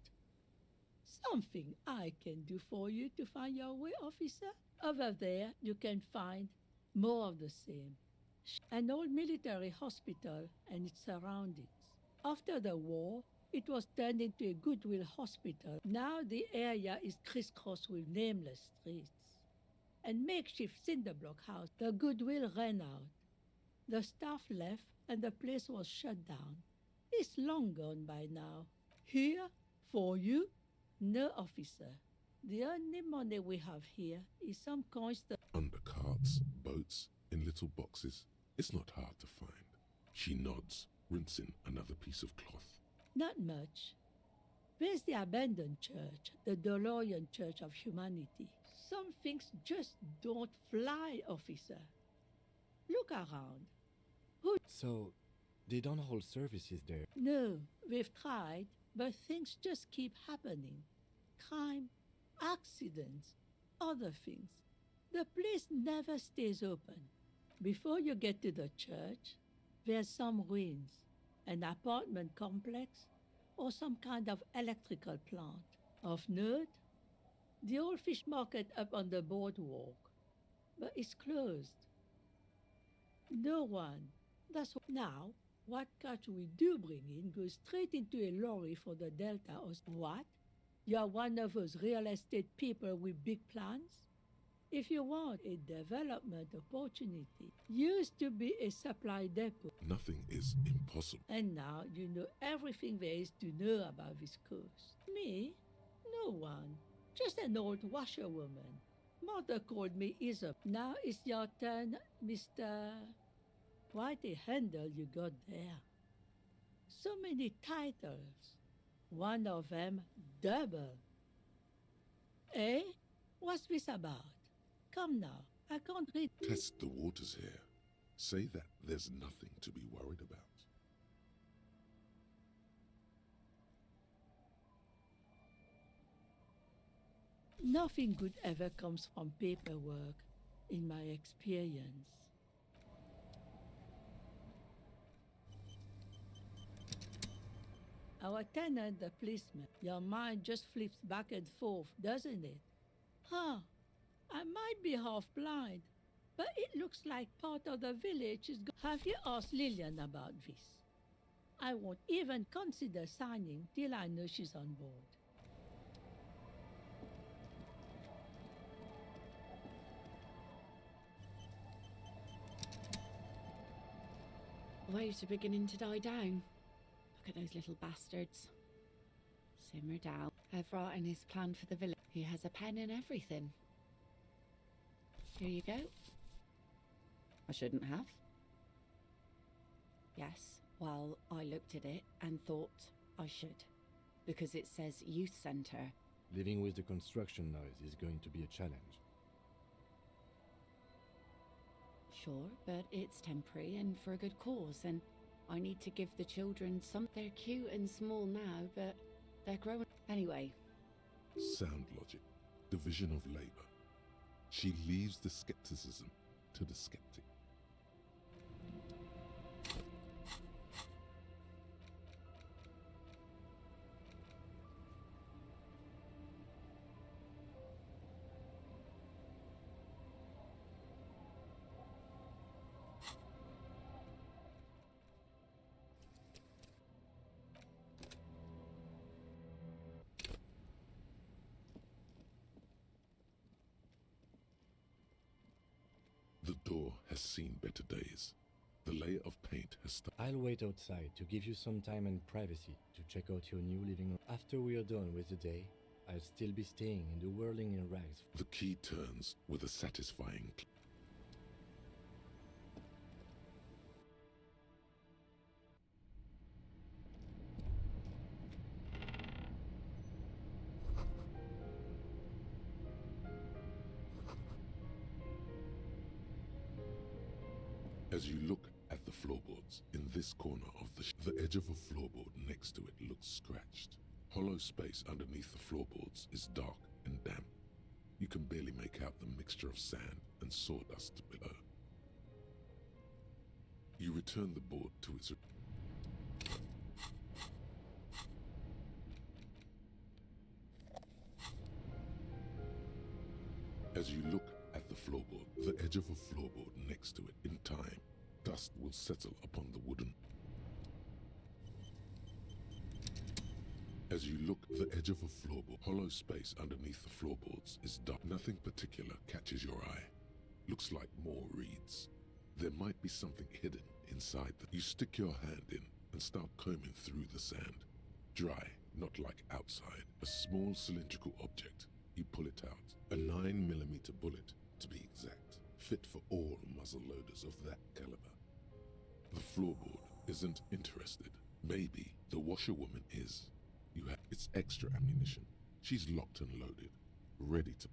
Something I can do for you to find your way, officer? Over there, you can find more of the same. An old military hospital and its surroundings. After the war, it was turned into a Goodwill hospital. Now the area is crisscrossed with nameless streets. And makeshift cinder block house, the Goodwill ran out. The staff left and the place was shut down. It's long gone by now. Here, for you, no officer. The only money we have here is some coins that... Under carts, boats, in little boxes. It's not hard to find. She nods, rinsing another piece of cloth. Not much. There's the abandoned church, the DeLorean Church of Humanity. Some things just don't fly, officer. Look around. So, they don't hold services there? No, we've tried, but things just keep happening. Crime, accidents, other things. The place never stays open. Before you get to the church, there's some ruins, an apartment complex, or some kind of electrical plant. Of note, the old fish market up on the boardwalk, but it's closed. No one. That's now, what catch we do bring in goes straight into a lorry for the Delta or what? You're one of those real estate people with big plans? If you want a development opportunity, used to be a supply depot. Nothing is impossible. And now you know everything there is to know about this coast. Me? No one. Just an old washerwoman. Mother called me Isab. Now it's your turn, Mr. Quite a handle you got there. So many titles. One of them double. Eh? What's this about? Come now, I can't read. Test the waters here. Say that there's nothing to be worried about. Nothing good ever comes from paperwork, in my experience. Our tenant, the policeman, your mind just flips back and forth, doesn't it? Huh, I might be half blind, but it looks like part of the village is... Have you asked Lillian about this? I won't even consider signing till I know she's on board. Waves are beginning to die down. Look at those little bastards. Simmer down. I've written his plan for the village. He has a pen and everything. Here you go. I shouldn't have. Yes, well, I looked at it and thought, I should. Because it says youth center. Living with the construction noise is going to be a challenge. Sure, but it's temporary and for a good cause, and I need to give the children some. They're cute and small now, but they're growing. Anyway. Sound logic. Division of labor. She leaves the skepticism to the skeptic. The door has seen better days. The layer of paint has started. I'll wait outside to give you some time and privacy to check out your new living room. After we are done with the day, I'll still be staying in the whirling in rags. The key turns with a satisfying click. As you look at the floorboards in this corner of the edge of a floorboard next to it looks scratched. Hollow space underneath the floorboards is dark and damp. You can barely make out the mixture of sand and sawdust below. You return the board to its... As you look at the floorboard, the edge of a floorboard next to it, in time, dust will settle upon the wooden. As you look, the edge of a floorboard, hollow space underneath the floorboards is dark. Nothing particular catches your eye. Looks like more reeds. There might be something hidden inside them. You stick your hand in and start combing through the sand. Dry, not like outside. A small cylindrical object. You pull it out. A 9mm bullet, to be exact. Fit for all muzzle loaders of that caliber. The floorboard isn't interested. Maybe the washerwoman is. You have its extra ammunition. She's locked and loaded, ready to...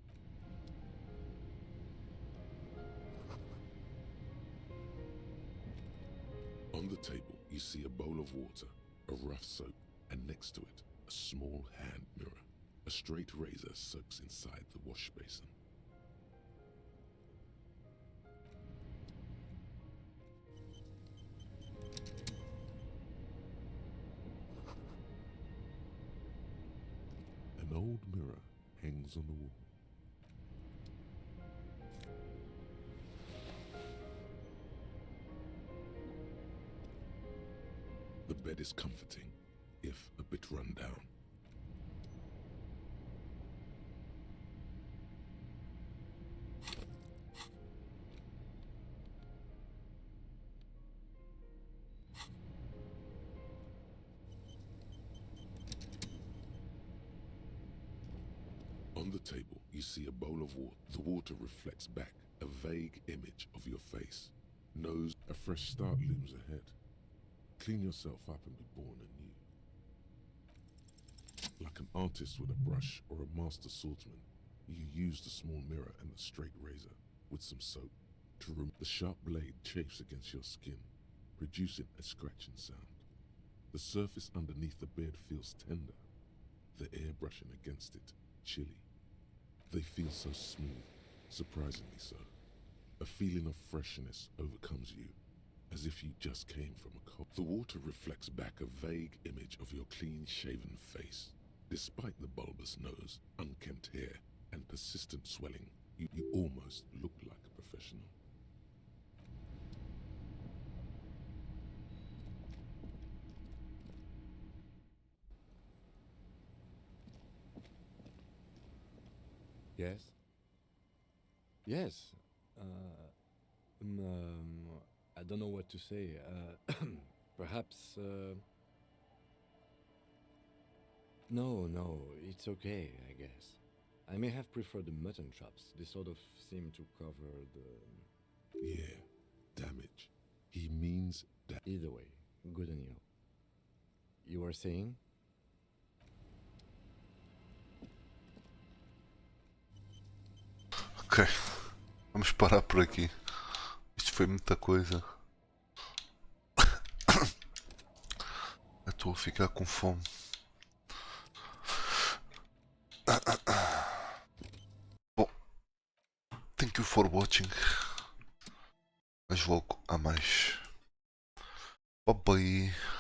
On the table, you see a bowl of water, a rough soap, and next to it, a small hand mirror. A straight razor soaks inside the wash basin. An old mirror hangs on the wall. The bed is comforting, if a bit run down. On the table, you see a bowl of water. The water reflects back a vague image of your face. Nose, a fresh start looms ahead. Clean yourself up and be born anew. Like an artist with a brush or a master swordsman, you use the small mirror and the straight razor with some soap to remove. The sharp blade chafes against your skin, producing a scratching sound. The surface underneath the bed feels tender, the air brushing against it chilly. They feel so smooth, surprisingly so. A feeling of freshness overcomes you, as if you just came from a cold. The water reflects back a vague image of your clean-shaven face. Despite the bulbous nose, unkempt hair, and persistent swelling, you almost look like a professional. Yes? Yes. I don't know what to say. Perhaps... No, it's okay, I guess. I may have preferred the mutton chops. They sort of seem to cover the... Yeah, damage. He means that. Either way, good on you. You were saying? Ok, vamos parar por aqui. Isto foi muita coisa. Eu estou a ficar com fome. Bom, thank you for watching. Mas logo a mais. Bye bye.